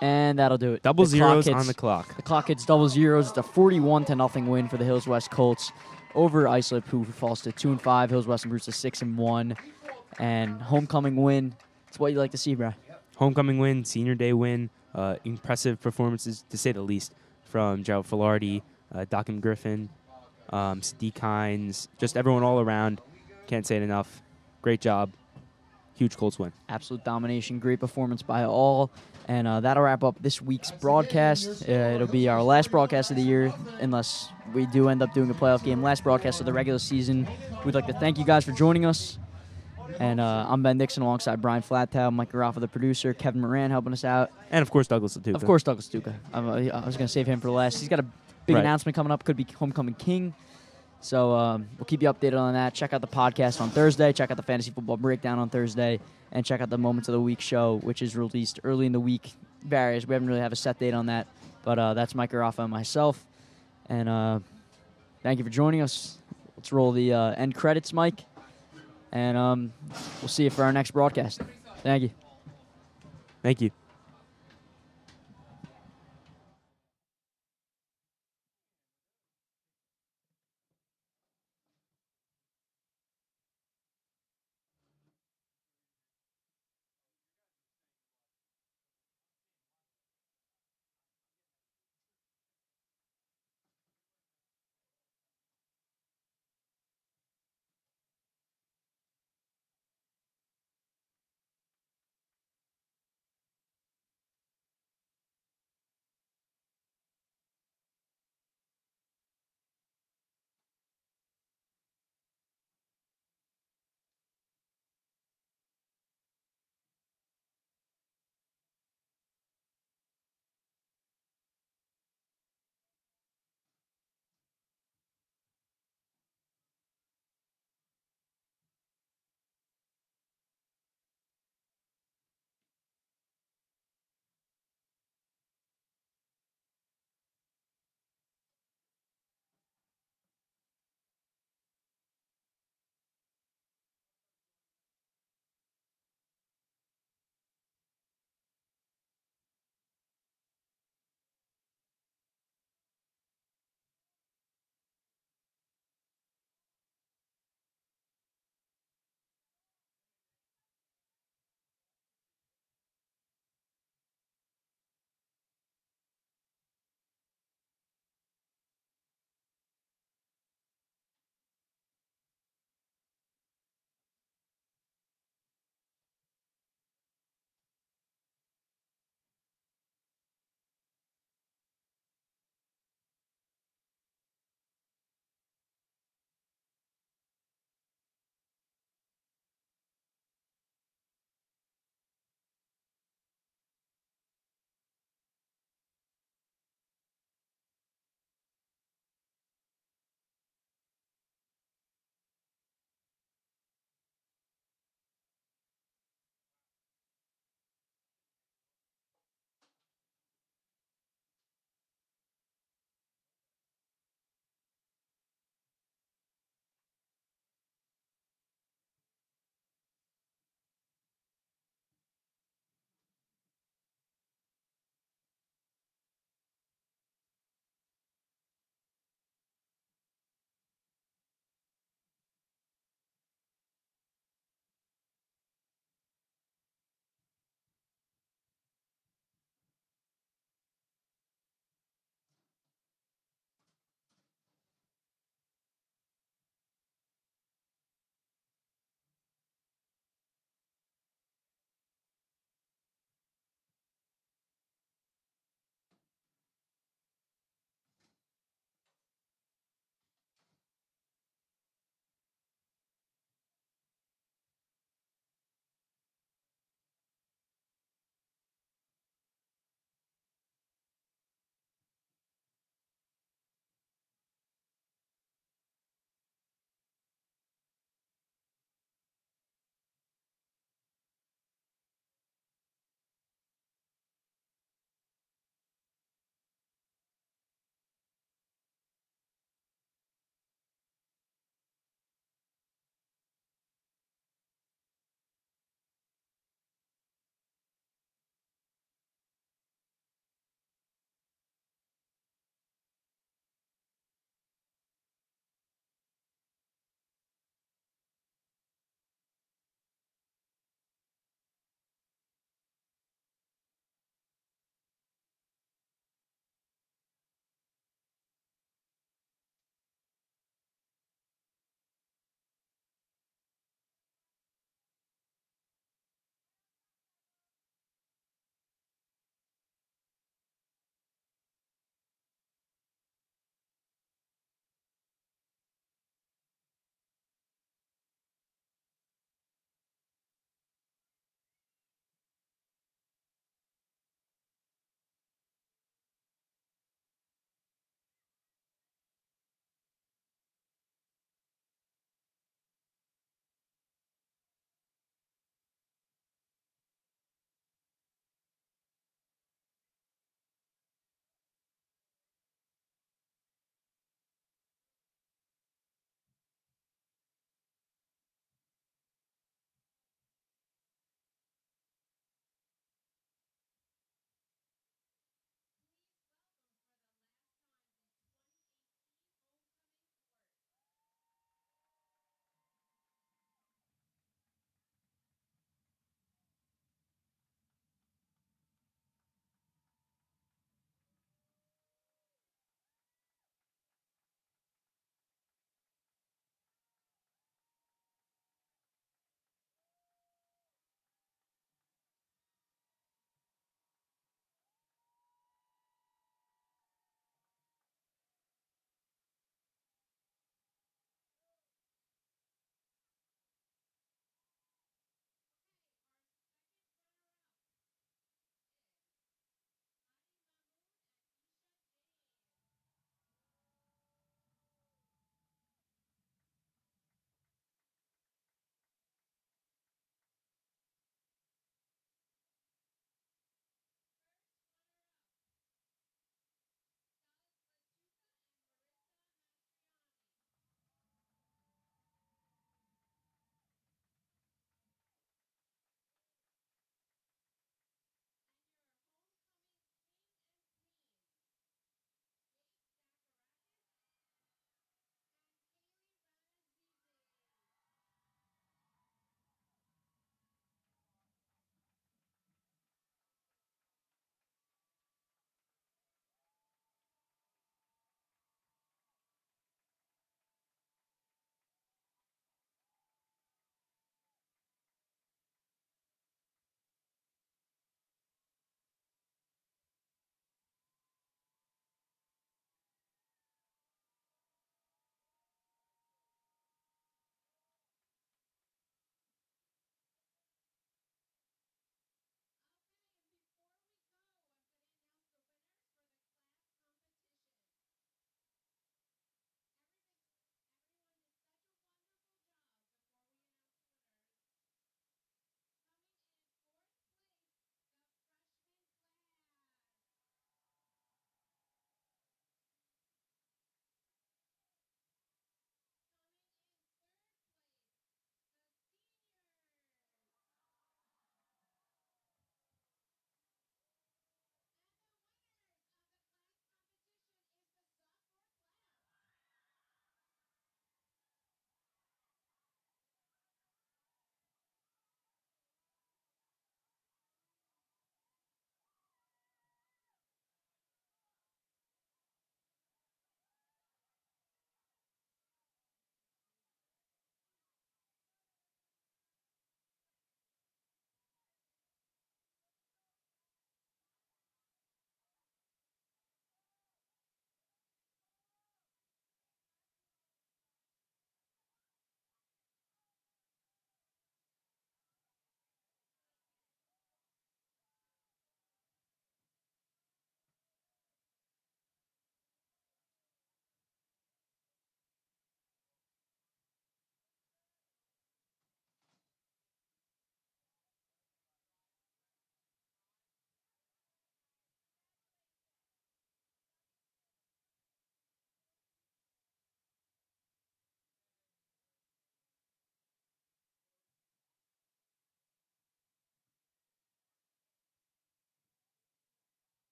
And that'll do it. Double The clock zeros hits- on the clock. The clock hits double zeros. It's a 41-0 win for the Hills West Colts over Islip, who falls to 2-5. Hills West improves to 6-1, and homecoming win. It's what you like to see, bro. Homecoming win, senior day win, impressive performances to say the least from Gerald Filardi, Dockham Griffin, Sadiq Hines, just everyone all around. Can't say it enough. Great job. Huge Colts win. Absolute domination, great performance by all. And that'll wrap up this week's broadcast. It'll be our last broadcast of the year, unless we do end up doing a playoff game. Last broadcast of the regular season. We'd like to thank you guys for joining us. And I'm Ben Dickson alongside Brian Flattau, Mike Garaffa, the producer, Kevin Moran helping us out. And, of course, Douglas Lattuca. Of course, Douglas Lattuca. I was going to save him for last. He's got a big Right. announcement coming up. Could be Homecoming King. So we'll keep you updated on that. Check out the podcast on Thursday. Check out the Fantasy Football Breakdown on Thursday. And check out the Moments of the Week show, which is released early in the week. Varies. We haven't really have a set date on that. But that's Mike Garaffa and myself. And thank you for joining us. Let's roll the end credits, Mike. And we'll see you for our next broadcast. Thank you. Thank you.